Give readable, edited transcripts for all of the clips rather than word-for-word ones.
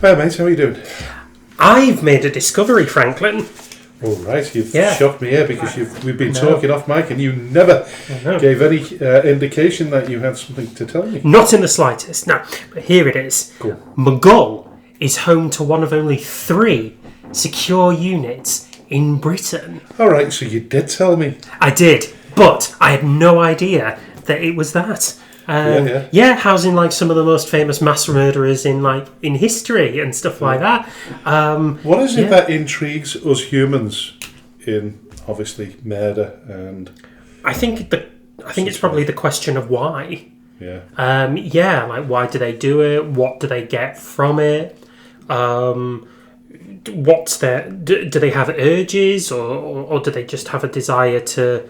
Well, mate, how are you doing? I've made a discovery, Franklin. All right, you've shocked me here because we've been talking off mic and you never gave any indication that you had something to tell me. Not in the slightest. No, but here it is. Cool. Maghull is home to one of only 3 secure units in Britain. All right, so you did tell me. I did, but I had no idea that it was that. Housing like some of the most famous mass murderers in history and stuff like that. What is it that intrigues us humans in obviously murder and? I think it's probably the question of why. Yeah. Why do they do it? What do they get from it? What's their? Do they have urges, or do they just have a desire to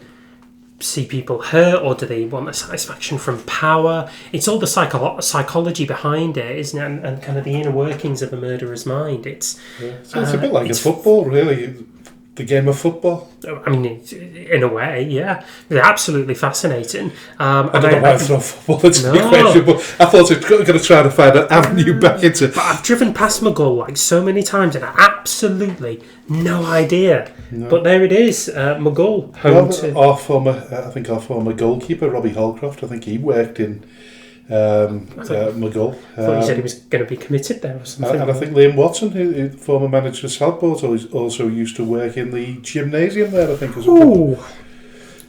see people hurt, or do they want the satisfaction from power? It's all the psychology behind it, isn't it? And kind of the inner workings of a murderer's mind. It's a bit like a football, really. The game of football. I mean, in a way, yeah. They're absolutely fascinating. I don't know why I throw football into the equation, but I thought I was going to try to find an avenue back into. But I've driven past Maghull so many times, and I absolutely no idea. No. But there it is, Maghull. Our former goalkeeper, Robbie Holcroft, I think he worked in Maghull. I thought you said he was going to be committed there or something. And I think Liam Watson, who former manager of Southport, also used to work in the gymnasium there, I think. Ooh.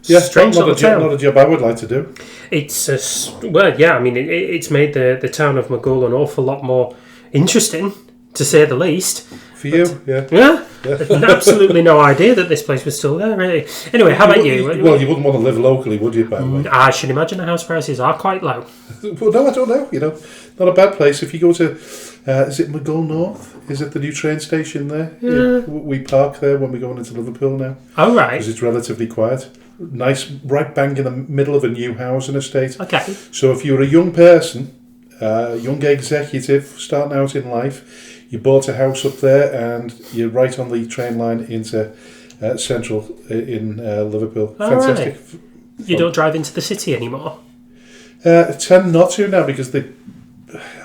Yeah, not a job I would like to do. It's it's made the town of Maghull an awful lot more interesting, to say the least. For you, yeah. Yeah. Absolutely no idea that this place was still there, really. Anyway, how about you? Well, you wouldn't want to live locally, would you, by the way? I should imagine the house prices are quite low. Well, no, I don't know. Not a bad place. If you go to, is it Maghull North? Is it the new train station there? Yeah. We park there when we're going into Liverpool now. Oh, right. Because it's relatively quiet. Nice, right bang in the middle of a new housing estate. Okay. So if you're a young person, young executive starting out in life, you bought a house up there and you're right on the train line into Central in Liverpool. All fantastic. Right. You don't drive into the city anymore? Tend not to now because I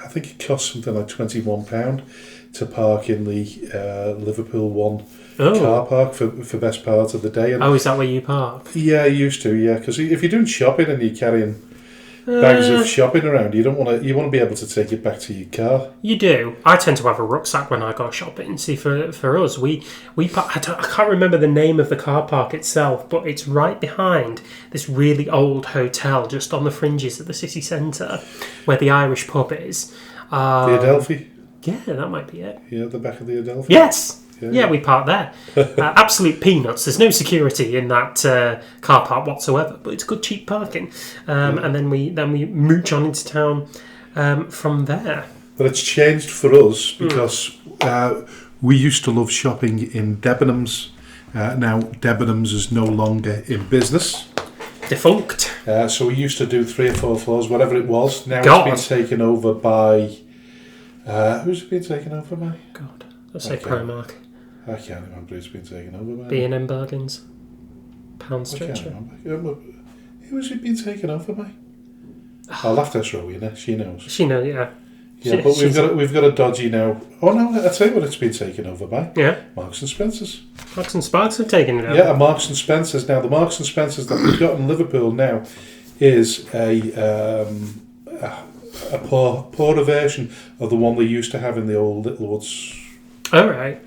think it costs something like £21 to park in the Liverpool 1 car park for best part of the day. And is that where you park? Yeah, I used to, yeah. Because if you're doing shopping and you're carrying bags of shopping around, you want to be able to take it back to your car. You do. I tend to have a rucksack when I go shopping. See, for us, we park, I can't remember the name of the car park itself, but it's right behind this really old hotel, just on the fringes of the city centre, where the Irish pub is. The Adelphi. Yeah, that might be it. Yeah, the back of the Adelphi. Yes. Yeah, we park there. Absolute peanuts. There's no security in that car park whatsoever, but it's good cheap parking. And then we mooch on into town from there. But it's changed for us because we used to love shopping in Debenhams. Now Debenhams is no longer in business. Defunct. So we used to do 3 or 4 floors, whatever it was. Now It's been taken over by... who's it been taken over by? God, let's say Primark. I can't remember who's been taken over by. B&M Bargains. Pound Stretcher. Who has it been taken over by? I'll have to throw in. She knows. She knows, yeah. Yeah, but we've got a dodgy now. Oh no, I'll tell you what it's been taken over by. Yeah. Marks and Spencer's. Marks and Sparks have taken it over. Yeah, Marks and Spencer's now. The Marks and Spencer's that we've got in Liverpool now is a poorer version of the one they used to have in the old Littlewoods. Oh, right.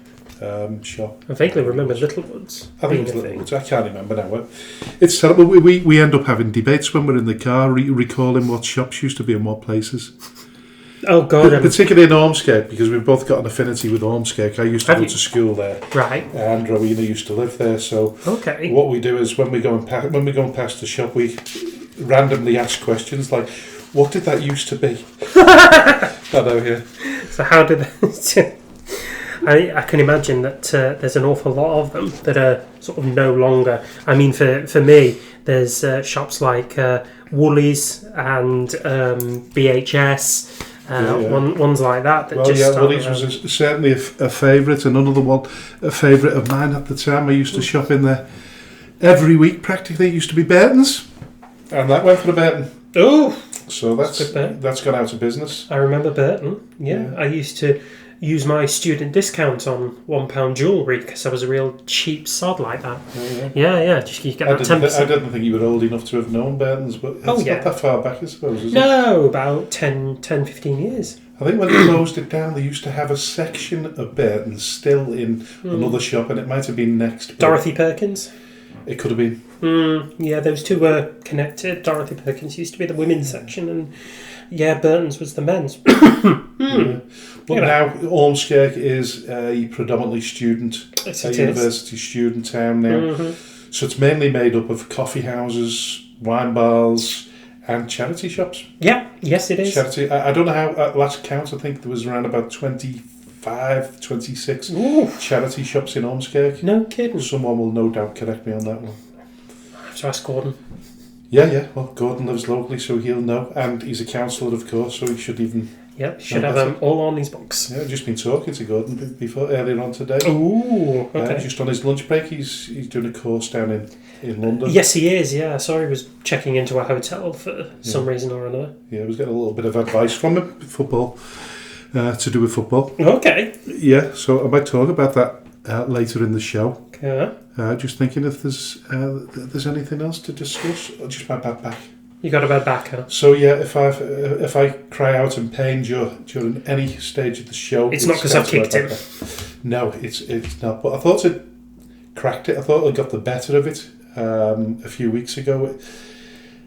Shop. I vaguely remember Littlewoods. I think it's Littlewoods. I can't remember now. It's terrible. We end up having debates when we're in the car, recalling what shops used to be in what places. Oh God! Particularly in Ormskirk, because we've both got an affinity with Ormskirk. I used to go to school there, right? And Rowena used to live there. So what we do is when we're going past the shop, we randomly ask questions like, "What did that used to be?" I know, yeah. So how did that? I can imagine that there's an awful lot of them that are sort of no longer. I mean, for me, there's shops like Woolies and BHS, ones like that. Woolies was certainly a favourite, and another one, a favourite of mine at the time. I used to shop in there every week practically. It used to be Burton's, and that went for a Burton. Oh, so that's gone out of business. I remember Burton. Yeah. I used to use my student discount on £1 jewellery because I was a real cheap sod like that. Oh, yeah. Just you get that 10%. I didn't think you were old enough to have known Burton's, but it's not that far back, I suppose, is it? No, about 10, 15 years. I think when they closed it down, they used to have a section of Burton's still in another shop, and it might have been next. Dorothy Perkins? It could have been. Yeah, those two were connected. Dorothy Perkins used to be the women's section, and Burton's was the men's. Yeah. But now Ormskirk is a predominantly university student town now. So it's mainly made up of coffee houses, wine bars, and charity shops. Yeah, yes it is. Charity. I don't know how, at last count, I think there was around about 25, 26 charity shops in Ormskirk. No kidding. Someone will no doubt correct me on that one. I have to ask Gordon. Yeah. Well, Gordon lives locally, so he'll know. And he's a councillor, of course, so he should even... Yep, should have them all on his books. Yeah, I've just been talking to Gordon earlier on today. Ooh, okay. Just on his lunch break, he's doing a course down in London. Yes, he is, yeah. Sorry, he was checking into a hotel for some reason or another. Yeah, I was getting a little bit of advice from him, football, to do with football. Okay. Yeah, so I might talk about that later in the show. Okay. Just thinking if there's anything else to discuss, or just my bad back. You got a bad back, huh? So yeah, if I cry out in pain during any stage of the show, it's not because I've kicked him. No, it's not. But I thought I'd cracked it. I thought I got the better of it a few weeks ago.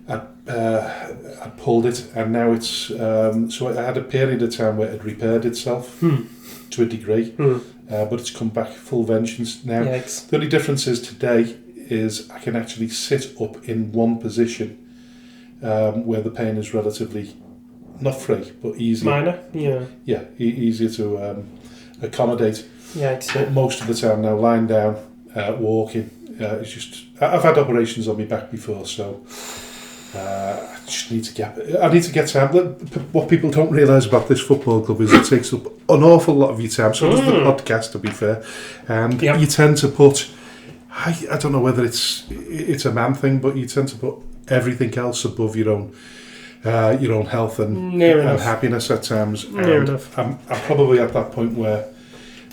I pulled it, and now it's so I had a period of time where it repaired itself to a degree, but it's come back full vengeance now. Yikes. The only difference is today is I can actually sit up in one position. Where the pain is relatively not free but easier. Minor, yeah. Easier to accommodate. Yeah, but most of the time now, lying down, walking, it's just. I've had operations on my back before, so I just need to get time. What people don't realise about this football club is it takes up an awful lot of your time. So does the podcast, to be fair, and you tend to put. I don't know whether it's a man thing, but you tend to put everything else above your own health and happiness at times. Near enough. I'm probably at that point where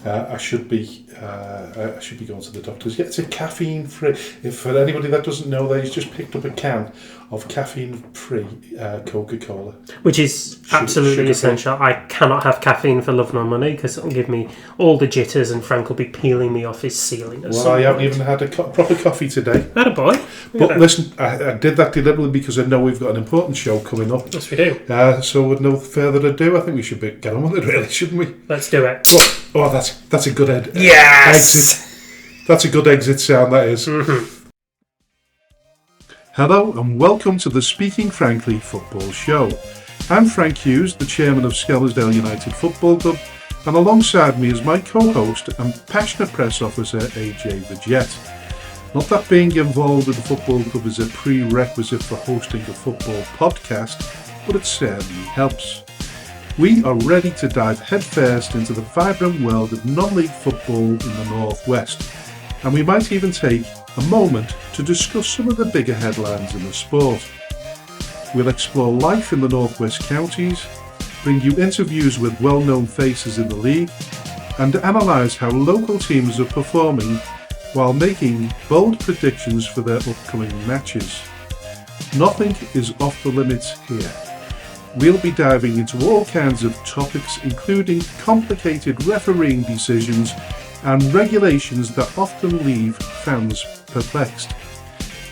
I should be going to the doctors. Yeah, it's a caffeine free. If for anybody that doesn't know, that he's just picked up a can of caffeine free Coca-Cola, which is absolutely essential. I cannot have caffeine for love nor money because it'll give me all the jitters, and Frank will be peeling me off his ceiling. I haven't even had a proper coffee today. Attaboy. But listen, I did that deliberately because I know we've got an important show coming up. Yes, we do. So with no further ado, I think we should get on with it, really, shouldn't we? Let's do it. Oh, that's a good exit. That's a good exit sound, that is. Hello and welcome to the Speaking Frankly Football Show. I'm Frank Hughes, the chairman of Skelmersdale United Football Club, and alongside me is my co-host and passionate press officer, AJ the Jet. Not that being involved with the football club is a prerequisite for hosting a football podcast, but it certainly helps. We are ready to dive headfirst into the vibrant world of non-league football in the North West, and we might even take a moment to discuss some of the bigger headlines in the sport. We'll explore life in the North West counties, bring you interviews with well-known faces in the league, and analyse how local teams are performing while making bold predictions for their upcoming matches. Nothing is off the limits here. We'll be diving into all kinds of topics, including complicated refereeing decisions and regulations that often leave fans perplexed.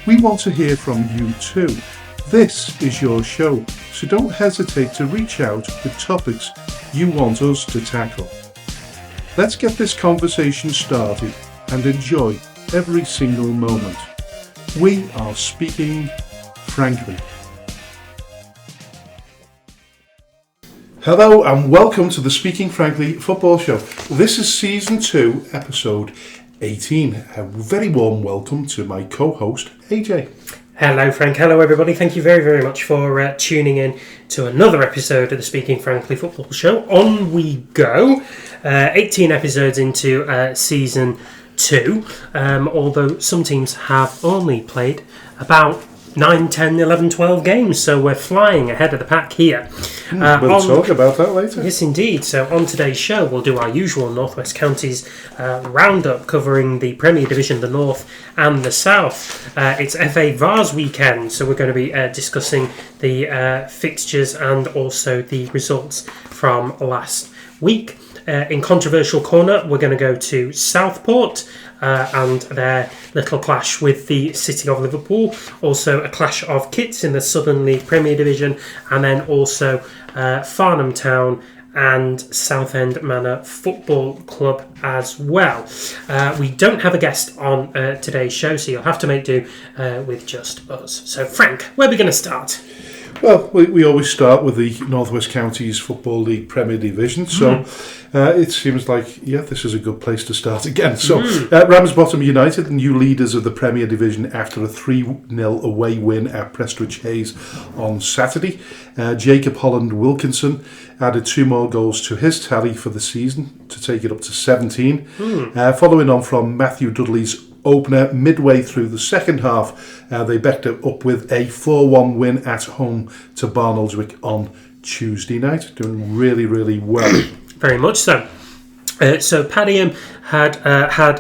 We want to hear from you too. This is your show, so don't hesitate to reach out with topics you want us to tackle. Let's get this conversation started and enjoy every single moment. We are speaking frankly. Hello and welcome to the Speaking Frankly Football Show. This is Season 2, Episode 18. A very warm welcome to my co-host, AJ. Hello, Frank. Hello, everybody. Thank you very, very much for tuning in to another episode of the Speaking Frankly Football Show. On we go. 18 episodes into Season 2, although some teams have only played about 9, 10, 11, 12 games, so we're flying ahead of the pack here. We'll talk about that later. Yes, indeed. So on today's show, we'll do our usual North West Counties roundup, covering the Premier Division, the North and the South. It's FA Vars weekend, so we're going to be discussing the fixtures and also the results from last week. In Controversial Corner, we're going to go to Southport and their little clash with the City of Liverpool. Also a clash of kits in the Southern League Premier Division, and then also Farnham Town and Southend Manor Football Club as well. We don't have a guest on today's show, so you'll have to make do with just us. So Frank, where are we going to start? Well, we always start with the North West Counties Football League Premier Division, so it seems like, this is a good place to start again. So, Ramsbottom United, the new leaders of the Premier Division after a 3-0 away win at Prestwich Hayes on Saturday. Jacob Holland Wilkinson added 2 more goals to his tally for the season to take it up to 17. Following on from Matthew Dudley's opener midway through the second half, they backed it up with a 4-1 win at home to Barnoldswick on Tuesday night. Doing really, really well. Very much so. So Padiham had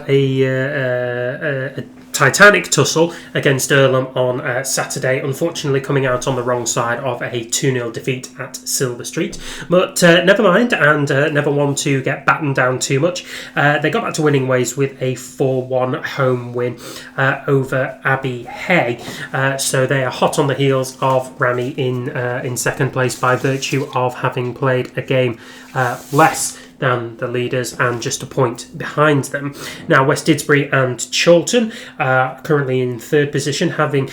a titanic tussle against Earlham on Saturday, unfortunately coming out on the wrong side of a 2-0 defeat at Silver Street. But never mind, and never one to get battened down too much. They got back to winning ways with a 4-1 home win over Abbey Hay. So they are hot on the heels of Rami in second place by virtue of having played a game less than the leaders and just a point behind them. Now West Didsbury and Chorlton currently in third position, having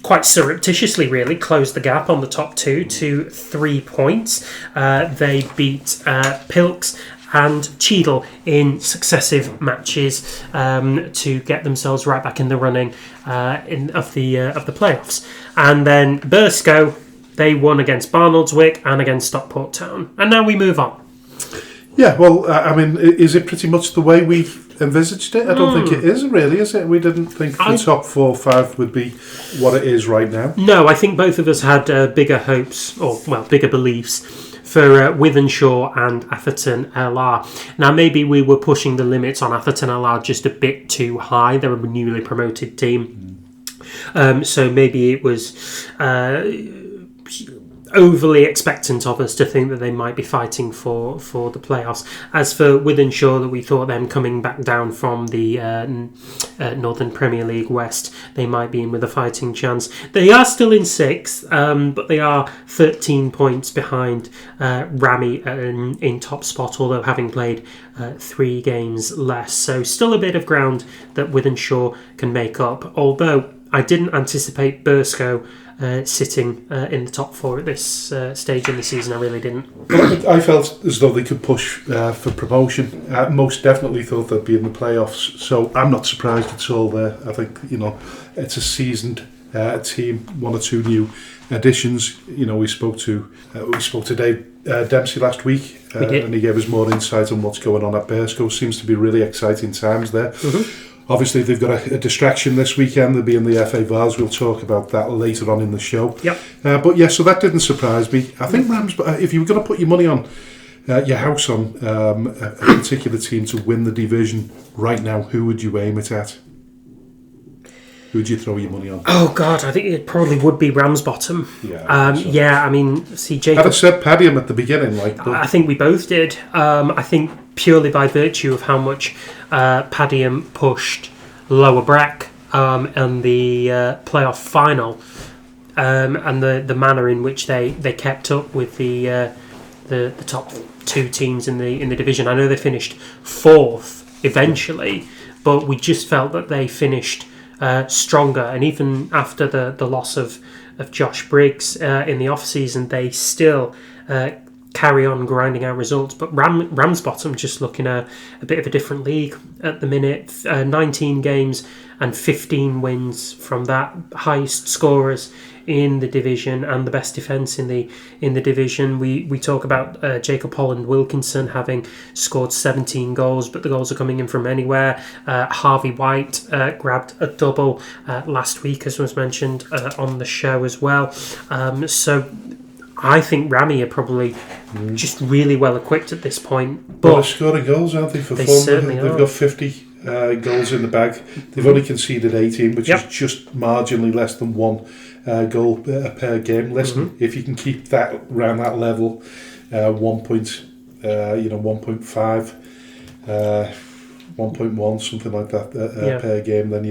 quite surreptitiously really closed the gap on the top two to 3 points. They beat Pilks and Cheadle in successive matches to get themselves right back in the running of the playoffs. And then Burscough, they won against Barnoldswick and against Stockport Town. And now we move on. Yeah, well, I mean, is it pretty much the way we envisaged it? I don't think it is, really, is it? We didn't think the top 4 or 5 would be what it is right now. No, I think both of us had bigger hopes, or, well, bigger beliefs for Wythenshawe and Atherton LR. Now, maybe we were pushing the limits on Atherton LR just a bit too high. They're a newly promoted team. So maybe it was overly expectant of us to think that they might be fighting for the playoffs. As for Wythenshawe, that we thought them coming back down from the Northern Premier League West, they might be in with a fighting chance. They are still in 6th, but they are 13 points behind Rami in top spot, although having played 3 games less. So still a bit of ground that Wythenshawe can make up, although I didn't anticipate Burscough sitting in the top 4 at this stage in the season. I really didn't. I felt as though they could push for promotion. I most definitely thought they'd be in the playoffs, so I'm not surprised at all there. I think, it's a seasoned team, 1 or 2 new additions. We spoke to Dave Dempsey last week, and he gave us more insight on what's going on at Burscough. Seems to be really exciting times there. Obviously, they've got a distraction this weekend. They'll be in the FA Vars. We'll talk about that later on in the show. Yep. But yeah, so that didn't surprise me. I think Rams, if you were going to put your money on your house on a particular team to win the division right now, who would you aim it at? Who would you throw your money on? Oh God, I think it probably would be Ramsbottom. Yeah. I mean, see, Jacob. I'd have said Padiham at the beginning, I think we both did. I think purely by virtue of how much Padiham pushed Lower Brack and the playoff final, and the manner in which they kept up with the top 2 teams in the division. I know they finished 4th eventually, but we just felt that they finished stronger, and even after the loss of Josh Briggs in the off season, they still carry on grinding out results. But Ramsbottom just looking a bit of a different league at the minute. 19 games and 15 wins from that, highest scorers in the division and the best defence in the division. We talk about Jacob Holland-Wilkinson having scored 17 goals, but the goals are coming in from anywhere. Harvey White grabbed a double last week, as was mentioned on the show as well. So I think Rami are probably just really well equipped at this point. But they're scoring goals, aren't they? They certainly are. They've got 50 goals in the bag. They've only conceded 18, which is just marginally less than one goal per game. Listen, if you can keep that around that level, 1.5, 1.1, something like that per game, then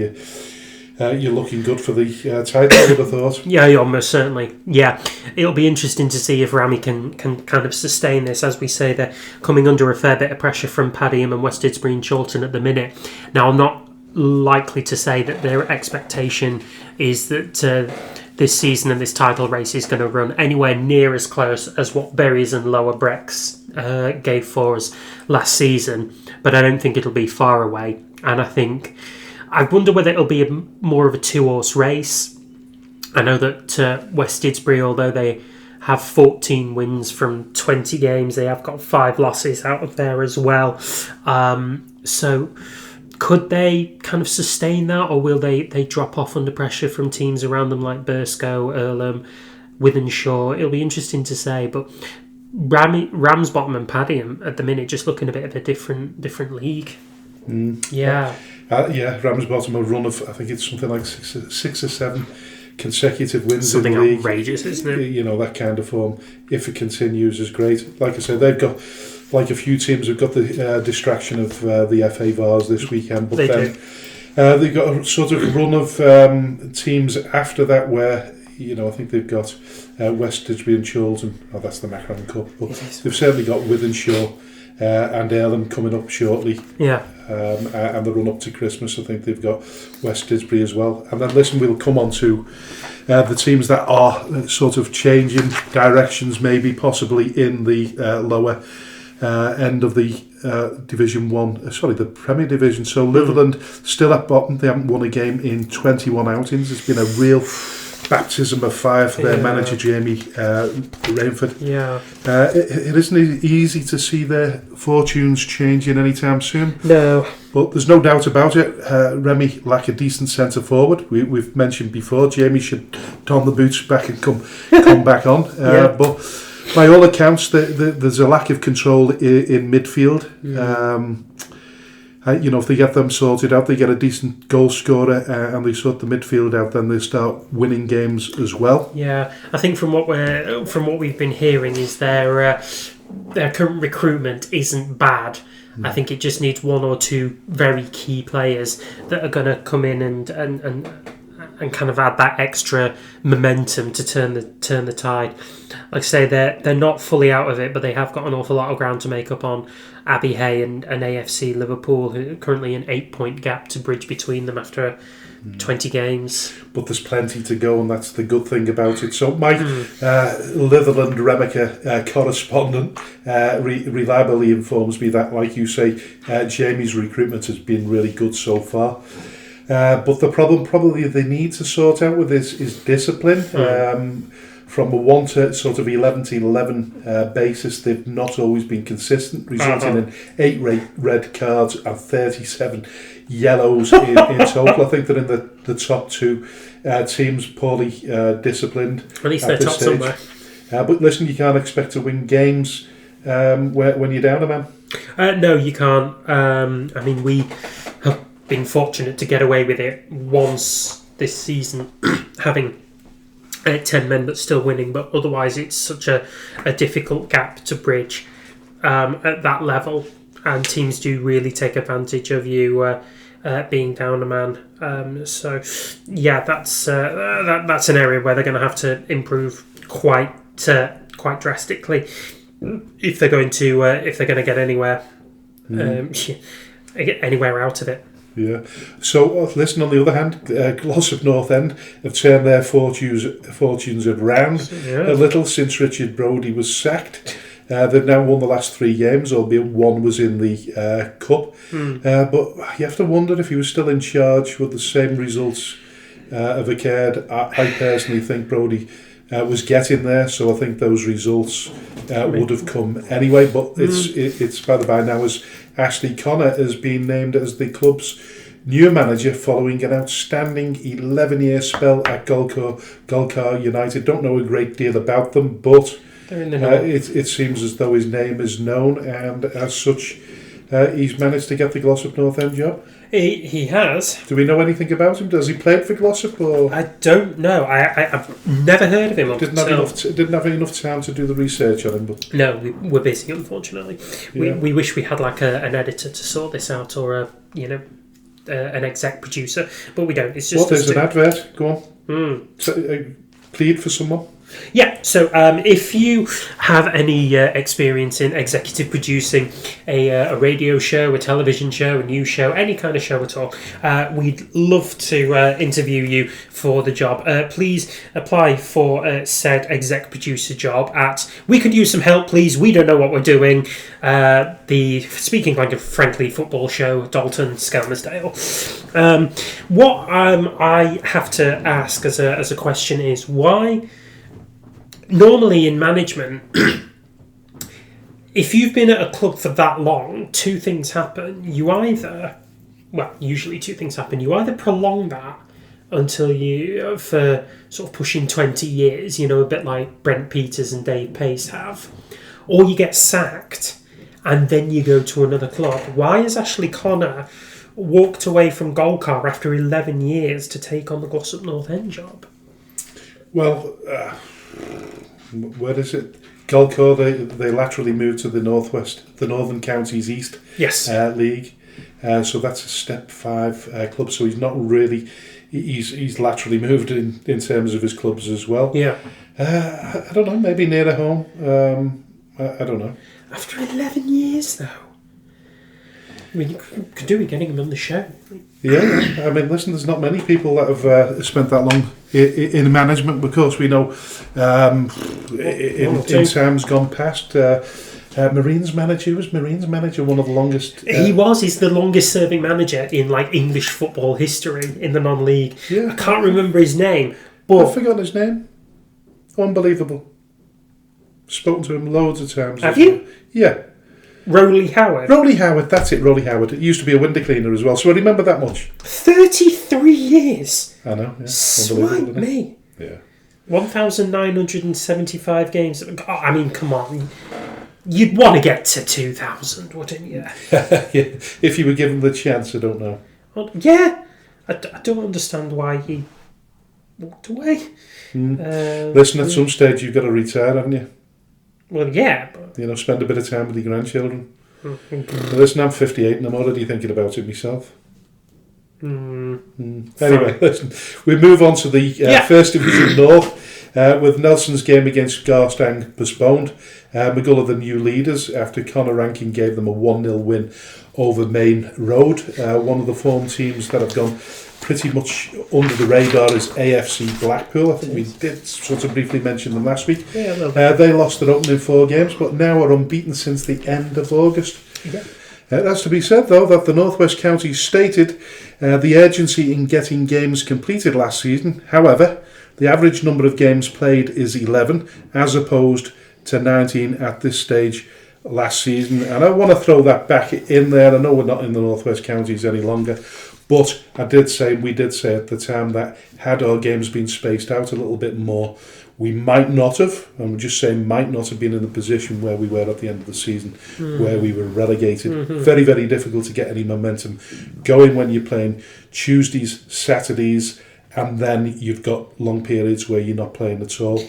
you're looking good for the title, I would have thought. Yeah, almost certainly. Yeah, it'll be interesting to see if Rami can kind of sustain this. As we say, they're coming under a fair bit of pressure from Padiham and West Didsbury and Chorlton at the minute. Now, I'm not likely to say that their expectation is that this season and this title race is going to run anywhere near as close as what Berries and Lower Brecks gave for us last season, but I don't think it'll be far away. And I wonder whether it'll be more of a two-horse race. I know that West Didsbury, although they have 14 wins from 20 games, they have got 5 losses out of there as well. So could they kind of sustain that, or will they drop off under pressure from teams around them like Burscough, Earlham, Wythenshawe? It'll be interesting to say, but Ramsbottom and Padiham at the minute just looking a bit of a different league. Yeah. Ramsbottom a run of, I think it's something like 6 or 7 consecutive wins something in the league. Outrageous, isn't it? That kind of form, if it continues, is great. Like I said, they've got, like a few teams, have got the distraction of the FA Vars this weekend, but they've got a sort of run of teams after that where, I think they've got West Didsbury and Chorlton. Oh, that's the Macron Cup. But they've certainly got Wythenshawe and Earlham coming up shortly. Yeah. And the run up to Christmas, I think they've got West Didsbury as well. And then listen, we'll come on to the teams that are sort of changing directions, maybe possibly in the lower end of the Division 1, the Premier Division. So Litherland still at bottom. They haven't won a game in 21 outings. It's been a real baptism of fire for their manager, Jamie Rainford. Yeah. It isn't easy to see their fortunes changing anytime soon. No. But there's no doubt about it. Remy lack a decent centre forward. We've mentioned before, Jamie should don the boots back and come back on. But by all accounts, there's a lack of control in midfield. If they get them sorted out, they get a decent goal scorer and they sort the midfield out, then they start winning games as well. Yeah, I think from what we've been hearing is their current recruitment isn't bad. I think it just needs 1 or 2 very key players that are going to come in and kind of add that extra momentum to turn the tide. Like I say, they're not fully out of it, but they have got an awful lot of ground to make up on Abbey Hay and AFC Liverpool, who are currently an 8-point gap to bridge between them after 20 games. But there's plenty to go, and that's the good thing about it. So my Litherland Remica correspondent reliably informs me that, like you say, Jamie's recruitment has been really good so far. But the problem probably they need to sort out with this is discipline. From a 1 to sort of 11-11 basis, they've not always been consistent, resulting in 8 red cards and 37 yellows in total. I think they're in the top 2 teams, poorly disciplined. At least they're top somewhere. But listen, you can't expect to win games when you're down a man. No, you can't. We have been fortunate to get away with it once this season, having 10 men but still winning, but otherwise it's such a difficult gap to bridge at that level, and teams do really take advantage of you being down a man. So yeah, that's an area where they're going to have to improve quite drastically if they're going to get anywhere anywhere out of it. Yeah. So, listen, on the other hand, Glossop North End have turned their fortunes around a little since Richard Brodie was sacked. They've now won the last 3 games, albeit one was in the Cup. But you have to wonder if he was still in charge, would the same results have occurred. I personally think Brodie was getting there, so I think those results would have come anyway. But it's by the by now, as Ashley Connor has been named as the club's new manager following an outstanding 11-year spell at Golcar United. Don't know a great deal about them, but it seems as though his name is known, and as such, he's managed to get the Glossop North End job. He has. Do we know anything about him? Does he play for Glossop? Or? I don't know. I've never heard of him. Didn't have enough time to do the research on him. But no, we're busy, unfortunately. We wish we had like an editor to sort this out, or an exec producer, but we don't. It's just there's an advert. Go on. Plead for someone. Yeah, so if you have any experience in executive producing a radio show, a television show, a news show, any kind of show at all, we'd love to interview you for the job. Please apply for said exec producer job at We Could Use Some Help, Please. We Don't Know What We're Doing. The Speaking Like a Friendly Football Show, Dalton, Skelmersdale. What I have to ask as a question is why... Normally in management, if you've been at a club for that long, 2 things happen. Usually 2 things happen. You either prolong that until you, for sort of pushing 20 years, a bit like Brent Peters and Dave Pace have, or you get sacked and then you go to another club. Why has Ashley Connor walked away from Golcar after 11 years to take on the Glossop North End job? Well... where is it? Golcar, they laterally moved to the northwest, the Northern Counties East League. So that's a Step 5 club. So he's not really, he's laterally moved in terms of his clubs as well. Yeah. I don't know, maybe nearer home. I don't know. After 11 years, though. I mean, you could do it getting him on the show. Yeah, I mean, listen, there's not many people that have spent that long in management, because we know in times gone past, Marines manager, one of the longest... He's the longest serving manager in like English football history in the non-league. Yeah. I can't remember his name, but... I've forgotten his name. Unbelievable. Spoken to him loads of times. Have you? Yeah. Rowley Howard, that's it, Rowley Howard. It used to be a window cleaner as well, so I remember that much. 33 years! I know, yeah. Swipe me! Yeah. 1,975 games. I mean, come on. You'd want to get to 2,000, wouldn't you? Yeah. If you were given the chance, I don't know. Well, yeah! I don't understand why he walked away. Listen, at some stage you've got to retire, haven't you? Well, yeah, but... spend a bit of time with your grandchildren. Listen, I'm 58 and I'm already thinking about it myself. Anyway, listen, we move on to the First Division North, with Nelson's game against Garstang postponed. McGull are the new leaders after Connor Rankin gave them a 1-0 win over Main Road. One of the form teams that have gone pretty much under the radar is AFC Blackpool. I think we did sort of briefly mention them last week. Yeah, they lost their opening 4 games, but now are unbeaten since the end of August. Yeah. That's to be said, though, that the North West Counties stated the urgency in getting games completed last season. However, the average number of games played is 11, as opposed to 19 at this stage last season. And I want to throw that back in there. I know we're not in the North West Counties any longer, but we did say at the time that had our games been spaced out a little bit more, we might not have, I'm just saying might not have been in the position where we were at the end of the season, where we were relegated. Very, very difficult to get any momentum going when you're playing Tuesdays, Saturdays, and then you've got long periods where you're not playing at all.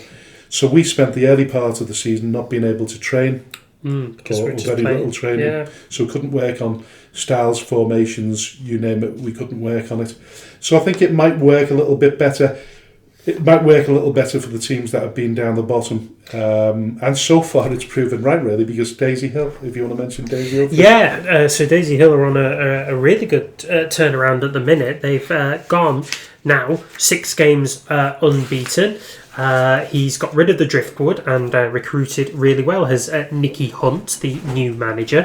So we spent the early part of the season not being able to train, or very little training, so couldn't work on styles, formations, you name it, we couldn't work on it. So I think it might work a little bit better. It might work a little better for the teams that have been down the bottom. And so far it's proven right, really, because Daisy Hill, if you want to mention Daisy Hill. Yeah, so Daisy Hill are on a really good turnaround at the minute. They've gone now 6 games unbeaten. He's got rid of the driftwood and recruited really well as Nicky Hunt, the new manager.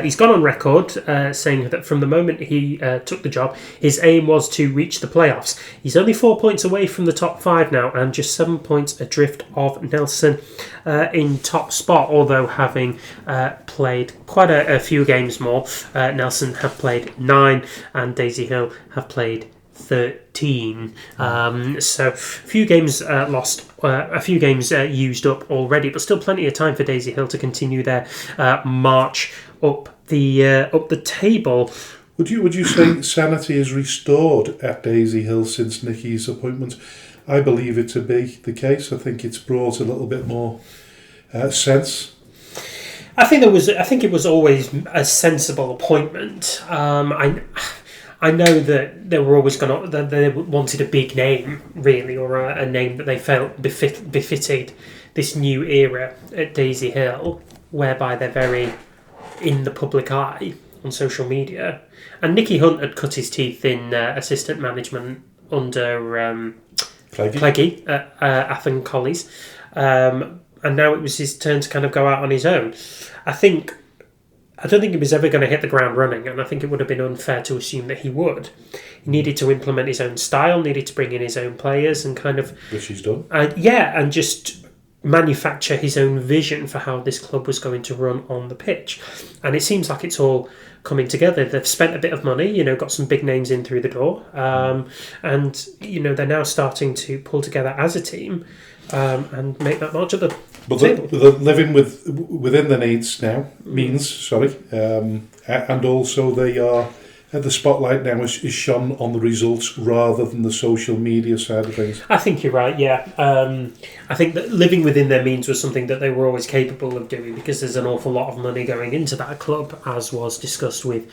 He's gone on record saying that from the moment he took the job, his aim was to reach the playoffs. He's only 4 points away from the top 5 now and just 7 points adrift of Nelson in top spot, although having played quite a few games more. Nelson have played 9 and Daisy Hill have played 13. So a few games lost, a few games used up already, but still plenty of time for Daisy Hill to continue their march up the table. Would you say sanity is restored at Daisy Hill since Nicky's appointment? I believe it to be the case. I think it's brought a little bit more sense. I think it was always a sensible appointment. I know that they were always that they wanted a big name, really, or a name that they felt befitted this new era at Daisy Hill, whereby they're very in the public eye on social media. And Nicky Hunt had cut his teeth in assistant management under Cleggy at Athen Collies, and now it was his turn to kind of go out on his own. I don't think he was ever going to hit the ground running, and I think it would have been unfair to assume that he would. He needed to implement his own style, needed to bring in his own players, and kind of... Which he's done. And just manufacture his own vision for how this club was going to run on the pitch. And it seems like it's all coming together. They've spent a bit of money, got some big names in through the door, and, they're now starting to pull together as a team and make that march at the But table. the living within the needs now and also they are the spotlight now is shone on the results rather than the social media side of things. I think you're right. Yeah, I think that living within their means was something that they were always capable of doing because there's an awful lot of money going into that club, as was discussed with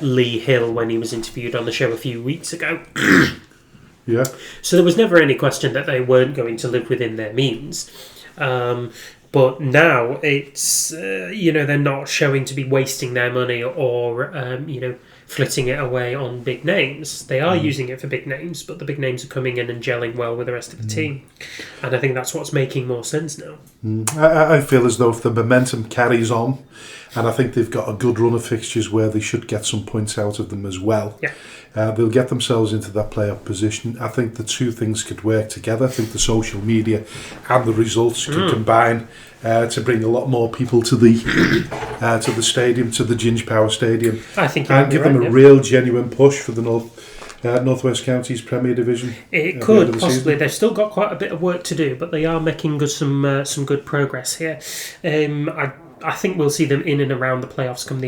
Lee Hill when he was interviewed on the show a few weeks ago. Yeah. So there was never any question that they weren't going to live within their means. But now it's, they're not showing to be wasting their money or, flitting it away on big names. They are using it for big names, but the big names are coming in and gelling well with the rest of the team. And I think that's what's making more sense now. I feel as though if the momentum carries on, and I think they've got a good run of fixtures where they should get some points out of them as well. Yeah. They'll get themselves into that playoff position. I think the two things could work together. I think the social media and the results can combine to bring a lot more people to the stadium, to the Ginge Power Stadium, I think and give them a real genuine push for the Northwest Counties Premier Division. It could possibly. They've still got quite a bit of work to do, but they are making some good progress here. I think we'll see them in and around the playoffs come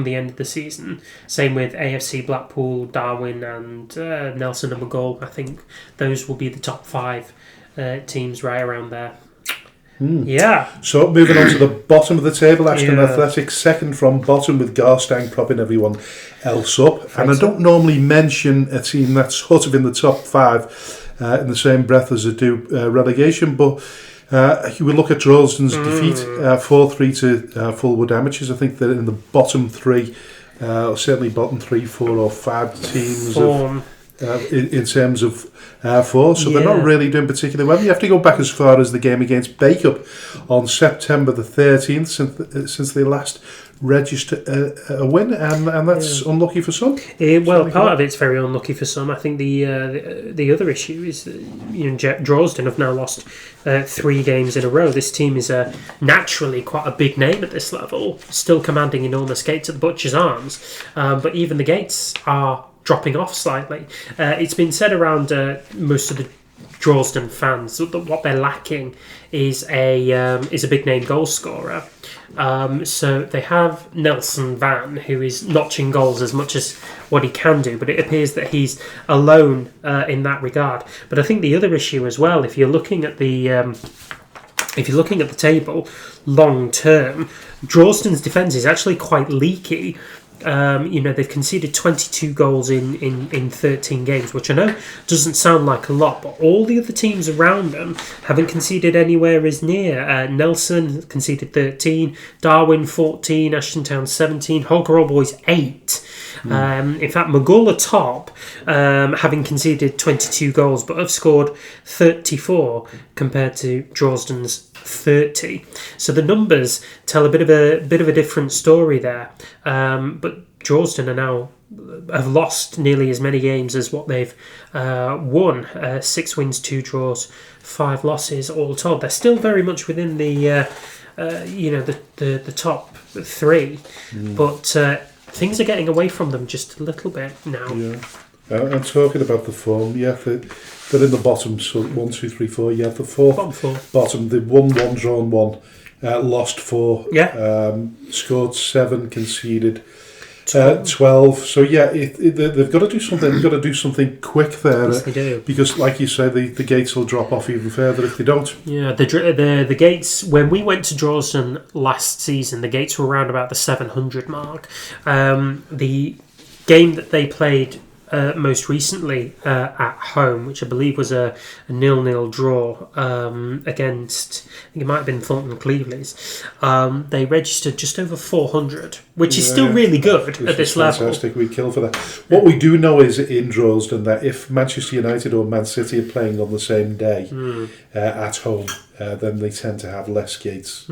the end of the season. Same with AFC Blackpool, Darwin, and Nelson and McGall. I think those will be the top 5 teams right around there. Yeah. So moving on to the bottom of the table, Ashton Athletic second from bottom with Garstang propping everyone else up. And I don't normally mention a team that's sort of in the top 5 in the same breath as I do relegation, but you would look at Droylsden's defeat 4-3 to Fulwood Amateurs. I think they're in the bottom 3, certainly bottom 3, 4 or 5 teams in terms of 4, so they're not really doing particularly well. You have to go back as far as the game against Bacup on September the 13th since they last registered a win, and that's unlucky for some. Part of it's very unlucky for some. I think the other issue is that, Droylsden have now lost 3 games in a row. This team is naturally quite a big name at this level, still commanding enormous gates at the Butcher's Arms, but even the gates are dropping off slightly. It's been said around most of the Droylsden fans that what they're lacking is a big name goal scorer. So they have Nelson Van, who is notching goals as much as what he can do, but it appears that he's alone in that regard. But I think the other issue as well, if you're looking at the table long term, Droylsden's defence is actually quite leaky. They've conceded 22 goals in 13 games, which I know doesn't sound like a lot, but all the other teams around them haven't conceded anywhere as near. Nelson conceded 13, Darwin 14, Ashton Town 17, Hoggerall Boys 8. In fact, Maghull are top, having conceded 22 goals, but have scored 34 compared to Drorsden's 30. So the numbers tell a bit of a different story there. But Drorsden have lost nearly as many games as what they've won. 6 wins, 2 draws, 5 losses all told. They're still very much within the top 3, but things are getting away from them just a little bit now. Yeah. And talking about the form, they're in the bottom. So 1, 2, 3, 4. Yeah, the fourth bottom. They've won 1, drawn 1, lost 4. Yeah. Scored 7, conceded 12. So they've got to do something. They've got to do something quick there. Yes, they do. Because, like you say, the gates will drop off even further if they don't. Yeah, the gates. When we went to Drorsden last season, the gates were around about the 700 mark. The game that they played most recently at home, which I believe was a 0-0 draw against, I think it might have been Thornton Cleveley's, they registered just over 400, which is still really good at this level. Fantastic, we kill for that. What we do know is in Drorsden that if Manchester United or Man City are playing on the same day at home, then they tend to have less gates.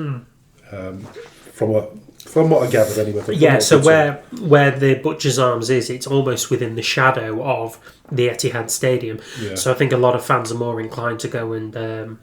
From what I gathered anyway. Yeah, so where the Butcher's Arms is, it's almost within the shadow of the Etihad Stadium. Yeah. So I think a lot of fans are more inclined to go and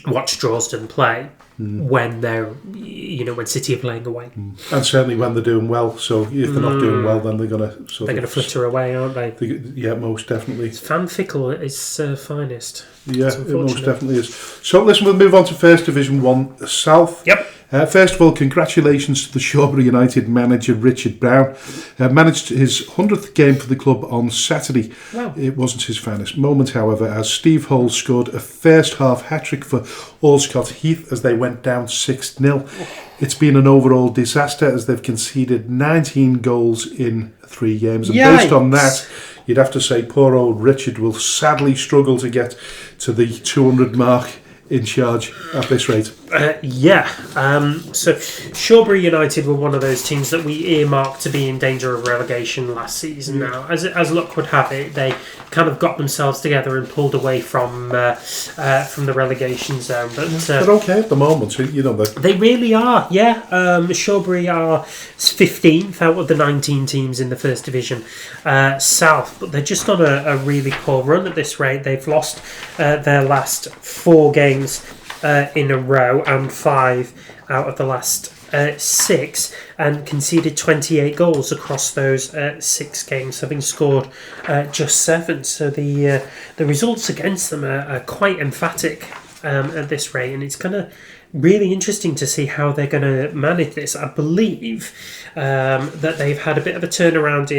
watch Drorsden play when they're, when City are playing away. And certainly when they're doing well. So if they're not doing well, then they're going to flitter away, aren't they? Yeah, most definitely. It's fan fickle at its finest. Yeah, it most definitely is. So listen, we'll move on to First Division 1 South. Yep. First of all, congratulations to the Shawbury United manager Richard Brown. Managed his 100th game for the club on Saturday. Wow. It wasn't his finest moment, however, as Steve Hull scored a first half hat-trick for Allscott Heath as they went down 6-0. It's been an overall disaster as they've conceded 19 goals in 3 games. And based on that, you'd have to say poor old Richard will sadly struggle to get to the 200 mark in charge at this rate. So Shawbury United were one of those teams that we earmarked to be in danger of relegation last season. Now, as luck would have it, they kind of got themselves together and pulled away from the relegation zone. But they're okay at the moment, they really are. Yeah, Shawbury are 15th out of the 19 teams in the First Division South, but they're just on a really poor run at this rate. They've lost their last 4 games in a row and 5 out of the last 6, and conceded 28 goals across those 6 games, having scored just 7. So the results against them are quite emphatic at this rate, and it's kind of really interesting to see how they're going to manage this. I believe that they've had a bit of a turnaround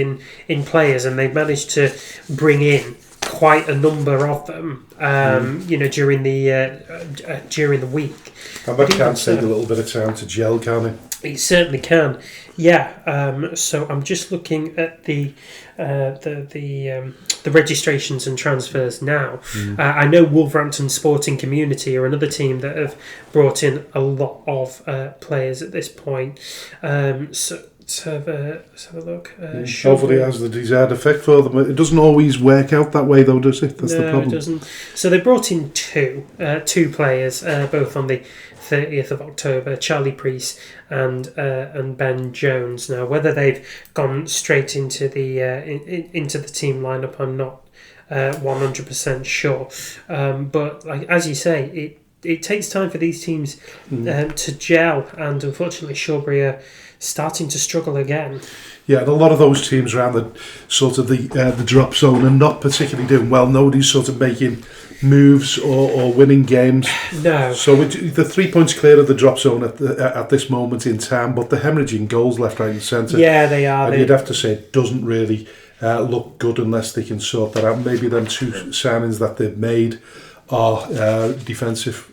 in players, and they've managed to bring in quite a number of them, during the week. And that can take a little bit of time to gel, can it? It certainly can. Yeah. So I'm just looking at the registrations and transfers now. I know Wolverhampton Sporting Community are another team that have brought in a lot of players at this point. Let's have a look. Hopefully it has the desired effect for them. It doesn't always work out that way though, does it? That's the problem. No, it doesn't. So they brought in two players, both on the 30th of October, Charlie Priest and Ben Jones. Now, whether they've gone straight into the team lineup, I'm not 100% sure. But as you say, it takes time for these teams to gel, and unfortunately Shawbury are starting to struggle again. Yeah, and a lot of those teams around the sort of the drop zone are not particularly doing well. Nobody's sort of making moves or winning games. No. So the 3 points clear of the drop zone at this moment in time, but they're hemorrhaging goals left, right and centre. Yeah, they are. And you'd have to say it doesn't really look good unless they can sort that out. Maybe them 2 signings that they've made are defensive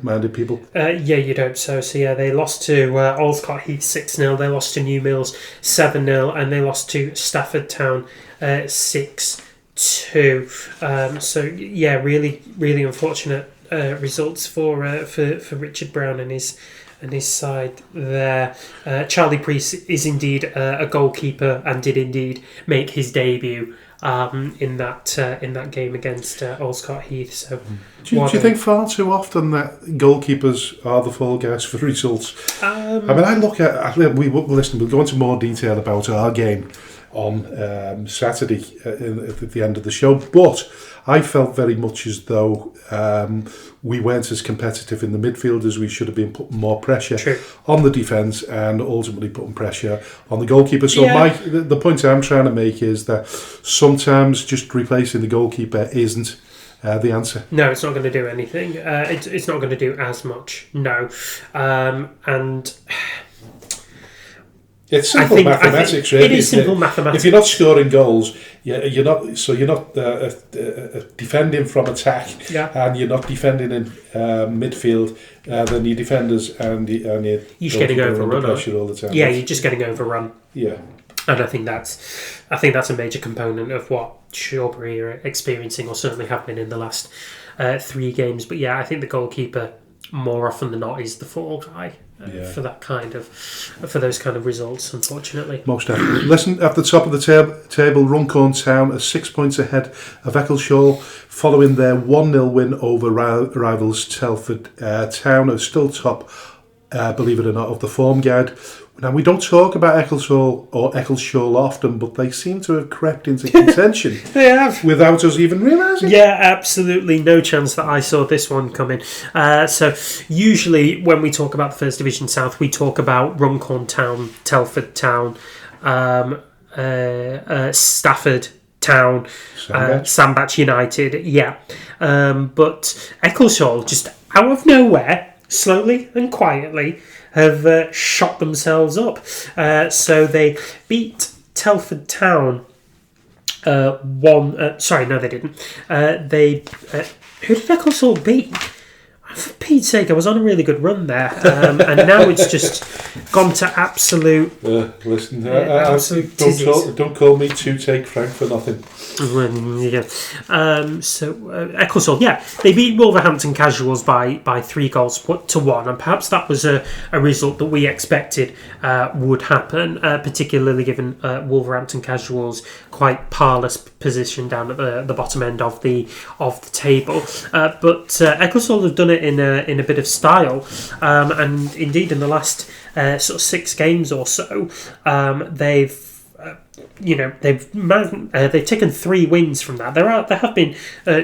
minded people. Yeah, you'd hope so. So yeah, they lost to Allscott Heath 6-0. They lost to New Mills 7-0, and they lost to Stafford Town 6-2. So yeah, really, really unfortunate results for Richard Brown and his side there. Charlie Priest is indeed a goalkeeper and did indeed make his debut in that game against Allscott Heath. So, do you think far too often that goalkeepers are the fall guys for results? I mean, I look at we'll go into more detail about our game on Saturday at the end of the show, but I felt very much as though we weren't as competitive in the midfield as we should have been, putting more pressure on the defence and ultimately putting pressure on the goalkeeper. So the point I'm trying to make is that sometimes just replacing the goalkeeper isn't the answer. No, it's not going to do anything. It's not going to do as much. No, and it's simple mathematics, really. It is simple mathematics. If you're not scoring goals, you're not defending from attack, and you're not defending in midfield. Then your defenders and you're just getting overrun pressure all the time. Yeah, you're just getting overrun. Yeah, and I think that's a major component of what Shawbury are experiencing, or certainly have been in the last 3 games. But yeah, I think the goalkeeper more often than not is the fall guy. For those kind of results, unfortunately. Most definitely. Listen, at the top of the table, Runcorn Town are 6 points ahead of Eccleshall, following their 1-0 win over rivals Telford. Town are still top, believe it or not, of the form guide. Now, we don't talk about Eccleshall often, but they seem to have crept into contention. They have. Without us even realising. Yeah, absolutely. No chance that I saw this one coming. So, usually when we talk about the First Division South, we talk about Runcorn Town, Telford Town, Stafford Town, Sandbach United. Yeah. But Eccleshall, just out of nowhere, slowly and quietly, have shot themselves up. So they beat Telford Town 1... sorry, no, they didn't. Who did Eccleshall beat? For Pete's sake, I was on a really good run there. And now it's just gone to absolute... listen, absolute don't call me two-take Frank for nothing. Yeah. So Eccleshall, they beat Wolverhampton Casuals by 3 goals to 1, and perhaps that was a result that we expected would happen, particularly given Wolverhampton Casuals' quite parlous position down at the bottom end of the table. But Eccleshall have done it in a bit of style, and indeed in the last sort of 6 games or so, they've taken 3 wins from that. There have been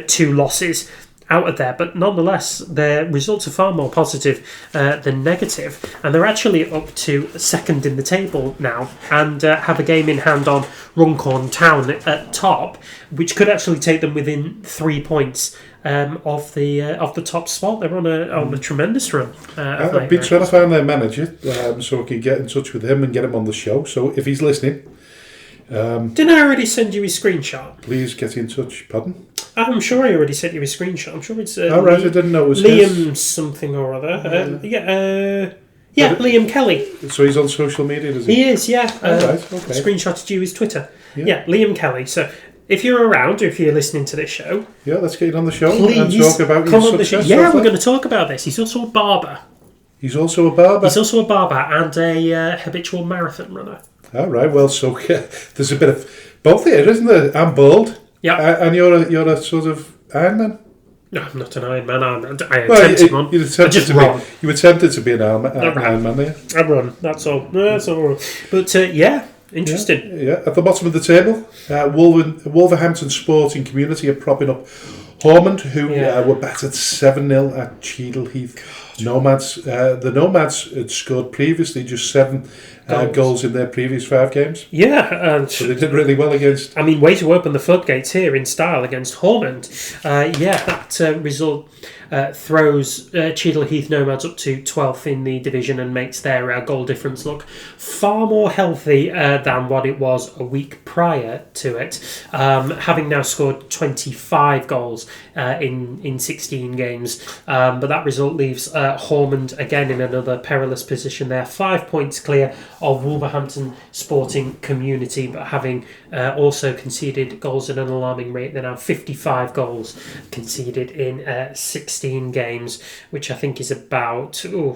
2 losses out of there, but nonetheless their results are far more positive than negative, and they're actually up to 2nd in the table now, and have a game in hand on Runcorn Town at top, which could actually take them within 3 points of the top spot. They're on a tremendous run. I've been trying to find their manager so I can get in touch with him and get him on the show. So if he's listening, didn't I already send you a screenshot? Please get in touch. Pardon? I'm sure I already sent you a screenshot. I'm sure it's right, I didn't know it was Liam something or other. Liam Kelly. So he's on social media, is he? He is, yeah. Right, okay. Screenshotted you his Twitter. Yeah, Liam Kelly. So if you're around, or if you're listening to this show, let's get you on the show. Please and talk about come on the show. Yeah, we're going to talk about this. He's also a barber. He's also a barber and a habitual marathon runner. All right. Well, so there's a bit of both here, isn't there? I'm bald. Yeah. And you're a sort of Ironman. No, I'm not an Ironman. I attempted one. You attempted to be an Ironman, yeah. I run. That's all. That's all. But interesting. Yeah. At the bottom of the table, Wolverhampton Sporting Community are propping up Hormond, who were battered 7-0 at Cheadle Heath. Nomads, the Nomads had scored previously just 7 goals in their previous 5 games. Yeah, and so they did really well against. I mean, way to open the floodgates here in style against Hormond. That result throws Cheadle Heath Nomads up to 12th in the division and makes their goal difference look far more healthy than what it was a week prior to it, having now scored 25 goals in 16 games. But that result leaves Hormond again in another perilous position. They're 5 points clear of Wolverhampton Sporting Community, but having also conceded goals at an alarming rate. They're now 55 goals conceded in 16 games, which I think is about 3 or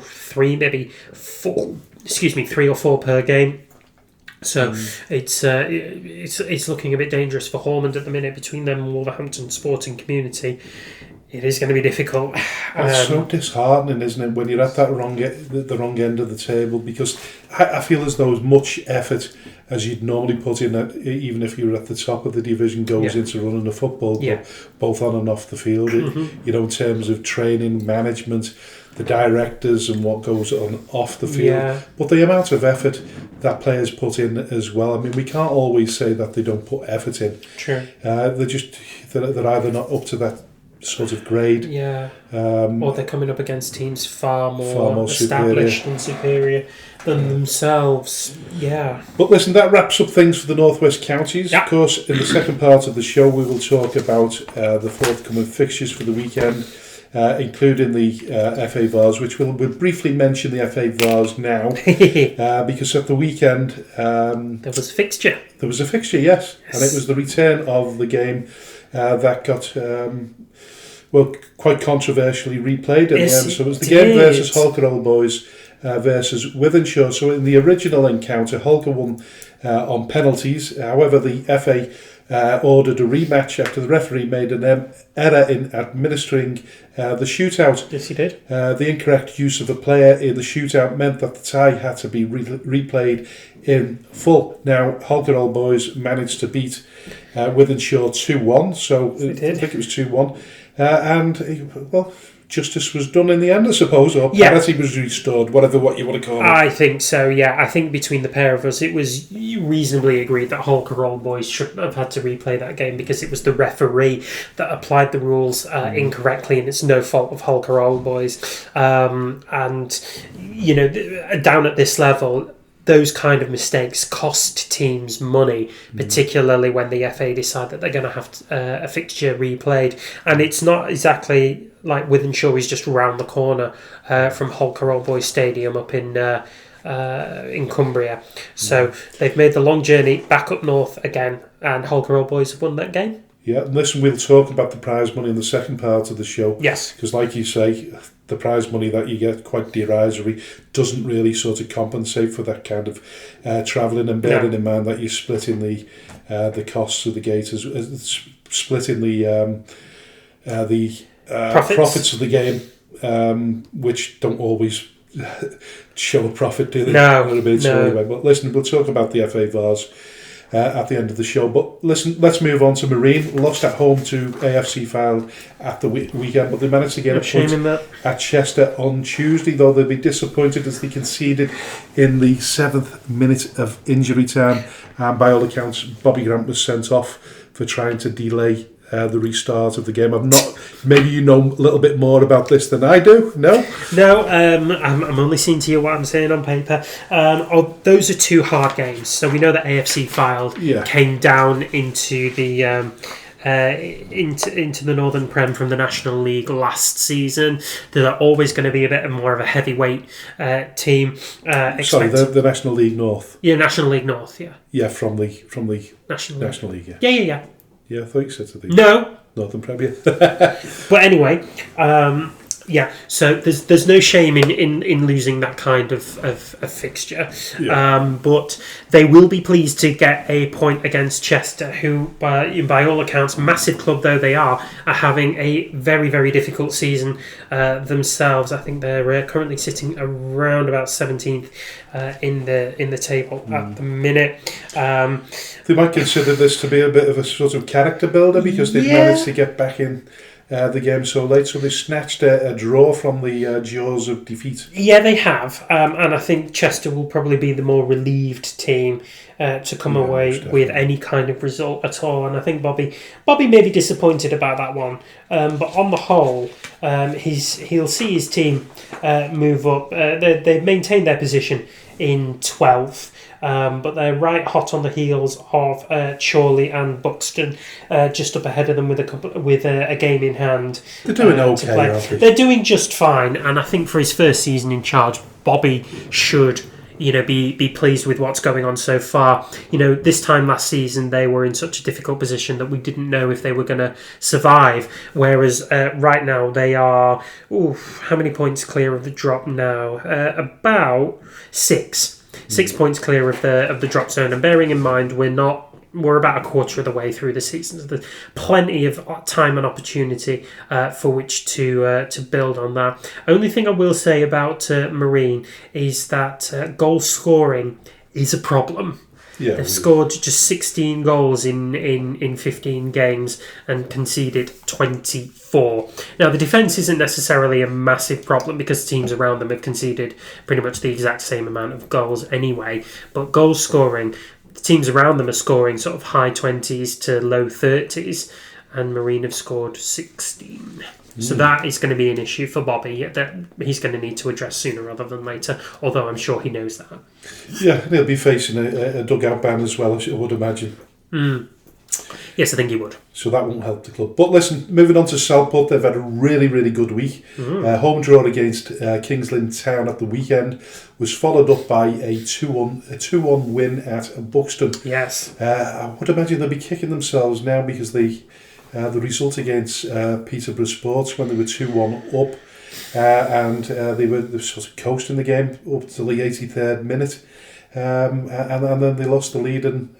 4 per game. So it's looking a bit dangerous for Hormond at the minute between them and Wolverhampton Sporting Community. It is going to be difficult. It's so disheartening, isn't it, when you're at that the wrong end of the table, because I feel as though as much effort as you'd normally put in, even if you were at the top of the division, goes into running a football club, both on and off the field. In terms of training, management, the directors and what goes on off the field. But the amount of effort that players put in as well. I mean, we can't always say that they don't put effort in. True. They're either not up to that sort of grade. Or they're coming up against teams far more established and superior than themselves. But listen, that wraps up things for the Northwest Counties. Of course, in the second part of the show, we will talk about the forthcoming fixtures for the weekend, including the FA Vars, which we'll briefly mention the FA Vars now, because at the weekend there was a fixture. There was a fixture, yes. And it was the return of the game that got quite controversially replayed in the end. So it was the game versus Holker Old Boys versus Wythenshawe. So in the original encounter, Holker won on penalties. However, the FA ordered a rematch after the referee made an error in administering the shootout. Yes, he did. The incorrect use of a player in the shootout meant that the tie had to be replayed in full. Now, Holker Old Boys managed to beat Wythenshawe 2-1, so I think it was 2-1. Justice was done in the end, I suppose, or parity was restored, what you want to call it. I think so, I think between the pair of us, it was reasonably agreed that Holker Old Boys shouldn't have had to replay that game because it was the referee that applied the rules incorrectly, and it's no fault of Holker Old Boys. Down at this level, those kind of mistakes cost teams money, particularly when the FA decide that they're going to have a fixture replayed. And it's not exactly like Wythenshawe is just round the corner from Holker Old Boys Stadium up in Cumbria. So they've made the long journey back up north again, and Holker Old Boys have won that game. Yeah, and listen, we'll talk about the prize money in the second part of the show. Yes. Because like you say, the prize money that you get, quite derisory, doesn't really sort of compensate for that kind of travelling, and bearing in mind that you're splitting the costs of the Gators, splitting the profits of the game, which don't always show a profit, do they? No. But listen, we'll talk about the FA Vars at the end of the show. But listen, let's move on to Marine. Lost at home to AFC Fylde at the weekend, but they managed to get a point at Chester on Tuesday, though they'll be disappointed as they conceded in the 7th minute of injury time. And by all accounts, Bobby Grant was sent off for trying to delay the restart of the game. Maybe you know a little bit more about this than I do. No, I'm only seeing to you what I'm saying on paper. Those are 2 hard games. So we know that AFC Fylde came down into the into the Northern Prem from the National League last season. They're always going to be a bit more of a heavyweight team. Sorry, the National League North. Yeah, National League North. Yeah, from the National League. Yeah. Yeah, I thought you said something. No. Northern Premier. But anyway, so there's no shame in losing that kind of fixture. But they will be pleased to get a point against Chester, who, by all accounts, massive club though they are having a very, very difficult season themselves. I think they're currently sitting around about 17th in the table at the minute. They might consider this to be a bit of a sort of character builder because they've managed to get back in the game so late, so they snatched a draw from the jaws of defeat. Yeah, they have, and I think Chester will probably be the more relieved team to come away with any kind of result at all. And I think Bobby may be disappointed about that one, but on the whole, he'll see his team move up. They've maintained their position in 12th. But they're right hot on the heels of Chorley and Buxton, just up ahead of them with a game in hand. They're doing okay, aren't they? They're doing just fine, and I think for his first season in charge, Bobby should be pleased with what's going on so far. This time last season they were in such a difficult position that we didn't know if they were going to survive. Whereas right now they are, how many points clear of the drop now? About 6 points clear of the drop zone. And bearing in mind we're about a quarter of the way through the season, so there's plenty of time and opportunity for which to build on that. Only thing I will say about Marine is that goal scoring is a problem. Yeah, they've scored just 16 goals in 15 games and conceded 24. Now, the defence isn't necessarily a massive problem because teams around them have conceded pretty much the exact same amount of goals anyway. But goal scoring, the teams around them are scoring sort of high 20s to low 30s, and Marine have scored 16. So that is going to be an issue for Bobby that he's going to need to address sooner rather than later, although I'm sure he knows that. Yeah, and he'll be facing a dugout ban as well, I would imagine. Yes, I think he would. So that won't help the club. But listen, moving on to Southport, they've had a really, really good week. Home draw against Kings Lynn Town at the weekend was followed up by a 2-1 win at Buxton. Yes. I would imagine they'll be kicking themselves now because the result against Peterborough Sports when they were 2-1 up, and they were sort of coasting the game up to the 83rd minute, and then they lost the lead and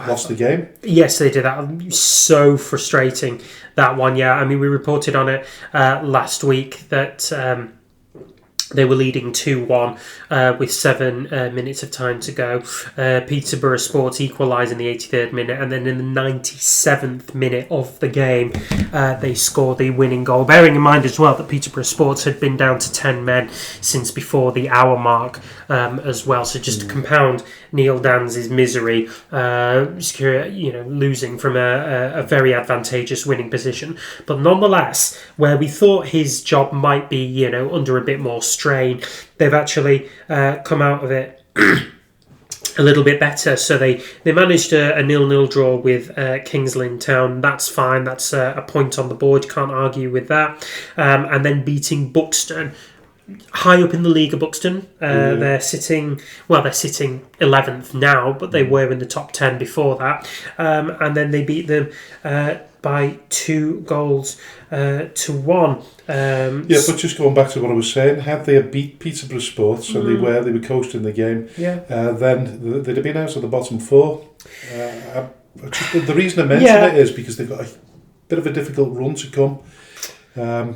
lost the game. Yes, they did. That was so frustrating, that one. Yeah, I mean, we reported on it last week that they were leading 2-1 with 7 minutes of time to go. Peterborough Sports equalised in the 83rd minute, and then in the 97th minute of the game, they scored the winning goal. Bearing in mind as well that Peterborough Sports had been down to 10 men since before the hour mark as well. So just to compound Neil Dan's misery, losing from a very advantageous winning position. But nonetheless, where we thought his job might be, under a bit more strain, they've actually come out of it a little bit better. So they managed a 0-0 draw with Kings Lynn Town. That's fine. That's a point on the board. You can't argue with that. And then beating Buxton. High up in the league of Buxton. They're sitting 11th now, but they were in the top 10 before that. And then they beat them by 2 goals to 1. But just going back to what I was saying, had they beat Peterborough Sports and they were coasting the game, then they'd have been out of the bottom 4. The reason I mention it is because they've got a bit of a difficult run to come.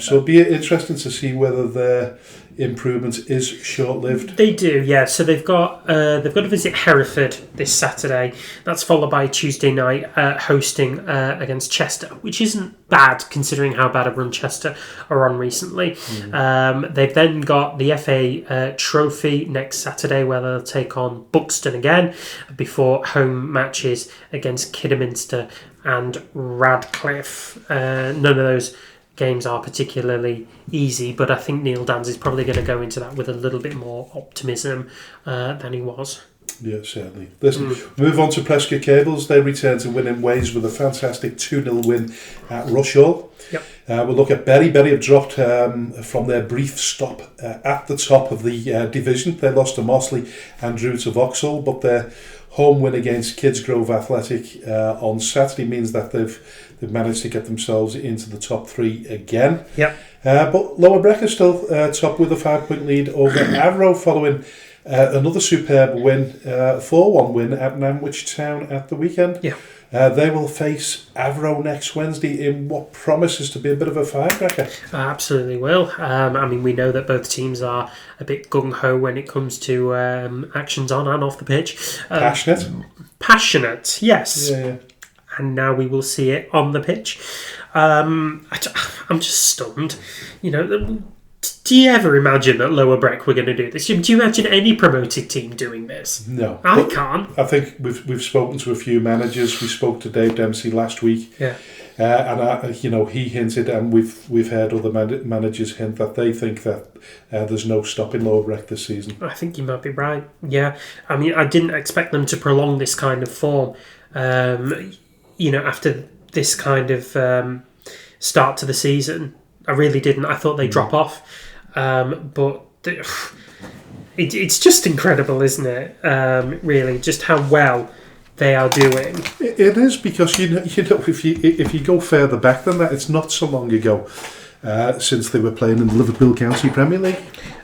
So it'll be interesting to see whether their improvement is short-lived. They do, yeah. So they've got to visit Hereford this Saturday. That's followed by Tuesday night hosting against Chester, which isn't bad considering how bad a run Chester are on recently. They've then got the FA Trophy next Saturday where they'll take on Buxton again before home matches against Kidderminster and Radcliffe. None of those games are particularly easy, but I think Neil Dans is probably going to go into that with a little bit more optimism than he was. Yeah, certainly. Listen, move on to Prescot Cables. They return to winning ways with a fantastic 2-0 win at Rushall. Yep. We'll look at Bury. Bury have dropped from their brief stop at the top of the division. They lost to Mossley and drew to Vauxhall, but their home win against Kidsgrove Athletic on Saturday means that they've managed to get themselves into the top 3 again. Yep. But Lower Breck is still top with a 5-point lead over Avro following another superb win, 4-1 win at Nantwich Town at the weekend. Yeah. They will face Avro next Wednesday in what promises to be a bit of a firecracker. Absolutely will. I mean, we know that both teams are a bit gung-ho when it comes to actions on and off the pitch. Passionate. Passionate, yes. Yeah. And now we will see it on the pitch. I'm just stunned. Do you ever imagine that Lower Breck were going to do this? Do you imagine any promoted team doing this? No, I can't. I think we've spoken to a few managers. We spoke to Dave Dempsey last week, Yeah, and he hinted, and we've heard other managers hint that they think that there's no stopping Lower Breck this season. I think you might be right. Yeah, I mean, I didn't expect them to prolong this kind of form. After this kind of start to the season. I really didn't. I thought they'd drop off. It's just incredible, isn't it? Really, just how well they are doing. It is, because if you go further back than that, it's not so long ago since they were playing in the Liverpool County Premier League.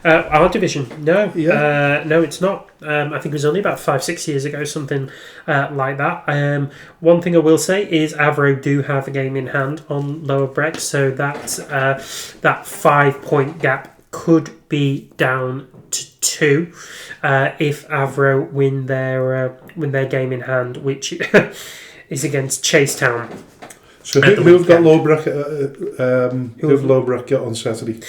Our division, no. Yeah. No, it's not. I think it was only about 5-6 years ago, something like that. One thing I will say is Avro do have a game in hand on Lower Breck, so that 5-point gap could be down to 2 if Avro win their game in hand, which is against Chasetown. So who've got Lower Breck? Who've Lower Breck got on Saturday?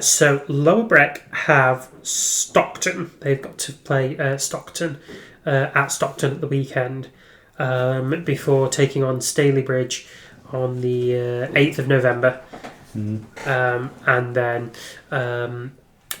So Lower Breck have Stockton. They've got to play Stockton at Stockton at the weekend before taking on Stalybridge on the 8th of November. And then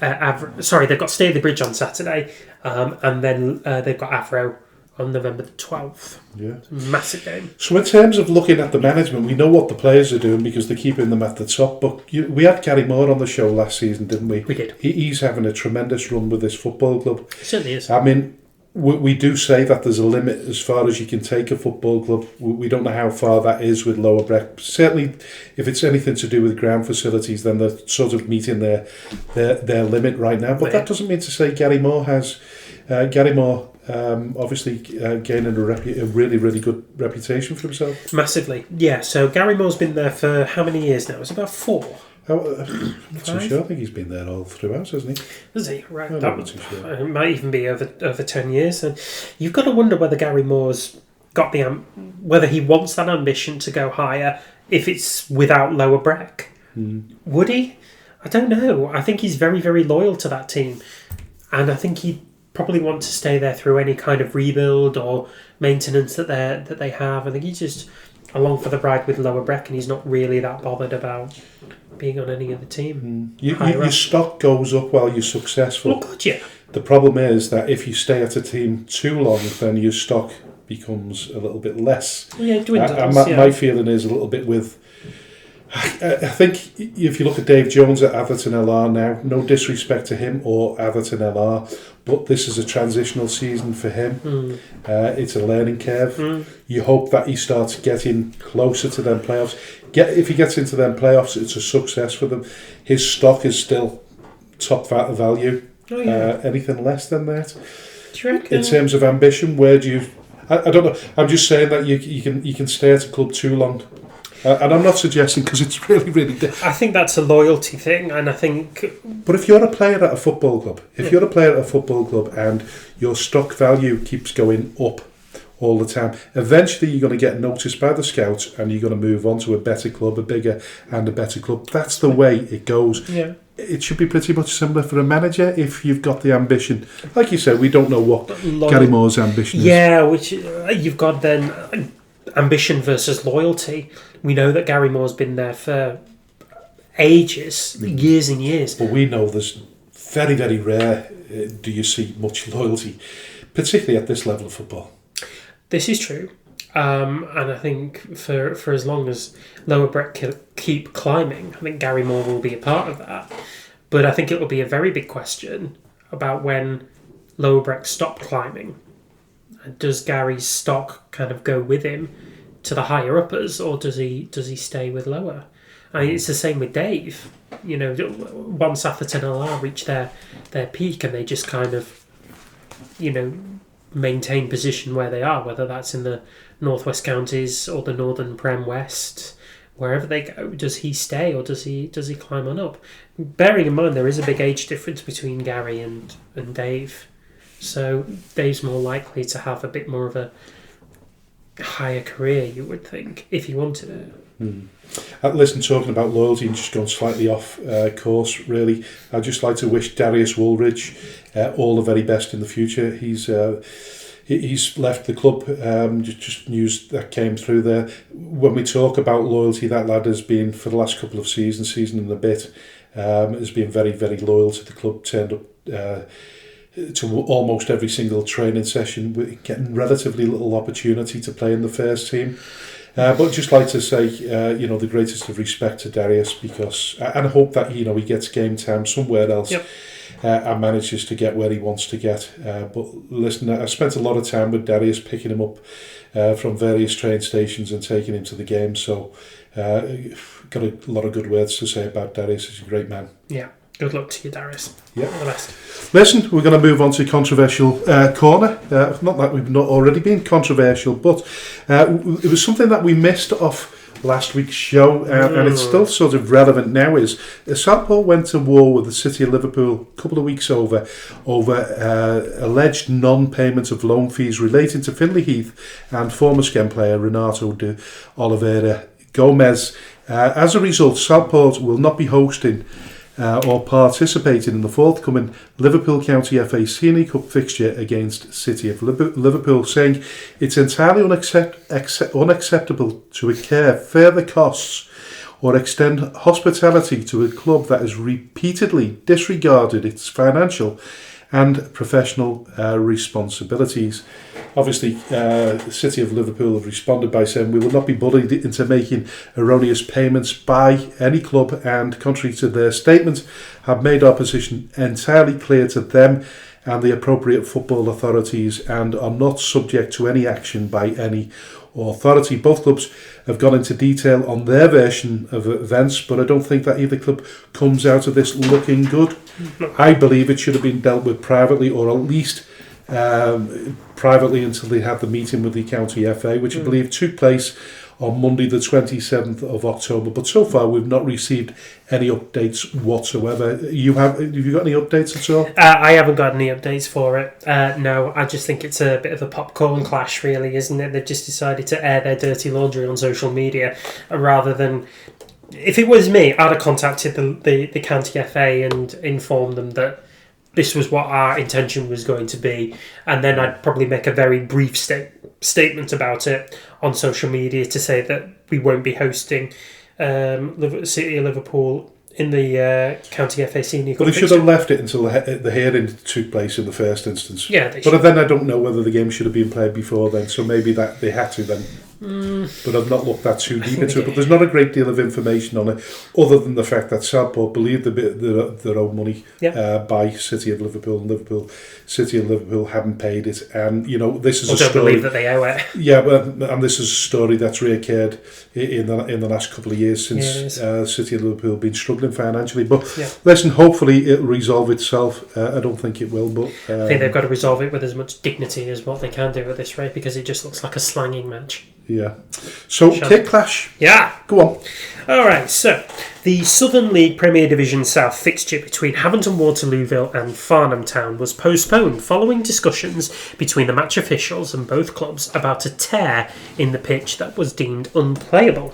they've got Stalybridge on Saturday, and then they've got Avro on November the 12th. Yeah. Massive game. So in terms of looking at the management, we know what the players are doing because they're keeping them at the top. But we had Gary Moore on the show last season, didn't we? We did. He's having a tremendous run with this football club. It certainly is. I mean, we do say that there's a limit as far as you can take a football club. We don't know how far that is with Lower Breck. Certainly, if it's anything to do with ground facilities, then they're sort of meeting their limit right now. But that doesn't mean to say Gary Moore has... obviously gaining a really, really good reputation for himself. Massively, yeah. So Gary Moore's been there for how many years now? It's about 4. I'm not too sure. I think he's been there all throughout, hasn't he? Is he? Right. I'm not too sure. It might even be over 10 years. And you've got to wonder whether Gary Moore's got whether he wants that ambition to go higher if it's without Lower Breck. Would he? I don't know. I think he's very, very loyal to that team, and I think he'd probably want to stay there through any kind of rebuild or maintenance that they have. I think he's just along for the ride with Lower Breck, and he's not really that bothered about being on any other team. Your stock goes up while you're successful. Oh God, yeah. The problem is that if you stay at a team too long, then your stock becomes a little bit less. Yeah, it dwindles. My feeling is a little bit with... I think if you look at Dave Jones at Atherton LR now, no disrespect to him or Atherton LR, but this is a transitional season for him. It's a learning curve. You hope that he starts getting closer to them playoffs. If he gets into them playoffs, it's a success for them. His stock is still top value. Oh, yeah. Anything less than that? Do you reckon? In terms of ambition, where do you... I don't know. I'm just saying that you can stay at a club too long. And I'm not suggesting, because it's really, really... I think that's a loyalty thing, and I think... But if you're a player at a football club, and your stock value keeps going up all the time, eventually you're going to get noticed by the scouts, and you're going to move on to a better club, a bigger and a better club. That's the way it goes. Yeah. It should be pretty much similar for a manager if you've got the ambition. Like you said, we don't know what Gary Moore's ambition is. Yeah, which you've got then ambition versus loyalty. We know that Gary Moore's been there for ages, years and years. But we know there's very, very rare do you see much loyalty, particularly at this level of football. This is true. And I think for as long as Lower Breck keep climbing, I think Gary Moore will be a part of that. But I think it will be a very big question about when Lower Breck stop climbing. Does Gary's stock kind of go with him to the higher uppers, or does he stay with Lower? I mean, it's the same with Dave. You know, once Atherton LR reach their peak and they just kind of, you know, maintain position where they are, whether that's in the Northwest Counties or the Northern Prem West, wherever they go, does he stay or does he climb on up? Bearing in mind there is a big age difference between Gary and Dave, so Dave's more likely to have a bit more of a higher career, you would think, if he wanted it. Listen, talking about loyalty and just going slightly off course, really, I'd just like to wish Darius Woolridge all the very best in the future. He's left the club, just news that came through there. When we talk about loyalty, that lad has been, for the last couple of season and a bit, has been very, very loyal to the club, turned up to almost every single training session, getting relatively little opportunity to play in the first team. But just like to say, the greatest of respect to Darius, because, and I hope that, he gets game time somewhere else. Yep. And manages to get where he wants to get. But listen, I spent a lot of time with Darius, picking him up from various train stations and taking him to the game. So got a lot of good words to say about Darius. He's a great man. Yeah. Good luck to you, Darius. Yeah. All the best. Listen, we're going to move on to controversial corner. Not that we've not already been controversial, but it was something that we missed off last week's show, and it's still sort of relevant now. Is Southport went to war with the City of Liverpool a couple of weeks over alleged non-payment of loan fees relating to Finley Heath and former Skem player Renato de Oliveira Gomez. As a result, Southport will not be hosting or participating in the forthcoming Liverpool County FA Senior Cup fixture against City of Liverpool, saying it's entirely unacceptable to incur further costs or extend hospitality to a club that has repeatedly disregarded its financial and professional responsibilities. Obviously, the City of Liverpool have responded by saying we will not be bullied into making erroneous payments by any club, and contrary to their statement, have made our position entirely clear to them and the appropriate football authorities, and are not subject to any action by any authority. Both clubs have gone into detail on their version of events, but I don't think that either club comes out of this looking good. I believe it should have been dealt with privately, or at least privately until they had the meeting with the County FA, which I believe took place on Monday the 27th of October. But so far we've not received any updates whatsoever. Have you got any updates at all? I haven't got any updates for it. No, I just think it's a bit of a popcorn clash, really, isn't it? They've just decided to air their dirty laundry on social media rather than... If it was me, I'd have contacted the County FA and informed them that this was what our intention was going to be, and then I'd probably make a very brief statement about it on social media to say that we won't be hosting City of Liverpool in the County FA Senior Cup. But they should have left it until the hearing took place in the first instance. Yeah, they should. But then I don't know whether the game should have been played before then, so maybe that they had to then. But I've not looked that too deep into it. But there's not a great deal of information on it, other than the fact that Southport believed their own money by City of Liverpool, and City of Liverpool haven't paid it. And this is a story. Don't believe that they owe it. Yeah, and this is a story that's reoccurred in the last couple of years since City of Liverpool have been struggling financially. But listen, hopefully it'll resolve itself. I don't think it will, but I think they've got to resolve it with as much dignity as what they can do at this rate, because it just looks like a slanging match. Yeah. So, Kit Clash. Yeah. Go on. All right, so the Southern League Premier Division South fixture between Haverton Waterlooville and Farnham Town was postponed following discussions between the match officials and both clubs about a tear in the pitch that was deemed unplayable.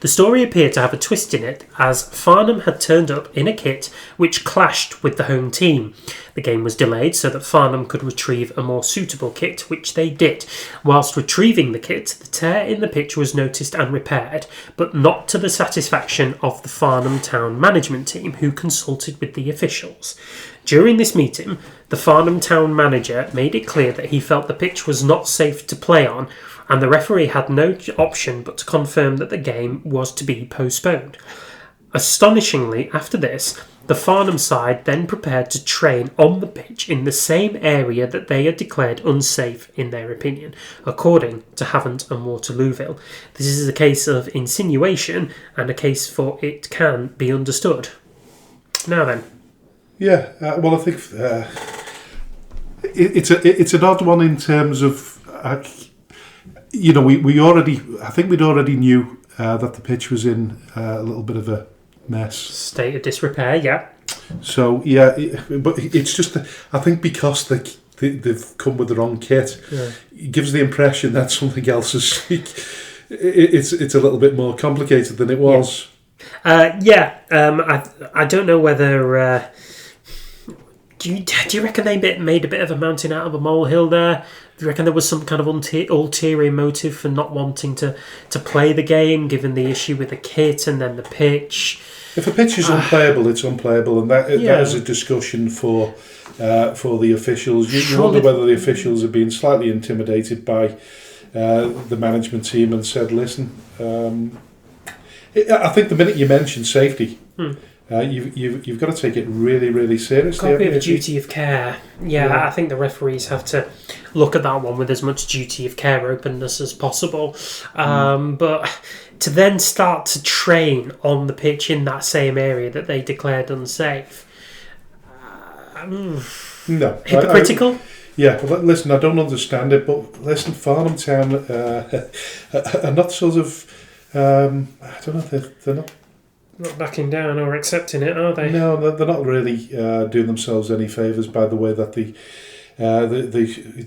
The story appeared to have a twist in it, as Farnham had turned up in a kit which clashed with the home team. The game was delayed so that Farnham could retrieve a more suitable kit, which they did. Whilst retrieving the kit, the tear in the pitch was noticed and repaired, but not to the satisfaction of the Farnham Town management team, who consulted with the officials. During this meeting, the Farnham Town manager made it clear that he felt the pitch was not safe to play on, and the referee had no option but to confirm that the game was to be postponed. Astonishingly, after this, the Farnham side then prepared to train on the pitch in the same area that they had declared unsafe in their opinion, according to Havant and Waterlooville. This is a case of insinuation and a case for it can be understood. Now then. Yeah, well, I think it's an odd one in terms of... we'd already knew that the pitch was in a little bit of a mess. State of disrepair, yeah. So, but it's just, I think because they've come with the wrong kit, it gives the impression that something else is it's a little bit more complicated than it was. I don't know whether. Do you reckon they made a bit of a mountain out of a molehill there? Do you reckon there was some kind of ulterior motive for not wanting to play the game, given the issue with the kit and then the pitch? If a pitch is unplayable, it's unplayable, and that is a discussion for the officials. You wonder whether the officials have been slightly intimidated by the management team and said, "Listen." I think the minute you mention safety. You've got to take it really, really seriously. Got a bit of a duty of care. Yeah, I think the referees have to look at that one with as much duty of care, openness as possible. But to then start to train on the pitch in that same area that they declared unsafe, no, hypocritical. But listen, I don't understand it. But listen, Farnham Town are not sort of. I don't know. They're not. Not backing down or accepting it, are they? No, they're not really doing themselves any favours by the way that they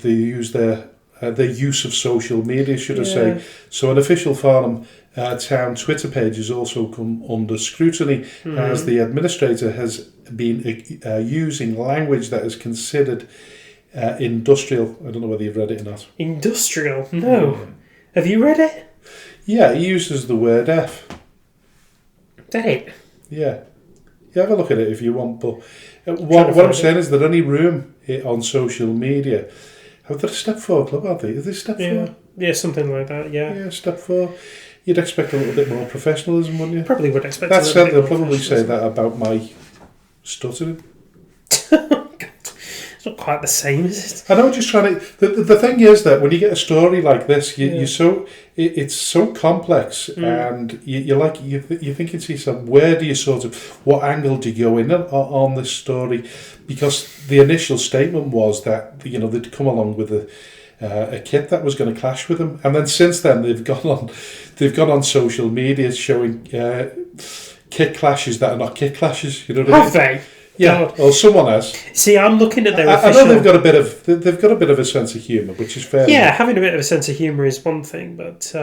use their use of social media, should I say. So an official Farnham Town Twitter page has also come under scrutiny as the administrator has been using language that is considered industrial. I don't know whether you've read it or not. Industrial? No. Have you read it? Yeah, he uses the word F. Did it? Yeah, have a look at it if you want. But what I'm saying is there any room on social media? They're a step 4 club, aren't they? Is this step 4? Yeah, something like that. Yeah, step 4. You'd expect a little bit more professionalism, wouldn't you? Probably would expect. That said, they'll probably say that about my stuttering. It's not quite the same, is it? I know, just trying to. The thing is that when you get a story like this, it's so complex, and you're thinking to yourself, where do you what angle do you go in on this story? Because the initial statement was that they'd come along with a kit that was going to clash with them, and then since then they've gone on social media showing kit clashes that are not kit clashes. You know what I mean? Have they? Yeah, God. Well, someone has. See, I'm looking at their official. I know they've got a bit of a sense of humour, which is fair. Yeah, having a bit of a sense of humour is one thing, but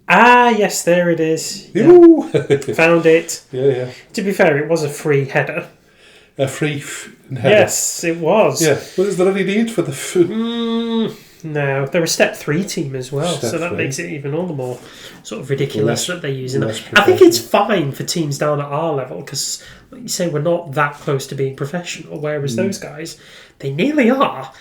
yes, there it is. Yeah. Found it. Yeah. To be fair, it was a free header. A free header. Yes, it was. Yeah. Well, is there any need for the food? No, they're a step 3 team as well, so that makes it even all the more sort of ridiculous that they're using that. I think it's fine for teams down at our level because, like you say, we're not that close to being professional, whereas those guys, they nearly are.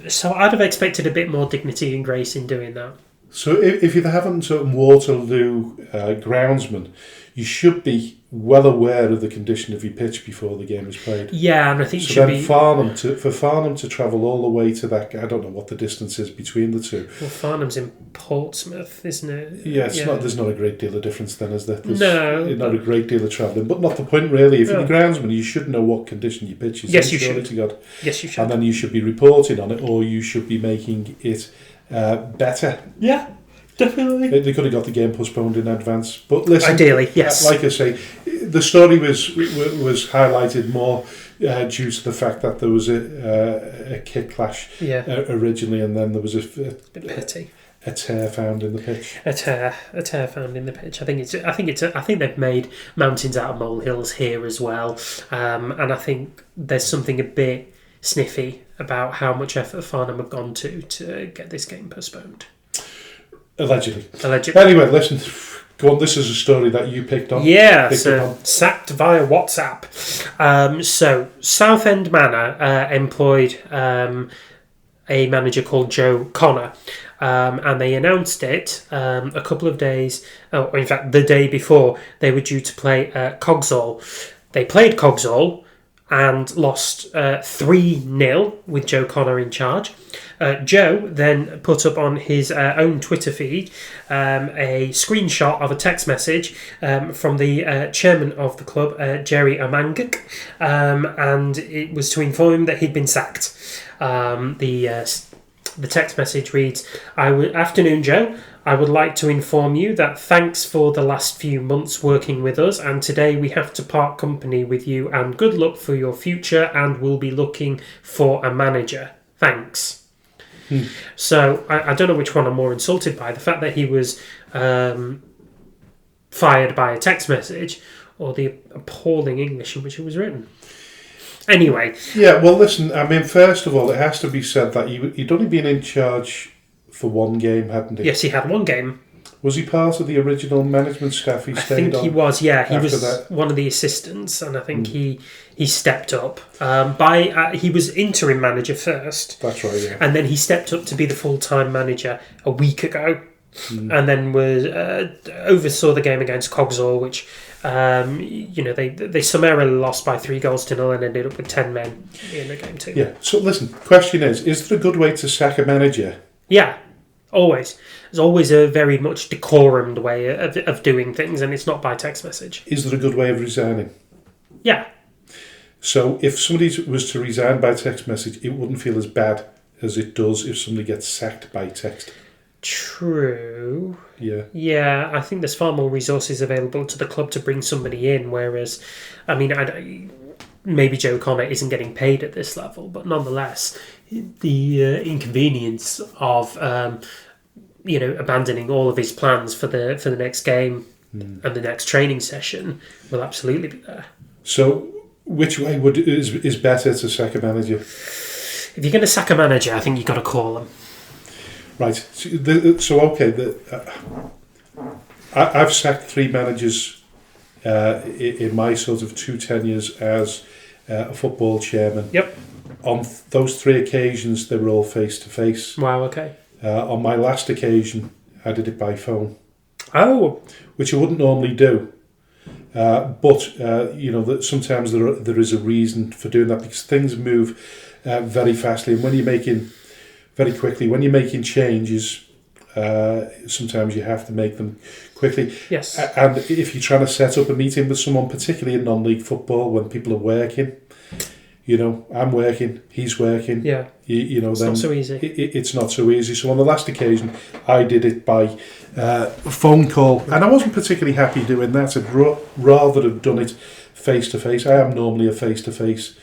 So I'd have expected a bit more dignity and grace in doing that. So if you haven't Waterloo groundsman, you should be well aware of the condition of your pitch before the game is played. Yeah, and I think for Farnham to travel all the way to that, I don't know what the distance is between the two. Well, Farnham's in Portsmouth, isn't it? Yeah, there's not a great deal of difference then, is there? Not a great deal of travelling, but not the point really. If you're the groundsman, you should know what condition your pitch is. Yes, you should. To God. Yes, you should. And then you should be reporting on it, or you should be making it better. Yeah. Definitely. They could have got the game postponed in advance. But listen, ideally, yes. Like I say, the story was highlighted more due to the fact that there was a kit clash originally, and then there was a bit petty. A tear found in the pitch. A tear found in the pitch. I think they've made mountains out of molehills here as well, and I think there's something a bit sniffy about how much effort Farnham have gone to get this game postponed. Allegedly. Anyway, listen, go on. This is a story that you picked up. Yeah, sacked via WhatsApp. So Southend Manor employed a manager called Joe Connor, and they announced it a couple of days, or in fact the day before they were due to play Cogsall. They played Cogsall and lost 3-0 with Joe Connor in charge. Joe then put up on his own Twitter feed a screenshot of a text message from the chairman of the club, Jerry Amanguk, and it was to inform him that he'd been sacked. The text message reads, "Afternoon, Joe. I would like to inform you that thanks for the last few months working with us, and today we have to part company with you, and good luck for your future, and we'll be looking for a manager. Thanks." So I don't know which one I'm more insulted by, the fact that he was fired by a text message or the appalling English in which it was written. Anyway. Yeah, well, listen, I mean, first of all, it has to be said that he'd only been in charge for one game, hadn't he? Yes, he had one game. Was he part of the original management staff? I think he was, yeah. He was that? one of the assistants, and I think he stepped up. He was interim manager first. That's right, yeah. And then he stepped up to be the full-time manager a week ago. And then was oversaw the game against Cogsall, which they summarily lost by 3-0 and ended up with 10 men in the game too. Yeah. So listen, question is there a good way to sack a manager? Yeah, always. There's always a very much decorumed way of doing things, and it's not by text message. Is there a good way of resigning? Yeah. So if somebody was to resign by text message, it wouldn't feel as bad as it does if somebody gets sacked by text. True. Yeah. Yeah, I think there's far more resources available to the club to bring somebody in, whereas, I mean, maybe Joe Connor isn't getting paid at this level, but nonetheless, the inconvenience of, abandoning all of his plans for the next game and the next training session will absolutely be there. So, which way is better to sack a manager? If you're going to sack a manager, I think you've got to call him. Right. I've sacked 3 managers in my sort of 2 tenures as a football chairman. Yep. On those 3 occasions, they were all face-to-face. Wow, okay. On my last occasion, I did it by phone. Oh. Which I wouldn't normally do. But that sometimes there is a reason for doing that because things move very fastly. And when you're making changes, sometimes you have to make them quickly. Yes. And if you're trying to set up a meeting with someone, particularly in non-league football, when people are working, I'm working, he's working. Yeah. It's then not so easy. It's not so easy. So on the last occasion, I did it by phone call, and I wasn't particularly happy doing that. I'd rather have done it face to face. I am normally a face to face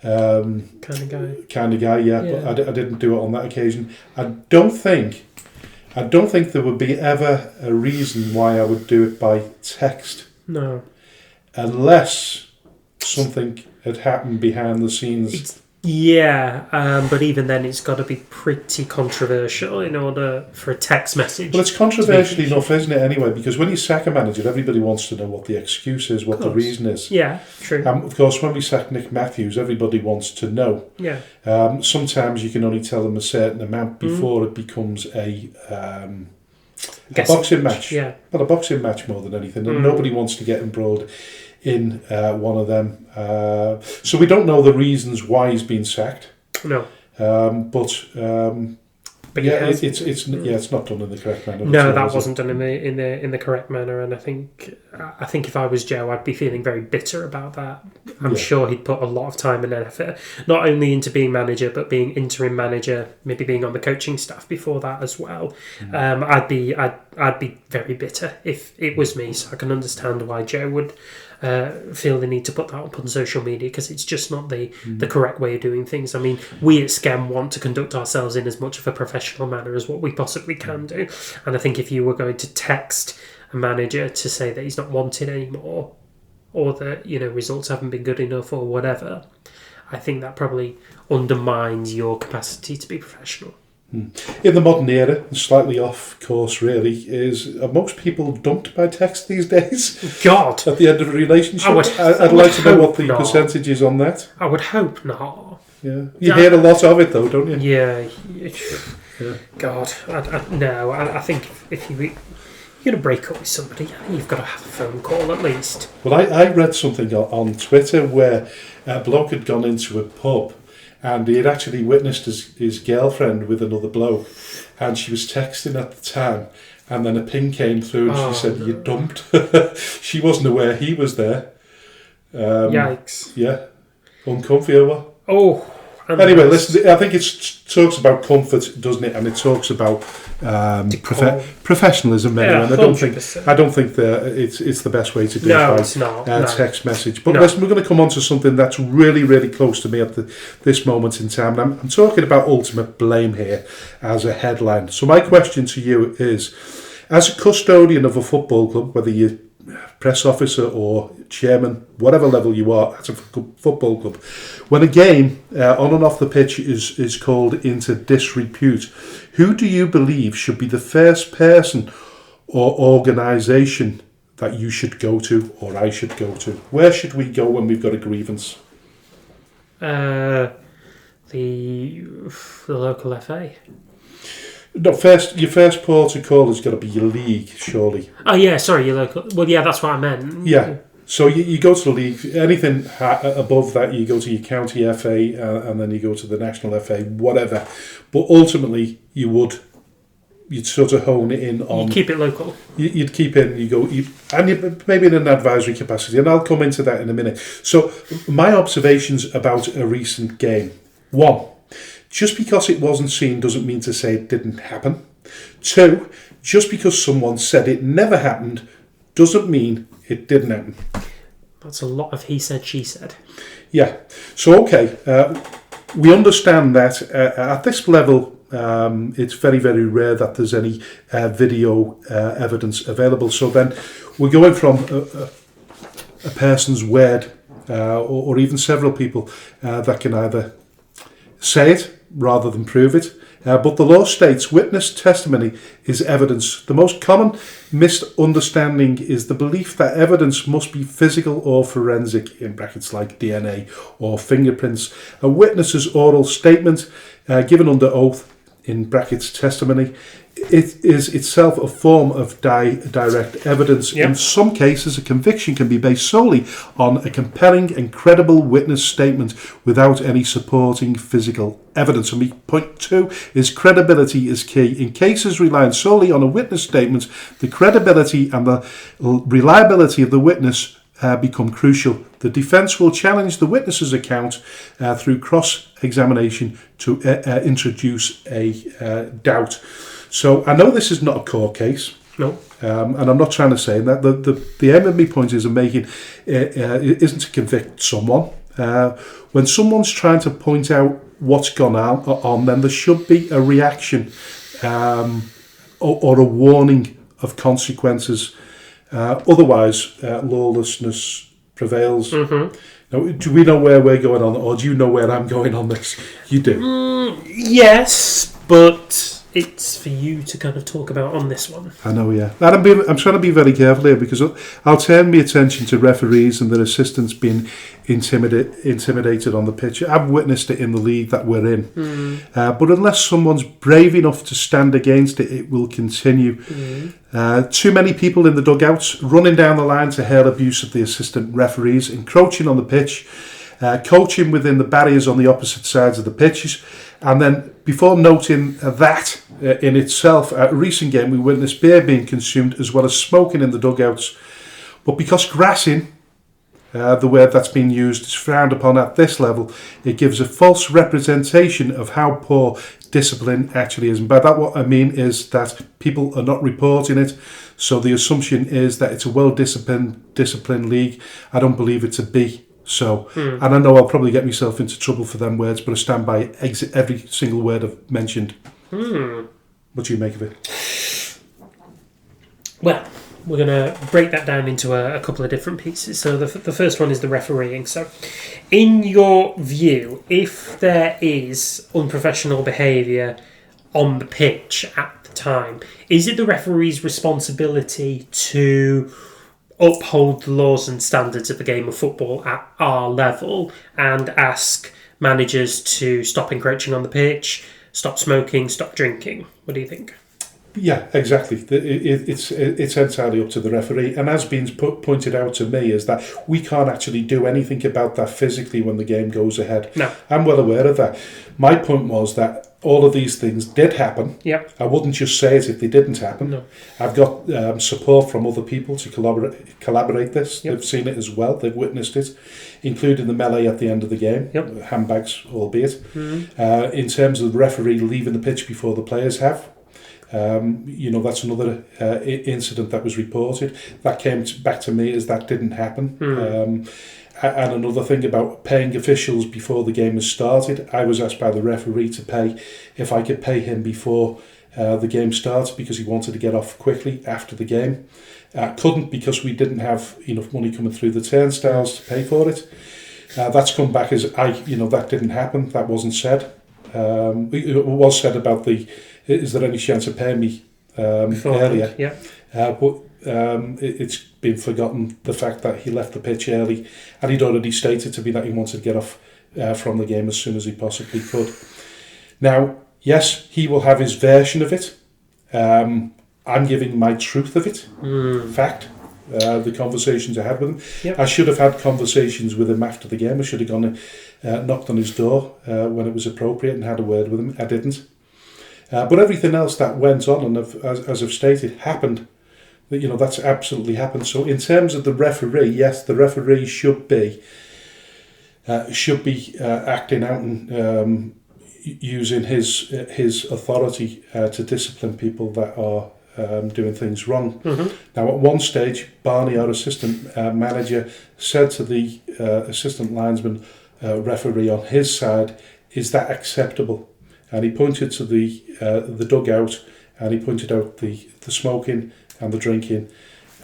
kind of guy, yeah. But I didn't do it on that occasion. I don't think there would be ever a reason why I would do it by text. No. Unless something had happened behind the scenes. But even then it's got to be pretty controversial in order for a text message. Well, it's controversial enough, isn't it, anyway? Because when you sack a manager, everybody wants to know what the excuse is, what the reason is. Yeah, true. Of course, when we sacked Nick Matthews, everybody wants to know. Yeah. Sometimes you can only tell them a certain amount before it becomes a boxing match. Yeah. Well, a boxing match more than anything. And nobody wants to get embroiled in one of them. So we don't know the reasons why he's been sacked. No. But yeah, it's not done in the correct manner. No, that wasn't done in the correct manner, and I think if I was Joe, I'd be feeling very bitter about that. I'm sure he'd put a lot of time and effort, not only into being manager, but being interim manager, maybe being on the coaching staff before that as well. I'd be very bitter if it was me, so I can understand why Joe would feel the need to put that up on social media, because it's just not the correct way of doing things. I mean, we at Skem want to conduct ourselves in as much of a professional manner as what we possibly can do, and I think if you were going to text a manager to say that he's not wanted anymore, or that results haven't been good enough or whatever, I think that probably undermines your capacity to be professional. In the modern era, slightly off course really, is most people dumped by text these days? God! At the end of a relationship? I'd like to know what the percentage is on that. I would hope not. Yeah, you hear a lot of it though, don't you? Yeah. God, no. I think if you're going to break up with somebody, you've got to have a phone call at least. Well, I read something on Twitter where a bloke had gone into a pub and he had actually witnessed his girlfriend with another bloke, and she was texting at the time, and then a ping came through and she said, "You dumped." She wasn't aware he was there. Yikes. Yeah. Uncomfy or what? Oh, Anyway, listen. I think it talks about comfort, doesn't it? And it talks about professionalism. Yeah, and I don't think that it's the best way to do it's not. Text message. But listen, we're going to come on to something that's really, really close to me at this moment in time. And I'm talking about ultimate blame here as a headline. So my question to you is, as a custodian of a football club, whether you're press officer or chairman, whatever level you are at a football club, when a game on and off the pitch is called into disrepute, who do you believe should be the first person or organisation that you should go to, or I should go to? Where should we go when we've got a grievance? The local FA. No, your first port of call has got to be your league, surely. Oh yeah, sorry, your local. Well, yeah, that's what I meant. Yeah, so you go to the league. Anything above that, you go to your county FA, and then you go to the national FA, whatever. But ultimately, you'd sort of hone it in on. You keep it local. You'd keep in. And maybe in an advisory capacity, and I'll come into that in a minute. So my observations about a recent game: 1. Just because it wasn't seen doesn't mean to say it didn't happen. 2, just because someone said it never happened doesn't mean it didn't happen. That's a lot of he said, she said. Yeah. So, okay, we understand that at this level, it's very, very rare that there's any video evidence available. So then we're going from a person's word or even several people that can either say it rather than prove it. But the law states witness testimony is evidence. The most common misunderstanding is the belief that evidence must be physical or forensic, in brackets like DNA or fingerprints. A witness's oral statement given under oath, in brackets testimony, it is itself a form of direct evidence. Yep. In some cases, a conviction can be based solely on a compelling and credible witness statement without any supporting physical evidence. And point 2 is credibility is key. In cases relying solely on a witness statement, the credibility and the reliability of the witness become crucial. The defence will challenge the witness's account through cross-examination to introduce a doubt. So I know this is not a court case. No. And I'm not trying to say that. The aim of my point is making isn't to convict someone. When someone's trying to point out what's gone on, then there should be a reaction or a warning of consequences. Otherwise, lawlessness prevails. Mm-hmm. Now, do we know where we're going on, or do you know where I'm going on this? You do. Yes, but it's for you to kind of talk about on this one. I know, yeah. I'm trying to be very careful here, because I'll turn my attention to referees and their assistants being intimidated on the pitch. I've witnessed it in the league that we're in. But unless someone's brave enough to stand against it, it will continue. Too many people in the dugouts running down the line to hurl abuse of the assistant referees, encroaching on the pitch, coaching within the barriers on the opposite sides of the pitches. And then, before noting that in itself, at a recent game we witnessed beer being consumed as well as smoking in the dugouts. But because grassing, the word that's been used, is frowned upon at this level, it gives a false representation of how poor discipline actually is. And by that, what I mean is that people are not reporting it. So the assumption is that it's a well-disciplined league. I don't believe it to be. So, and I know I'll probably get myself into trouble for them words, but I stand by every single word I've mentioned. What do you make of it? Well, we're going to break that down into a couple of different pieces. So the first one is the refereeing. So, in your view, if there is unprofessional behaviour on the pitch at the time, is it the referee's responsibility to uphold the laws and standards of the game of football at our level and ask managers to stop encroaching on the pitch, stop smoking, stop drinking? What do you think? Yeah, exactly. It's entirely up to the referee, and as been pointed out to me, is that we can't actually do anything about that physically when the game goes ahead. No. I'm well aware of that. My point was that all of these things did happen. Yep. I wouldn't just say it if they didn't happen. No. I've got support from other people to collaborate this. Yep. They've seen it as well. They've witnessed it, including the melee at the end of the game. Yep. Handbags, albeit. Mm-hmm. In terms of the referee leaving the pitch before the players have. That's another incident that was reported. That came back to me as that didn't happen. And another thing about paying officials before the game has started, I was asked by the referee to pay if I could pay him before the game starts because he wanted to get off quickly after the game. Couldn't because we didn't have enough money coming through the turnstiles to pay for it. That's come back as that didn't happen. That wasn't said. It was said about is there any chance of paying me earlier? Yeah. But it's been forgotten the fact that he left the pitch early, and he'd already stated to me that he wanted to get off from the game as soon as he possibly could. Now, yes, he will have his version of it. I'm giving my truth of it. Fact. The conversations I had with him. Yep. I should have had conversations with him after the game. I should have gone and knocked on his door when it was appropriate and had a word with him. I didn't. But everything else that went on, and as I've stated, happened. That's absolutely happened. So in terms of the referee, yes, the referee should be acting out and using his authority to discipline people that are doing things wrong. Mm-hmm. Now, at one stage, Barney, our assistant manager, said to the assistant linesman referee on his side, "Is that acceptable?" And he pointed to the dugout, and he pointed out the smoking and the drinking,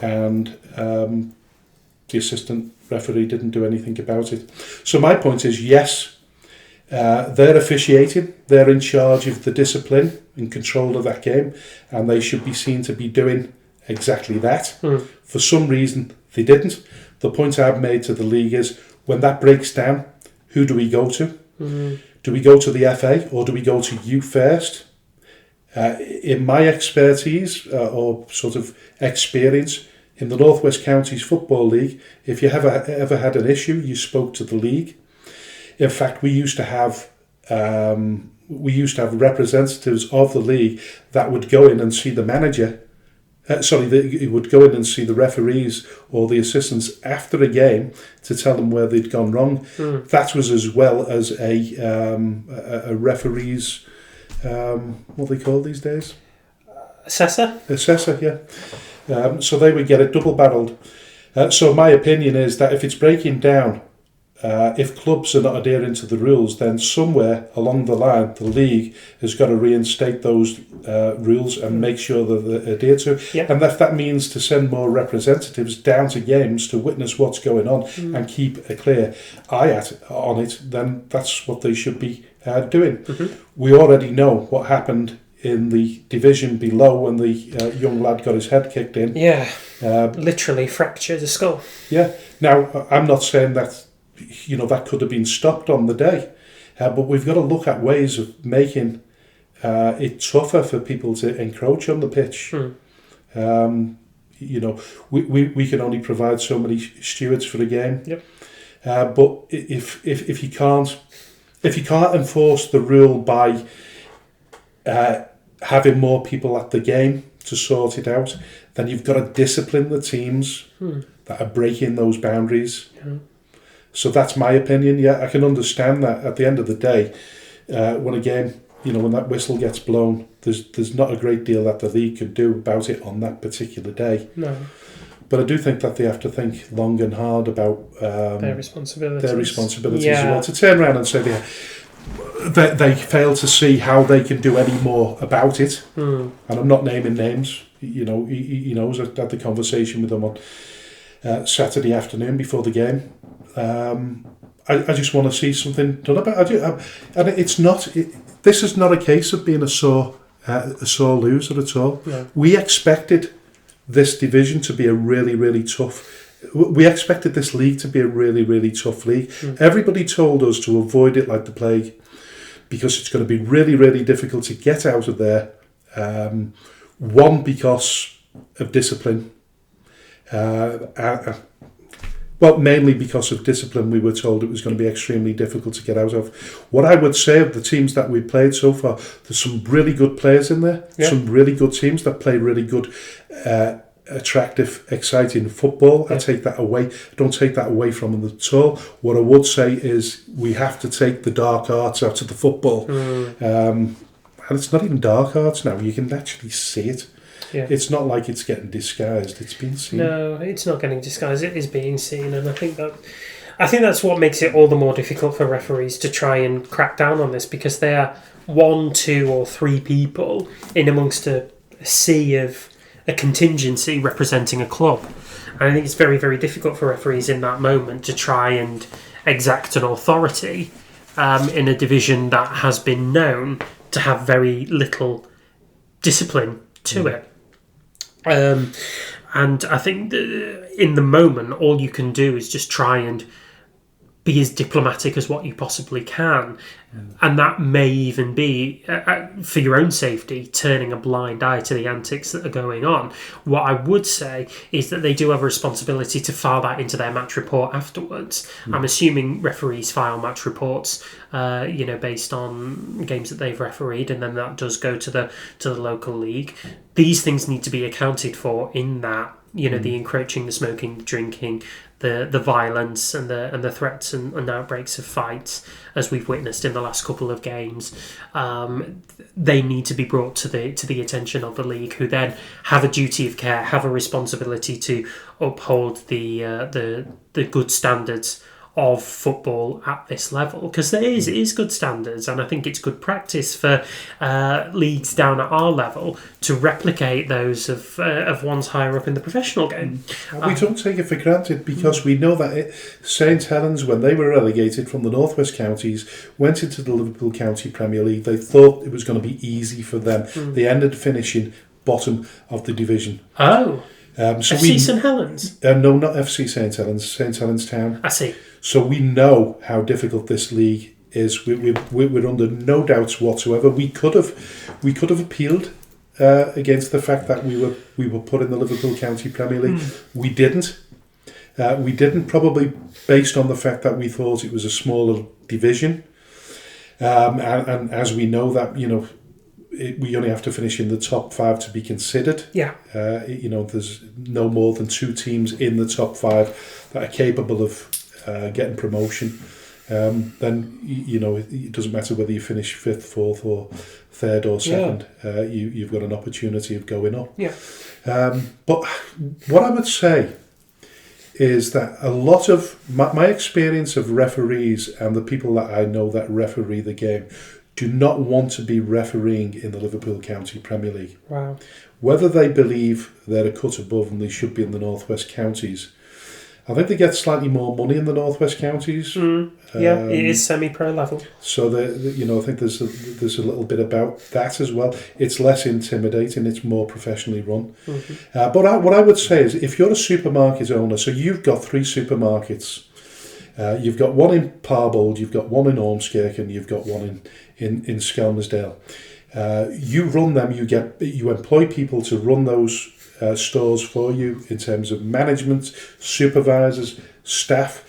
and the assistant referee didn't do anything about it. So my point is, yes, they're officiating, they're in charge of the discipline and control of that game, and they should be seen to be doing exactly that. For some reason, they didn't. The point I've made to the league is, when that breaks down, who do we go to? Do we go to the FA or do we go to you first? In my expertise or sort of experience in the North West Counties Football League, if you ever had an issue, you spoke to the league. In fact, we used to have representatives of the league that would go in and see the manager. He would go in and see the referees or the assistants after a game to tell them where they'd gone wrong. That was as well as a referee's, what are they called these days? Assessor, yeah. So they would get it double-barreled. So my opinion is that if it's breaking down, if clubs are not adhering to the rules, then somewhere along the line, the league has got to reinstate those rules and make sure that they're adhered to. Yep. And if that means to send more representatives down to games to witness what's going on and keep a clear eye on it, then that's what they should be doing. We already know what happened in the division below when the young lad got his head kicked in. Yeah, literally fractured the skull. Yeah. Now, I'm not saying that that could have been stopped on the day. But we've got to look at ways of making it tougher for people to encroach on the pitch. We can only provide so many stewards for the game. Yep. But if you can't enforce the rule by having more people at the game to sort it out, then you've got to discipline the teams that are breaking those boundaries. Yeah. So that's my opinion. Yeah, I can understand that at the end of the day, when a game, when that whistle gets blown, there's not a great deal that the league can do about it on that particular day. No. But I do think that they have to think long and hard about their responsibilities. as well. To turn around and say they fail to see how they can do any more about it. And I'm not naming names. He knows. I had the conversation with them on Saturday afternoon before the game. I just want to see something done about it. And it's not. This is not a case of being a sore loser at all. No. We expected this division to be a really, really tough. We expected this league to be a really, really tough league. Everybody told us to avoid it like the plague because it's going to be really, really difficult to get out of there. One, because of discipline. Well, mainly because of discipline, we were told it was going to be extremely difficult to get out of. What I would say of the teams that we played so far, there's some really good players in there. Yeah. Some really good teams that play really good, attractive, exciting football. Yeah. I take that away. Don't take that away from them at all. What I would say is we have to take the dark arts out of the football. And it's not even dark arts now. You can actually see it. Yeah. It's not like it's getting disguised. It's been seen. No, it's not getting disguised. It is being seen, and I think that's what makes it all the more difficult for referees to try and crack down on this, because they are 1, 2, or 3 people in amongst a sea of a contingency representing a club. And I think it's very, very difficult for referees in that moment to try and exact an authority in a division that has been known to have very little discipline to it. And I think in the moment, all you can do is just try and be as diplomatic as what you possibly can. And that may even be, for your own safety, turning a blind eye to the antics that are going on. What I would say is that they do have a responsibility to file that into their match report afterwards. I'm assuming referees file match reports, based on games that they've refereed, and then that does go to the local league. These things need to be accounted for in that, the encroaching, the smoking, the drinking, the violence and the threats and outbreaks of fights, as we've witnessed in the last couple of games. They need to be brought to the attention of the league, who then have a duty of care, have a responsibility to uphold the good standards of football at this level, because it is good standards, and I think it's good practice for leagues down at our level to replicate those of ones higher up in the professional game. We don't take it for granted, because we know that St Helens, when they were relegated from the Northwest Counties, went into the Liverpool County Premier League. They thought it was going to be easy for them. They ended finishing bottom of the division. Oh. FC St Helens? No, not FC St Helens, St Helens Town. I see. So we know how difficult this league is. We're under no doubts whatsoever. We could have appealed against the fact that we were put in the Liverpool County Premier League. We didn't. We didn't, probably based on the fact that we thought it was a smaller division. And as we know that, we only have to finish in the top 5 to be considered. Yeah. There's no more than 2 teams in the top 5 that are capable of getting promotion. Then it doesn't matter whether you finish 5th, 4th, or 3rd or 2nd. Yeah. You've got an opportunity of going up. Yeah. But what I would say is that a lot of my experience of referees and the people that I know that referee the game do not want to be refereeing in the Liverpool County Premier League. Wow. Whether they believe they're a cut above and they should be in the Northwest Counties. I think they get slightly more money in the Northwest Counties. Yeah, it is semi-pro level. So I think there's a little bit about that as well. It's less intimidating. It's more professionally run. But what I would say is, if you're a supermarket owner, so you've got 3 supermarkets. You've got one in Parbold, you've got one in Ormskirk, and you've got one in Skelmersdale. You run them. You employ people to run those stores for you in terms of management, supervisors, staff.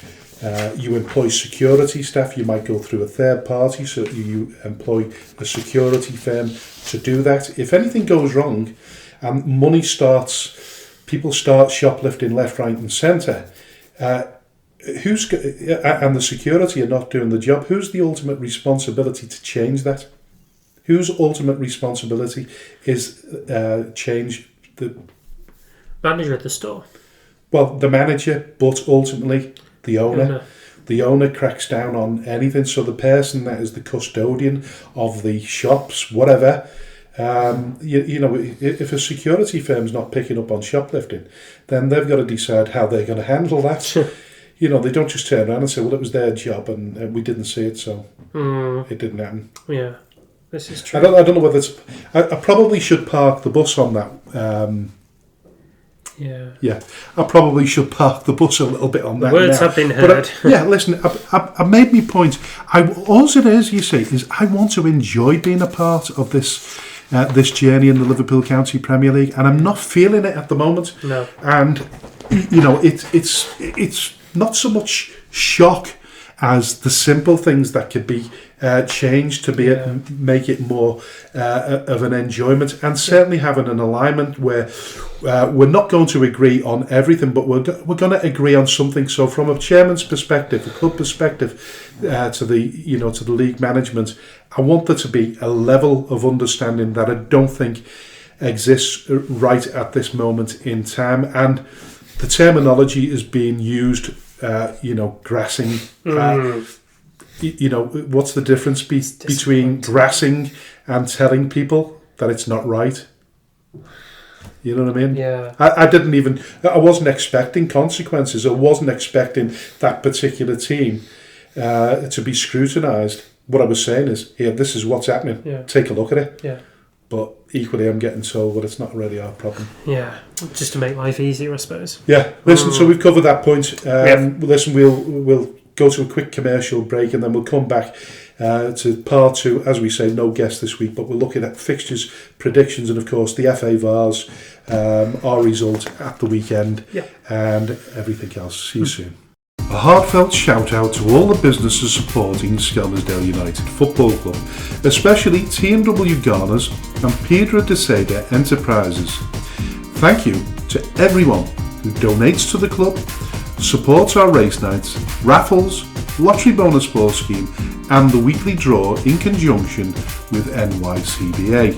You employ security staff. You might go through a third party, so you employ a security firm to do that. If anything goes wrong and people start shoplifting left, right and centre, and the security are not doing the job, who's the ultimate responsibility to change that? Whose ultimate responsibility is change the manager of the store? Well, the manager, but ultimately the owner. The owner cracks down on anything. So the person that is the custodian of the shops, whatever, if a security firm's not picking up on shoplifting, then they've got to decide how they're going to handle that. They don't just turn around and say, well, it was their job and we didn't see it, so it didn't happen. Yeah, this is true. I don't know whether it's... I probably should park the bus on that. Yeah, I probably should park the bus a little bit on that. Words have been heard. But listen, I made me point. All it is, you see, is I want to enjoy being a part of this this journey in the Liverpool County Premier League, and I'm not feeling it at the moment. No. And it's not so much shock as the simple things that could be changed to make it more of an enjoyment, and certainly having an alignment where we're not going to agree on everything, but we're going to agree on something. So from a chairman's perspective, a club perspective, to the league management, I want there to be a level of understanding that I don't think exists right at this moment in time, and the terminology is being used. Grassing. What's the difference between grassing and telling people that it's not right? You know what I mean? Yeah. I wasn't expecting consequences. I wasn't expecting that particular team to be scrutinised. What I was saying is, here, this is what's happening. Yeah. Take a look at it. Yeah. But equally, I'm getting told, well, it's not really our problem. Yeah, just to make life easier, I suppose. Yeah. Listen, so we've covered that point. Listen, we'll go to a quick commercial break, and then we'll come back to part two. As we say, no guest this week, but we're looking at fixtures, predictions, and of course the FA VARs, our result at the weekend, and everything else. See you soon. A heartfelt shout out to all the businesses supporting Skelmersdale United Football Club, especially T&W Garners and Pedro de Seda Enterprises. Thank you to everyone who donates to the club, supports our race nights, raffles, lottery bonus ball scheme, and the weekly draw in conjunction with NYCBA.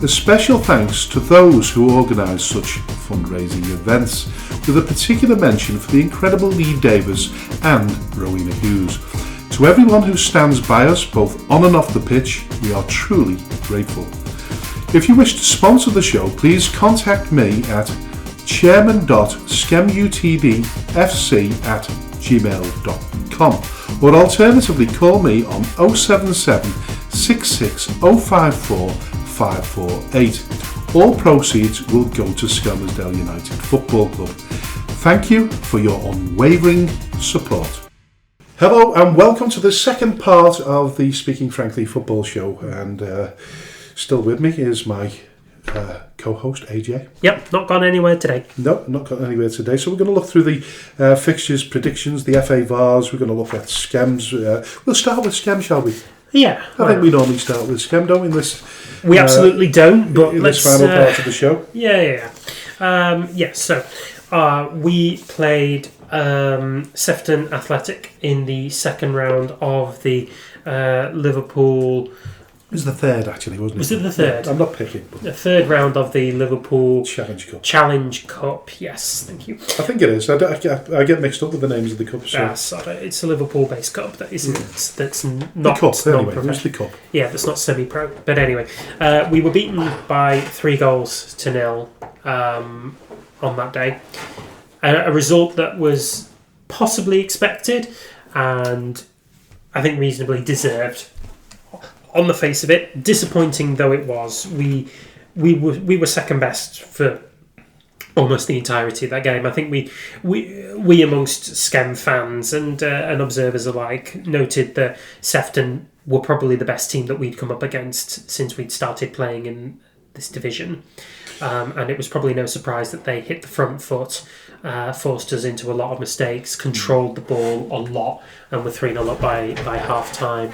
A special thanks to those who organise such fundraising events, with a particular mention for the incredible Lee Davis and Rowena Hughes. To everyone who stands by us both on and off the pitch, we are truly grateful. If you wish to sponsor the show, please contact me at chairman.skemutbfc@gmail.com, or alternatively call me on 077 66054 548. All proceeds will go to Skelmersdale United Football Club. Thank you for your unwavering support. Hello and welcome to the second part of the Speaking Frankly football show, and still with me is my co-host AJ. Yep, not gone anywhere today. No, not gone anywhere today. So we're going to look through the fixtures, predictions, the FA VARs. We're going to look at Skems. We'll start with Skem, shall we? Yeah. I think we normally start with Skem, don't we? We absolutely don't, but in let's... this final part of the show. So we played Sefton Athletic in the second round of the Liverpool... It was the third, actually, wasn't it? Was it the third? I'm not picking. But the third round of the Liverpool Challenge Cup. Yes, thank you. I think it is. I get mixed up with the names of the cups. So. It's a Liverpool-based cup that isn't. That's not the cup. Anyway, it was the cup. Yeah, that's not semi-pro. But anyway, we were beaten by 3-0 on that day. A result that was possibly expected and I think reasonably deserved. On the face of it, disappointing though it was, we were second best for almost the entirety of that game. I think we amongst Skem fans and observers alike noted that Sefton were probably the best team that we'd come up against since we'd started playing in this division. And it was probably no surprise that they hit the front foot, forced us into a lot of mistakes, controlled the ball a lot, and were 3-0 up by half time.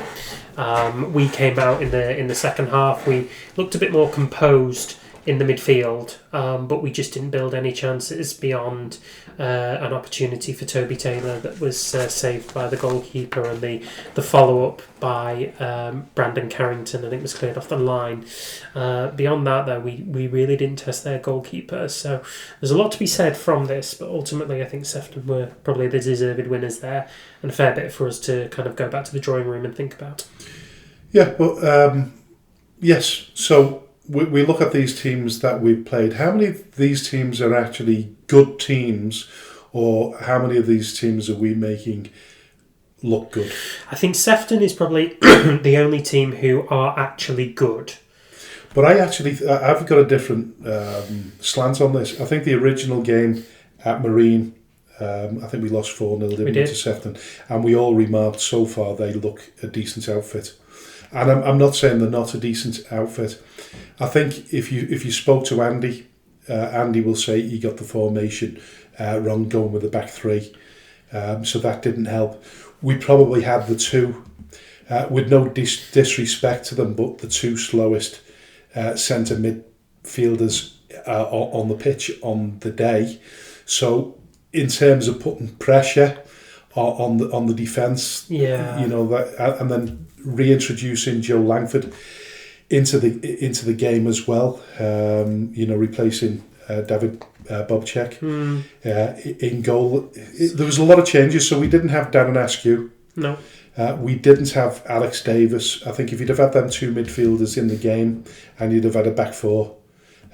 We came out in the second half. We looked a bit more composed in the midfield, but we just didn't build any chances beyond an opportunity for Toby Taylor that was saved by the goalkeeper, and the follow-up by Brandon Carrington, I think, was cleared off the line. Beyond that, though, we really didn't test their goalkeeper, so there's a lot to be said from this, but ultimately I think Sefton were probably the deserved winners there, and a fair bit for us to kind of go back to the drawing room and think about. Yeah, well, yes, so... We look at these teams that we've played. How many of these teams are actually good teams, or how many of these teams are we making look good? I think Sefton is probably the only team who are actually good. But I've got a different slant on this. I think the original game at Marine, I think we lost 4-0 to Sefton, and we all remarked so far they look a decent outfit. And I'm not saying they're not a decent outfit. I think if you spoke to Andy, Andy will say he got the formation wrong, going with the back three. So that didn't help. We probably had the two, with no disrespect to them, but the two slowest centre midfielders on the pitch on the day. So in terms of putting pressure on the defence, that, and then reintroducing Joe Langford into the game as well, replacing David Bobchek in goal. There was a lot of changes, so we didn't have Darren Askew. No. We didn't have Alex Davis. I think if you'd have had them two midfielders in the game and you'd have had a back four,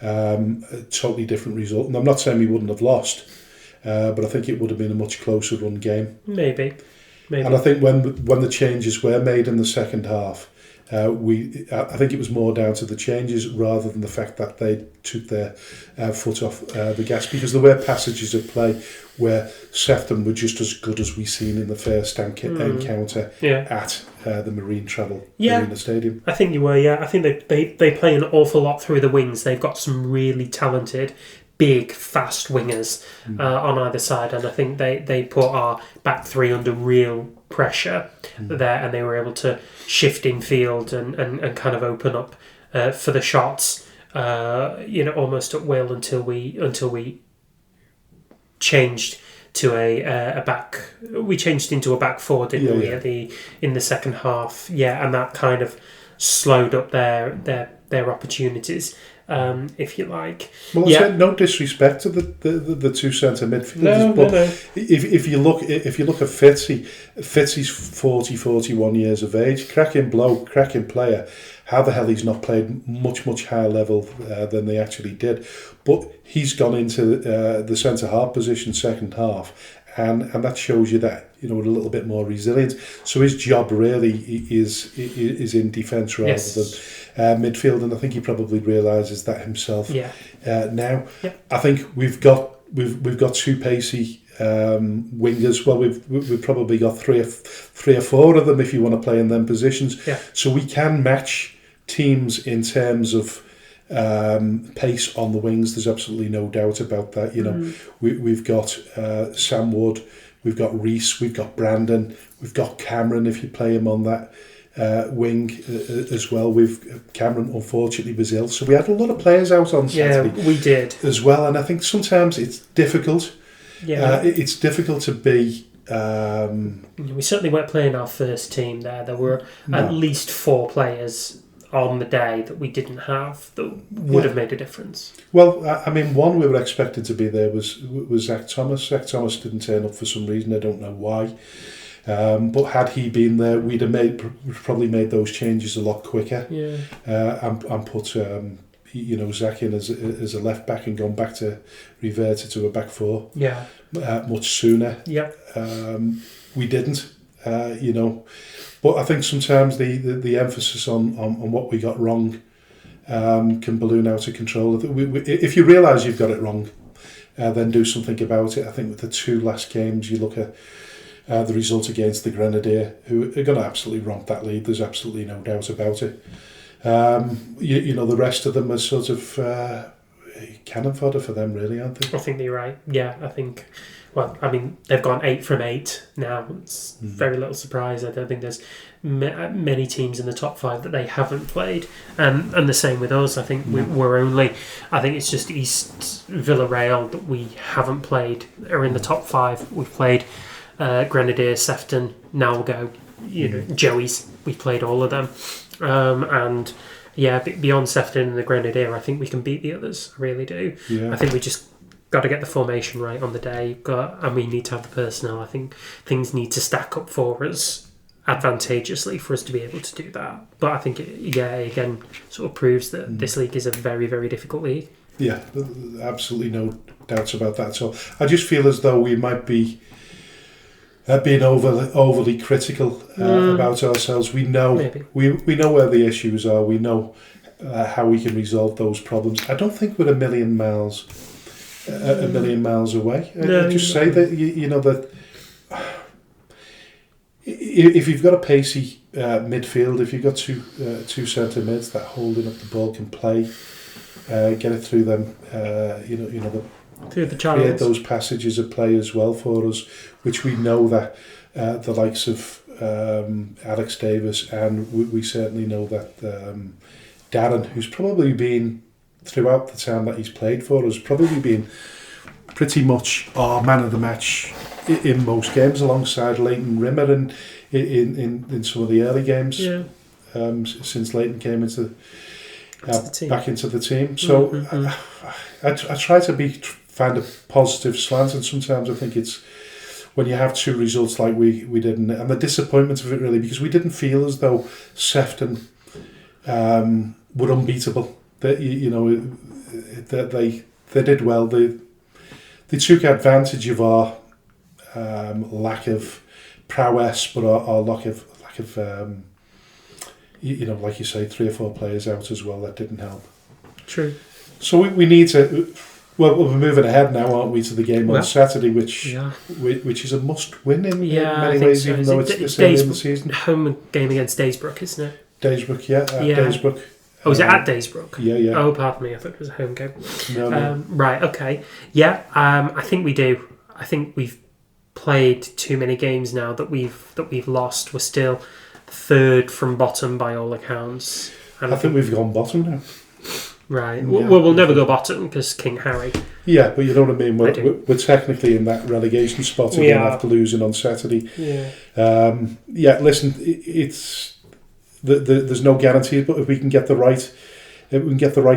a totally different result. And I'm not saying we wouldn't have lost, but I think it would have been a much closer run game. Maybe. And I think when the changes were made in the second half, I think it was more down to the changes rather than the fact that they took their foot off the gas, because there were passages of play where Sefton were just as good as we seen in the first encounter at the Marine Arena Stadium. I think you were. I think they play an awful lot through the wings. They've got some really talented, big, fast wingers on either side, and I think they put our back three under real pressure there, and they were able to shift in field and kind of open up for the shots, almost at will until we changed to a back. We changed into a back four, didn't we? In the second half, and that kind of slowed up their opportunities. If you like. Well, no disrespect to the two centre midfielders, but if you look at Fitzy's 41 years of age, cracking bloke, cracking player. How the hell he's not played much higher level than they actually did? But he's gone into the centre half position second half, and that shows you that with a little bit more resilience. So his job really is in defence rather than midfield, and I think he probably realises that himself now. I think we've got two pacey wingers. Well, we've probably got three or four of them if you want to play in them positions. So we can match teams in terms of pace on the wings. There's absolutely no doubt about that. We've got Sam Wood, we've got Reese, we've got Brandon, we've got Cameron if you play him on that wing as well. Cameron unfortunately was ill, so we had a lot of players out on Saturday. We did as well, and I think sometimes it's difficult. It's difficult to be. We certainly weren't playing our first team there. There were at least 4 players on the day that we didn't have that would have made a difference. Well, I mean, one we were expected to be there was Zach Thomas. Zach Thomas didn't turn up for some reason. I don't know why. But had he been there, we'd probably made those changes a lot quicker. And put Zach in as a left back and gone back to reverted to a back four. Much sooner. We didn't. But I think sometimes the emphasis on what we got wrong can balloon out of control. If you realise you've got it wrong, then do something about it. I think with the 2 last games, you look at the result against the Grenadier, who are going to absolutely romp that lead. There's absolutely no doubt about it. The rest of them are sort of cannon fodder for them, really, aren't they? I think you're right. I think. Well, I mean, they've gone 8 from 8 now. It's very little surprise. I don't think there's many teams in the top 5 that they haven't played, and the same with us. I think we're only. I think it's just East Villarreal that we haven't played are in the top 5. We've played Grenadier, Sefton, Nalgo, Joey's. We've played all of them, and beyond Sefton and the Grenadier, I think we can beat the others. I really do. I think we just got to get the formation right on the day. And we need to have the personnel. I think things need to stack up for us advantageously for us to be able to do that. But I think it again sort of proves that this league is a very, very difficult league. Yeah, absolutely no doubts about that. So I just feel as though we might be being overly critical about ourselves. We know we know where the issues are. We know how we can resolve those problems. I don't think we're a million miles away. I just say that that if you've got a pacey midfield, if you've got two centre mids that holding up the ball can play, get it through them, through the create channels. those passages of play as well for us, which we know that the likes of Alex Davis, and we certainly know that Darren, who's probably been throughout the time that he's played for us, probably been pretty much our man of the match in most games, alongside Leighton Rimmer in some of the early games. Yeah. Since Leighton came into back into the team. So I try to find a positive slant, and sometimes I think it's when you have two results like we did, and the disappointment of it really, because we didn't feel as though Sefton were unbeatable. That they did well. They took advantage of our lack of prowess, but our lack of like you say, 3 or 4 players out as well. That didn't help. True. So we need to. Well, we're moving ahead now, aren't we, to the game on Saturday, which is a must-win in many ways, even though it's early in the season. Home game against Daysbrook, isn't it? Daysbrook, Daysbrook. Oh, was it at Daysbrook? Yeah. Oh, pardon me, I thought it was a home game. No. Right, okay. Yeah, I think we do. I think we've played too many games now that we've lost. We're still third from bottom by all accounts. And I think we've gone bottom now. Right. Yeah. Well, we'll never go bottom because King Harry. Yeah, but you know what I mean? We're technically in that relegation spot again after losing on Saturday. Yeah. Listen, it's there's no guarantees, but if we can get the right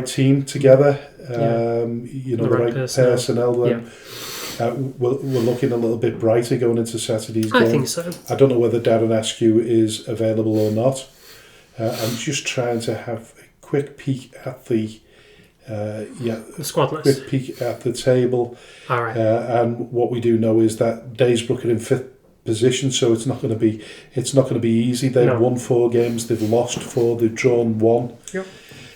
team together, the right personnel, then we're looking a little bit brighter going into Saturday's game. I think so. I don't know whether Darren Askew is available or not. I'm just trying to have a quick peek at the squad list. Quick peek at the table. All right. And what we do know is that Daysbrook are in 5th position, so it's not going to be easy. They've won 4 games, they've lost 4, they've drawn 1. Yep.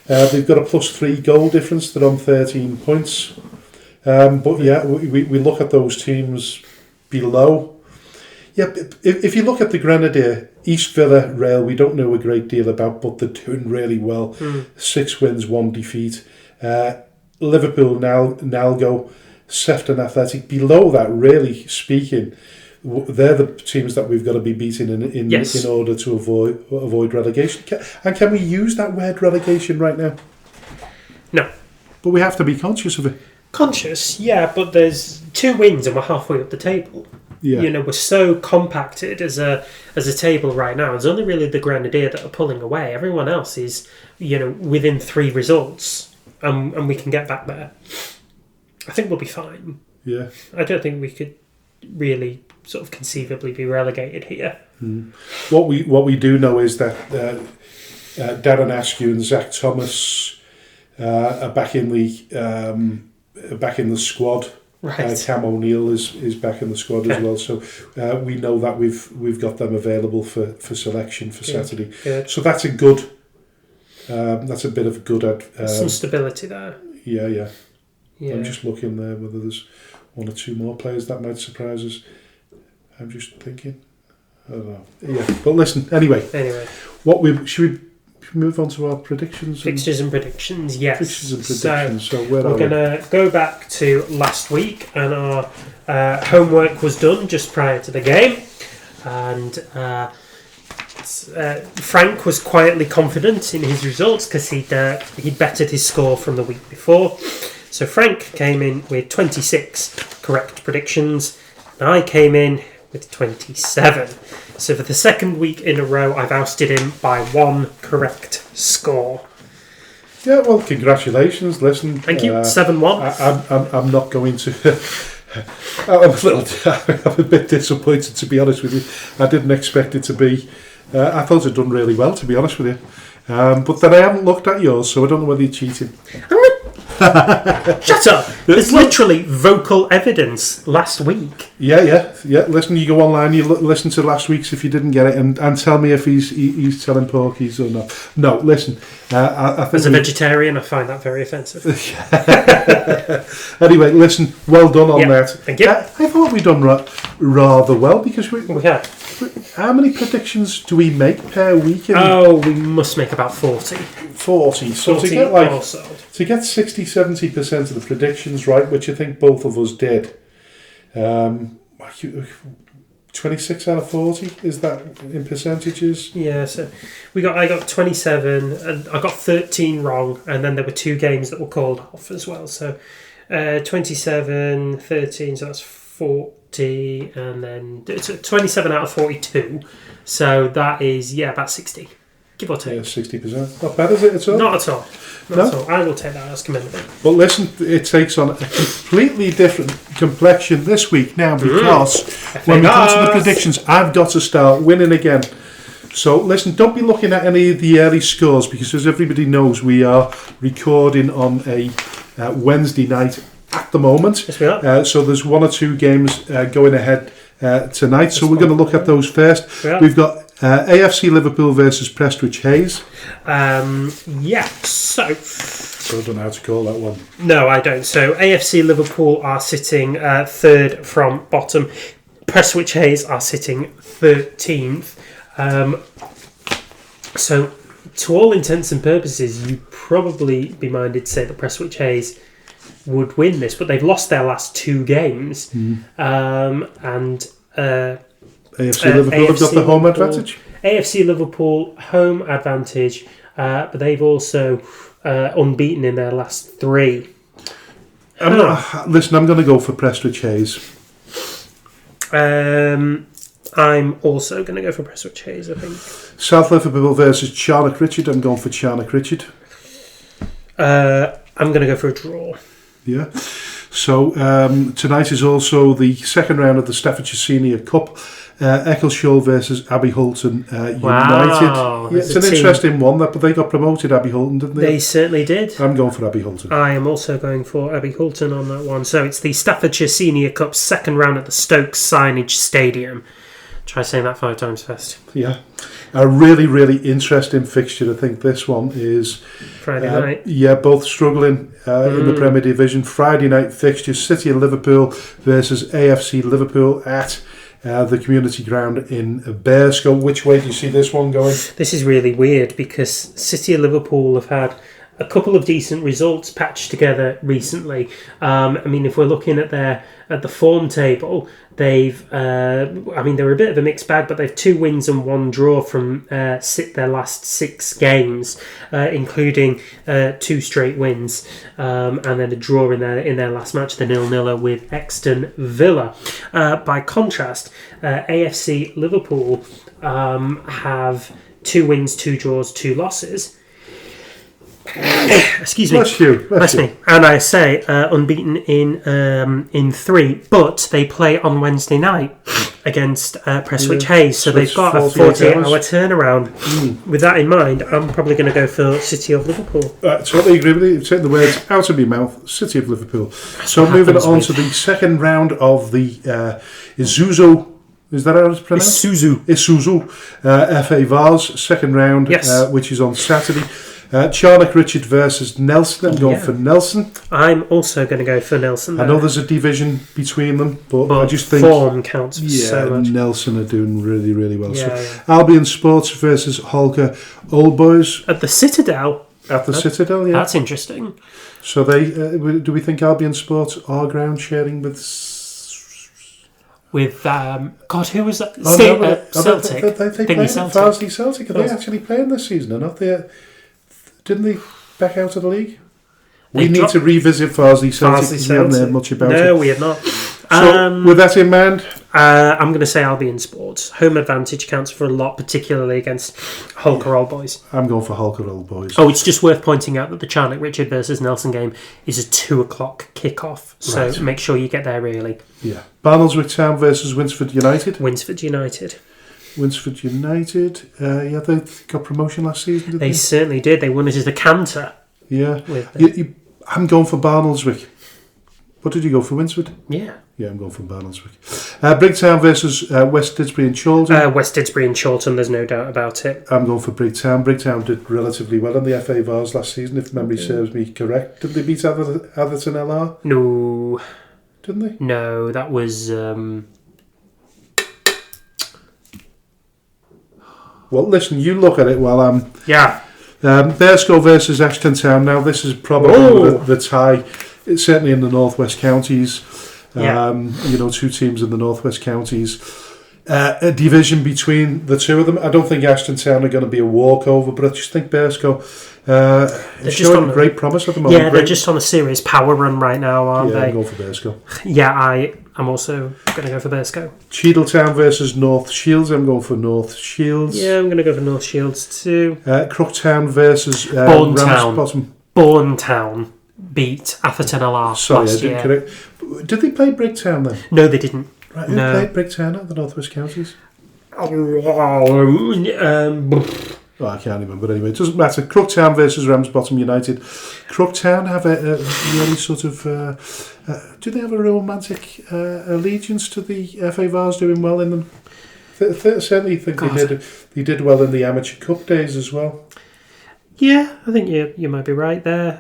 They've got a +3 goal difference. They're on 13 points. But we look at those teams below. Yeah, if you look at the Grenadier, East Villa, Rail, we don't know a great deal about, but they're doing really well. 6 wins, 1 defeat. Liverpool, Nalgo, Sefton Athletic. Below that, really speaking, they're the teams that we've got to be beating in order to avoid relegation. And can we use that word relegation right now? No. But we have to be conscious of it. Conscious, yeah, but there's 2 wins and we're halfway up the table. Yeah. We're so compacted as a table right now. It's only really the Grenadier that are pulling away. Everyone else is, within 3 results, and we can get back there. I think we'll be fine. Yeah. I don't think we could really sort of conceivably be relegated here. What we do know is that Darren Askew and Zach Thomas are back in the squad. Right. Cam O'Neill is back in the squad as well, so we know that we've got them available for selection for Saturday. Good. So that's a good. That's a bit of good. Some stability there. Yeah. I'm just looking there whether there's 1 or 2 more players that might surprise us. I'm just thinking. I don't know. Yeah, but listen. Anyway, should we move on to our predictions? Fixtures and predictions, yes. Fixtures and predictions. So we're going to go back to last week, and our homework was done just prior to the game. And Frank was quietly confident in his results because he'd bettered his score from the week before. So Frank came in with 26 correct predictions, and I came in with 27. So for the second week in a row, I've ousted him by 1 correct score. Yeah, well, congratulations. Listen, thank you. 7-1. I'm not going to. I'm a bit disappointed, to be honest with you. I didn't expect it to be. I thought I'd done really well, to be honest with you. But then I haven't looked at yours, so I don't know whether you're cheating. Shut up! There's literally vocal evidence last week. Yeah. Listen, you go online, you listen to last week's if you didn't get it, and tell me if he's telling porkies or not. No, listen. I think as a vegetarian, I find that very offensive. Anyway, listen. Well done on that. Thank you. I thought we'd done rather well because we have. How many predictions do we make per week? We must make about 40. 40. So 40 to get also. to get 60-70% of the predictions right, which I think both of us did, 26 out of 40, is that in percentages? Yeah, so I got 27 and I got 13 wrong, and then there were 2 games that were called off as well. So 27, 13, so that's 40, and then it's 27 out of 42. So that is about 60, give or take. Yeah, 60%. Not bad, is it at all? Not at all. Not at all. I will take that as commendable. But listen, it takes on a completely different complexion this week now, because when we come to the predictions, I've got to start winning again. So listen, don't be looking at any of the early scores, because as everybody knows, we are recording on a Wednesday night at the moment. Yes, we are. So there's 1 or 2 games going ahead tonight. So we're going to look at those first. We've got AFC Liverpool versus Prestwich Hayes. So I don't know how to call that one. No, I don't. So AFC Liverpool are sitting 3rd from bottom. Prestwich Hayes are sitting 13th. So to all intents and purposes, you'd probably be minded to say that Prescot Cables would win this, but they've lost their last 2 games. And AFC Liverpool have got the home advantage. AFC Liverpool home advantage, but they've also unbeaten in their last 3. I'm going to go for Prescot Cables. I'm also going to go for Prescot Cables, I think. South Liverpool versus Charnock Richard. I'm going for Charnock Richard. I'm going to go for a draw. Yeah. So tonight is also the second round of the Staffordshire Senior Cup. Eccleshall versus Abbey Holton United. Wow, yeah, it's an interesting one, but they got promoted, Abbey Holton, didn't they? They certainly did. I'm going for Abbey Holton. I am also going for Abbey Holton on that one. So it's the Staffordshire Senior Cup second round at the Stoke Signage Stadium. Try saying that 5 times fast. Yeah. A really, really interesting fixture. I think this one is Friday night. Yeah, both struggling in the Premier Division. Friday night fixture, City of Liverpool versus AFC Liverpool at the community ground in Bearscough. Which way do you see this one going? This is really weird because City of Liverpool have had a couple of decent results patched together recently. I mean, if we're looking at the form table, they've they're a bit of a mixed bag, but they've 2 wins and 1 draw from their last 6 games, including 2 straight wins, and then a draw in their last match, the 0-0 with Exton Villa. By contrast, AFC Liverpool have 2 wins, 2 draws, 2 losses. Excuse me. Bless you. And I say unbeaten in 3, but they play on Wednesday night against Prestwich Hayes, so they've got a 48-hour turnaround. With that in mind, I'm probably going to go for City of Liverpool. I totally agree with you. You've taken the words out of my mouth. City of Liverpool. So moving on to the second round of the Isuzu. Is that how it's pronounced? Isuzu FA Vars second round, yes. Which is on Saturday. Charnock Richard versus Nelson. I'm going for Nelson. I'm also going to go for Nelson. I know there's a division between them, but I just think form counts for so much. Nelson are doing really, really well. Albion Sports versus Holker Old Boys at the Citadel. Citadel, yeah. That's interesting. So they do we think Albion Sports are ground sharing with? God, who was that? Celtic. They play Farsley Celtic. Are they actually playing this season? Are not they? Didn't they back out of the league? We need to revisit Farsley Celtic. We haven't heard much about it. No, we have not. So, with that in mind, I'm going to say Albion Sports. Home advantage counts for a lot, particularly against Holker Old Boys. I'm going for Holker Old Boys. Oh, it's just worth pointing out that the Charnock Richard versus Nelson game is a 2:00 kick-off, so make sure you get there early. Yeah. Barnoldswick Town versus Winsford United. Winsford United, they got promotion last season, didn't they? They certainly did. They won it as the Canter. Yeah. I'm going for Barnoldswick. What did you go for, Winsford? Yeah, I'm going for Barnoldswick. Brigtown versus West Didsbury and Chorlton. West Didsbury and Chorlton, there's no doubt about it. I'm going for Brigtown. Brigtown did relatively well in the FA Vars last season, if memory serves me correct. Did they beat Atherton LR? No. Didn't they? No, that was... Well, listen, you look at it while I'm... Yeah. Prescot versus Ashton Town. Now, this is probably the tie. It's certainly in the Northwest Counties. Two teams in the Northwest Counties. A division between the two of them. I don't think Ashton Town are going to be a walkover, but I just think Prescot is showing great promise at the moment. Yeah, they're just on a serious power run right now, aren't they? I'm going for Prescot. Yeah, I'm also going to go for Prescot. Cheadletown versus North Shields. I'm going for North Shields. Yeah, I'm going to go for North Shields too. Crooktown versus Ramsbottom. Bournetown beat Atherton LR last year. Correct. Did they play Bricktown then? No, they didn't. Right, who played Bricktown at the Northwest Counties? I can't remember. But anyway, it doesn't matter. Crooktown versus Ramsbottom United. Crooktown have a really sort of... do they have a romantic allegiance to the FA Vars doing well in them? Certainly think they did well in the Amateur Cup days as well. Yeah, I think you might be right there.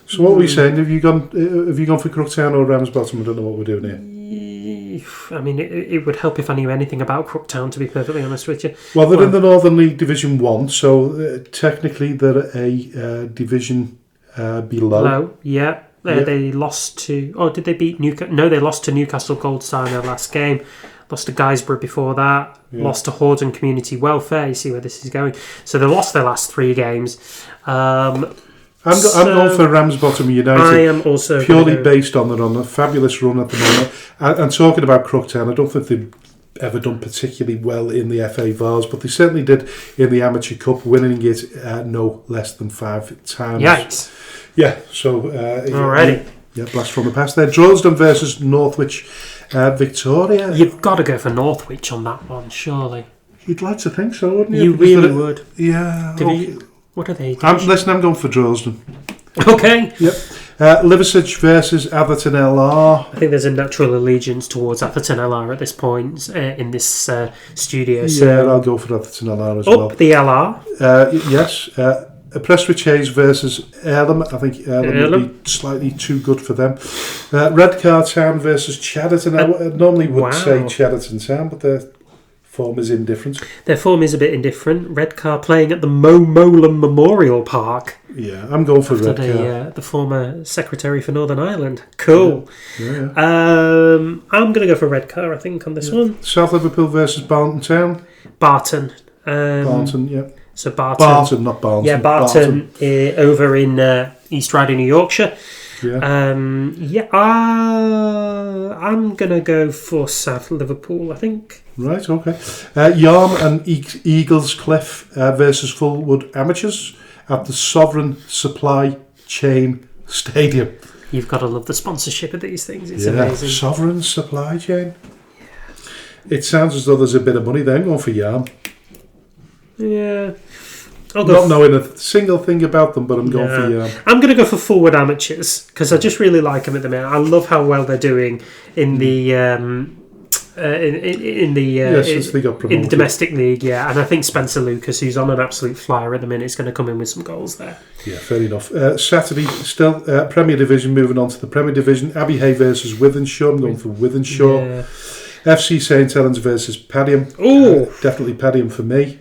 So what are we saying? Have you gone for Crooktown or Ramsbottom? I don't know what we're doing here. I mean, it would help if I knew anything about Crooktown, to be perfectly honest with you. Well, they're in the Northern League Division 1, so technically they're a division below. Yeah. They lost to... Oh, did they beat Newcastle? No, they lost to Newcastle Gold Star in their last game. Lost to Guysborough before that. Yeah. Lost to Horden Community Welfare. You see where this is going. So they lost their last 3 games. I'm going for Ramsbottom United. I am also purely based on they're on a fabulous run at the moment. And talking about Crooktown, I don't think they've ever done particularly well in the FA Vars, but they certainly did in the Amateur Cup, winning it no less than 5 times. Yikes! Yeah, so alrighty. Blast from the past there. Droylsden versus Northwich, Victoria. You've got to go for Northwich on that one, surely. You'd like to think so, wouldn't you? You really would. Yeah. What are they? I'm going for Droylsden. Okay. Yep. Liversedge versus Atherton LR. I think there's a natural allegiance towards Atherton LR at this point in this studio. Yeah, So I'll go for Atherton LR as well. Up the LR. Yes. Prestwich Hayes versus Earlham. I think Earlham would be slightly too good for them. Redcar Town versus Chadderton. I normally would say Chadderton Town, but their form is indifferent. Their form is a bit indifferent. Redcar playing at the Molan Memorial Park. Yeah, I'm going for Redcar. The former secretary for Northern Ireland. Cool. Yeah. I'm going to go for Redcar, I think, on this one. South Liverpool versus Barton Town. Barton. Barton, yeah. So Barton. Barton, not Barton. Yeah, Barton. Over in East Riding, New Yorkshire. Yeah. I'm going to go for South Liverpool, I think. Right, okay. Yarm and Eagles Cliff versus Fullwood Amateurs at the Sovereign Supply Chain Stadium. You've got to love the sponsorship of these things. It's amazing. Sovereign Supply Chain. It sounds as though there's a bit of money there. I'm going for Yarm. Yeah. Not knowing a single thing about them, but I'm going for Yarm. I'm going to go for Fullwood Amateurs because I just really like them at the minute. I love how well they're doing in the in the domestic league, and I think Spencer Lucas, who's on an absolute flyer at the minute, is going to come in with some goals there. Yeah, fair enough. Saturday, still Premier Division, moving on to the Premier Division. Abbey Hay versus Wythenshawe. I'm going for Wythenshawe. Yeah. FC St Helens versus Padiham. Definitely Padiham for me.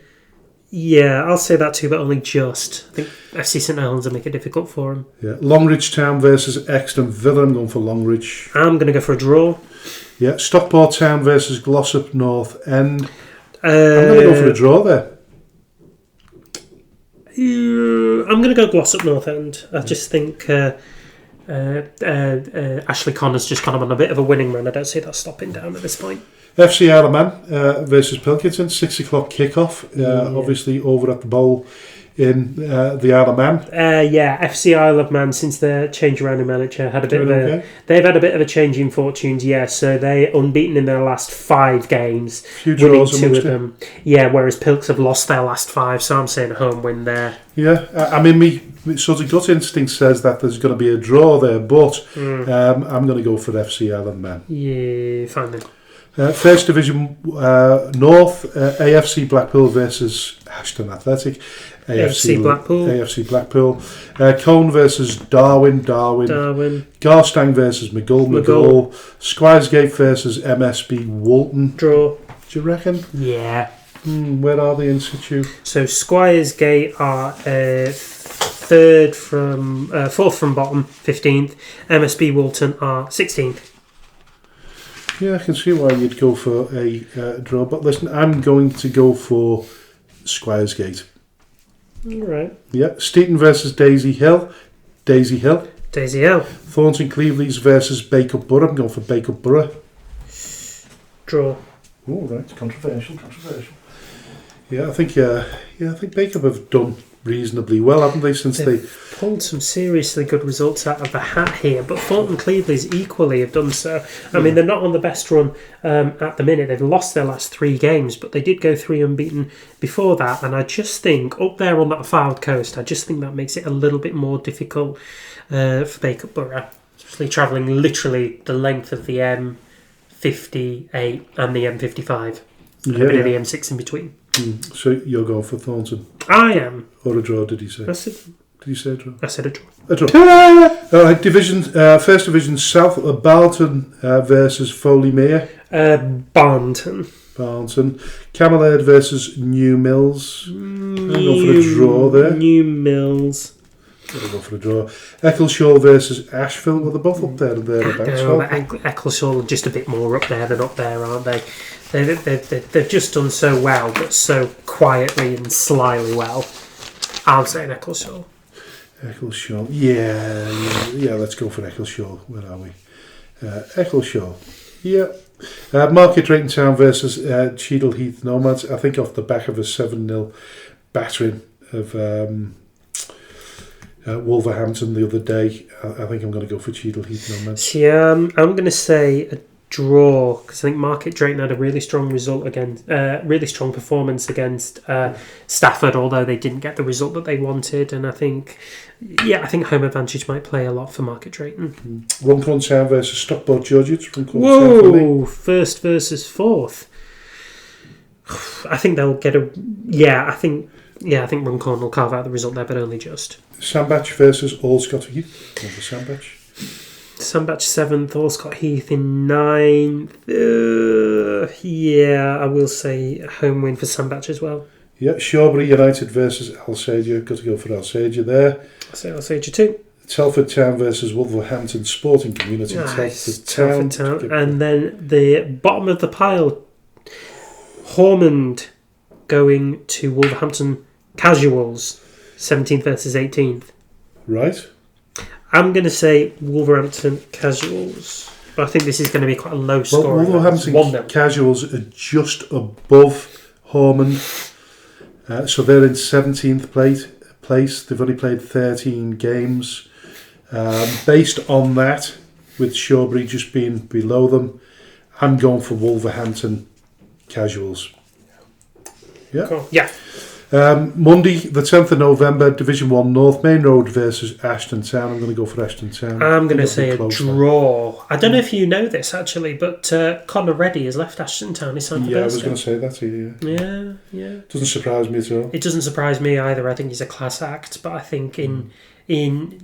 Yeah, I'll say that too, but only just. I think FC St Helens will make it difficult for him. Yeah, Longridge Town versus Exton Villa. I'm going for Longridge. I'm going to go for a draw. Yeah, Stockport Town versus Glossop North End. I'm going to go for a draw there. I'm going to go Glossop North End. I just think Ashley Connor's just gone on a bit of a winning run. I don't see that stopping down at this point. FC Isle of Man versus Pilkington, 6 o'clock kickoff. Obviously over at the Bowl in the Isle of Man. FC Isle of Man, since their change around in manager, had a bit they've had a bit of a change in fortunes. So they're unbeaten in their last 5 games, winning 2 of them. Yeah, whereas Pilks have lost their last 5, so I'm saying a home win there. Yeah, I mean, me sort of gut instinct says that there's going to be a draw there, but I'm going to go for FC Isle of Man. Yeah, fine then. First Division North, AFC Blackpool versus Ashton Athletic. AFC Blackpool. AFC Blackpool. Colne versus Darwin. Garstang versus Maghull. Squiresgate versus MSB Walton. Draw. Do you reckon? Yeah. Where are they in situ? So Squiresgate are fourth from bottom, 15th. MSB Walton are 16th. Yeah, I can see why you'd go for a draw. But listen, I'm going to go for Squiresgate. All right. Yeah, Steaton versus Daisy Hill. Daisy Hill. Thornton Cleveland's versus Bacup Borough. I'm going for Bacup Borough. Draw. Oh, right, controversial. Yeah, I think Bacup have done reasonably well, haven't they, since They've pulled some seriously good results out of the hat here, but Thornton Cleveland's equally have done so. I mean, they're not on the best run at the minute. They've lost their last 3 games, but they did go 3 unbeaten before that, and I just think up there on that Fylde coast, I just think that makes it a little bit more difficult for Bacup Borough, especially travelling literally the length of the M58 and the M55, and a bit of the M6 in between. So you're going for Thornton? I am. Or a draw, did he say? Did you say a draw? I said a draw. A draw. All right, First Division South, Barlton versus Foley Mere. Barnton. Camel Head versus New Mills. I'm going for a draw there. New Mills. I'll go for a draw. Eccleshall versus Asheville. Well, they're both up there and thereabouts. No, Eccleshall are just a bit more up there than up there, aren't they? They've just done so well, but so quietly and slyly well. I'm saying Eccleshall. Yeah, let's go for Eccleshall. Where are we? Eccleshall. Yeah. Market Drayton Town versus Cheadle Heath Nomads. I think off the back of a 7-0 battering of Wolverhampton the other day, I think I'm going to go for Cheadle Heath Nomads. Yeah, I'm going to say a draw, because I think Market Drayton had a really strong result against, really strong performance against Stafford, although they didn't get the result that they wanted. And I think home advantage might play a lot for Market Drayton. Runcorn Town versus Stockport Georgians. Whoa, first versus fourth. I think they'll get a. I think Runcorn will carve out the result there, but only just. Sandbach versus Allscott Heath. Sandbach 7th, Allscott Heath in 9th. I will say home win for Sandbach as well. Yeah, Shawbury United versus Alsager. Got to go for Alsager there. I'll say Alsager too. Telford Town versus Wolverhampton Sporting Community. Nice. Telford Town. And then the bottom of the pile, Hormond going to Wolverhampton Casuals, 17th versus 18th. Right. I'm going to say Wolverhampton Casuals, but I think this is going to be quite a low score. Wolverhampton Casuals are just above Hormond, so they're in 17th place. They've only played 13 games. Based on that, with Shawbury just being below them, I'm going for Wolverhampton Casuals. Yeah. Cool. Yeah. Monday, the 10th of November, Division 1 North, Main Road versus Ashton Town. I'm going to go for Ashton Town. I'm going to say a draw. I don't know if you know this, actually, but Conor Reddy has left Ashton Town. He's signed for I was going to say that to you. Yeah. Doesn't surprise me at all. It doesn't surprise me either. I think he's a class act, but I think in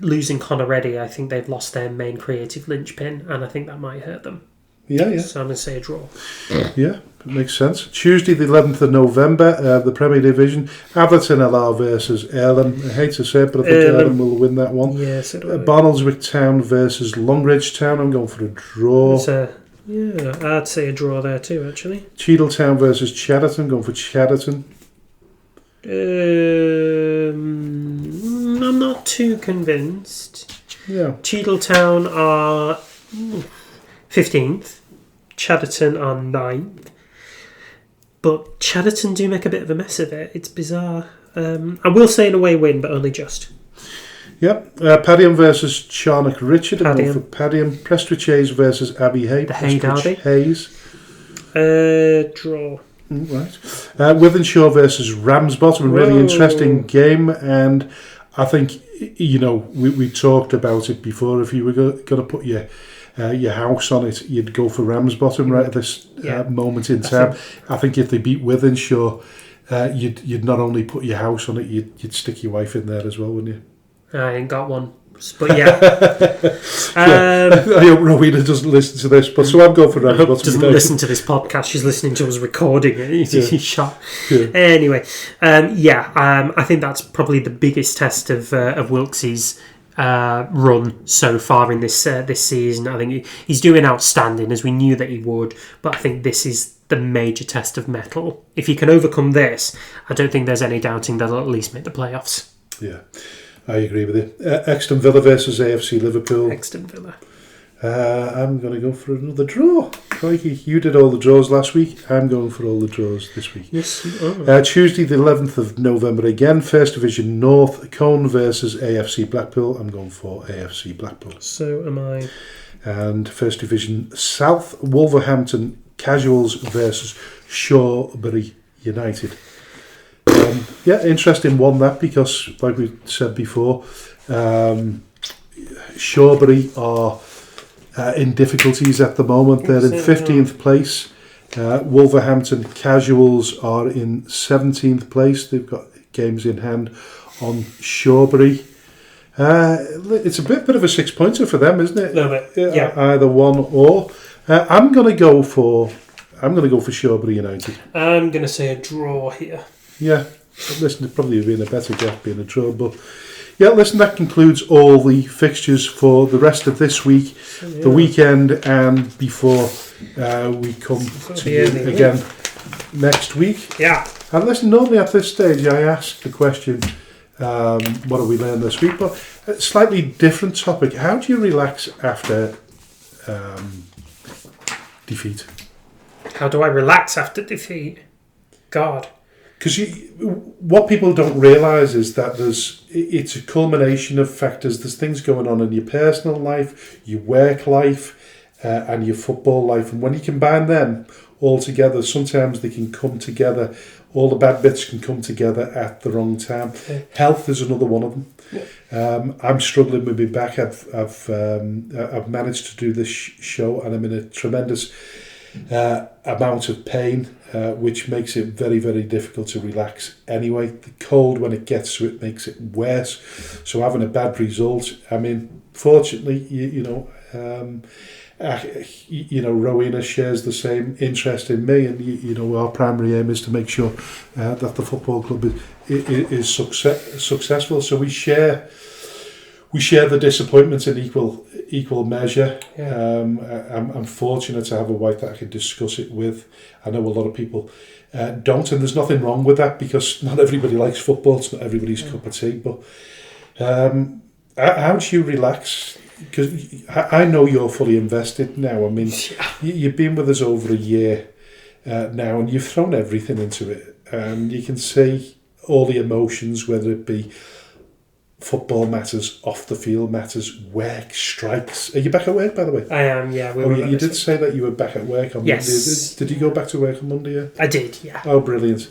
losing Conor Reddy, I think they've lost their main creative linchpin, and I think that might hurt them. Yeah. So I'm going to say a draw. Yeah, it makes sense. Tuesday, the 11th of November, the Premier Division, Atherton LR versus Earlham. I hate to say it, but I think Earlham will win that one. Yes, it will. Barnoldswick Town versus Longridge Town. I'm going for a draw. I'd say a draw there too, actually. Cheadle Town versus Chadderton. Going for Chadderton. I'm not too convinced. Yeah. Cheadle Town are 15th. Chadderton are 9th. But Chadderton do make a bit of a mess of it. It's bizarre. I will say an away win, but only just. Yep. Padiham versus Charnock Richard. I'm going for Padiham. Padiham. Prestwich Hayes versus Abbey Hay. The Hay derby. Hayes. Draw. Right. Wythenshawe versus Ramsbottom. A really interesting game. And I think, we talked about it before. If you were going to put your house on it, you'd go for Ramsbottom right at this moment in time. I think if they beat Wythenshawe, you'd not only put your house on it, you'd stick your wife in there as well, wouldn't you? I ain't got one. But yeah. I hope Rowena doesn't listen to this, but so I'm going for I hope Ramsbottom doesn't United. listen to this podcast. She's listening to us recording it. He's shot. Yeah. Anyway, I think that's probably the biggest test of Wilkes's run so far in this season. I think he's doing outstanding, as we knew that he would, but I think this is the major test of mettle. If he can overcome this, I don't think there's any doubting that he'll at least make the playoffs. Yeah, I agree with you. Exton Villa versus AFC Liverpool. Exton Villa. I'm going to go for another draw. Crikey, you did all the draws last week. I'm going for all the draws this week. Yes, you are. Tuesday the 11th of November again, First Division North, Cone versus AFC Blackpool. I'm going for AFC Blackpool. So am I. And First Division South, Wolverhampton Casuals versus Shawbury United. Interesting one that, because like we said before, Shawbury are in difficulties at the moment. They're in 15th place. Wolverhampton Casuals are in 17th place. They've got games in hand on Shawbury. It's a bit of a 6-pointer for them, isn't it? A little bit. Yeah. Either one or. I'm going to go for Shawbury United. I'm going to say a draw here. Yeah. Listen, it'd probably have been a better guess being a draw, but yeah, listen, that concludes all the fixtures for the rest of this week, the weekend, and before we come to you again next week. Yeah. And listen, normally at this stage I ask the question, what have we learned this week? But a slightly different topic. How do you relax after defeat? How do I relax after defeat? God. Because what people don't realise is that it's a culmination of factors. There's things going on in your personal life, your work life, and your football life. And when you combine them all together, sometimes they can come together. All the bad bits can come together at the wrong time. Yeah. Health is another one of them. Yeah. I'm struggling with my back. I've managed to do this show, and I'm in a tremendous amount of pain, which makes it very, very difficult to relax anyway. The cold, when it gets to it, makes it worse. So having a bad result, I mean, fortunately, Rowena shares the same interest in me, and our primary aim is to make sure that the football club is successful. So we share the disappointments in equal measure. Yeah. I'm fortunate to have a wife that I can discuss it with. I know a lot of people don't, and there's nothing wrong with that, because not everybody likes football. It's not everybody's cup of tea. But how do you relax? Because I know you're fully invested now. I mean, you've been with us over a year now, and you've thrown everything into it, and you can see all the emotions, whether it be football matters, off the field matters, work, strikes. Are you back at work, by the way? I am, yeah. You did say that you were back at work on Monday. Did you go back to work on Monday? Yeah? I did, yeah. Oh, brilliant.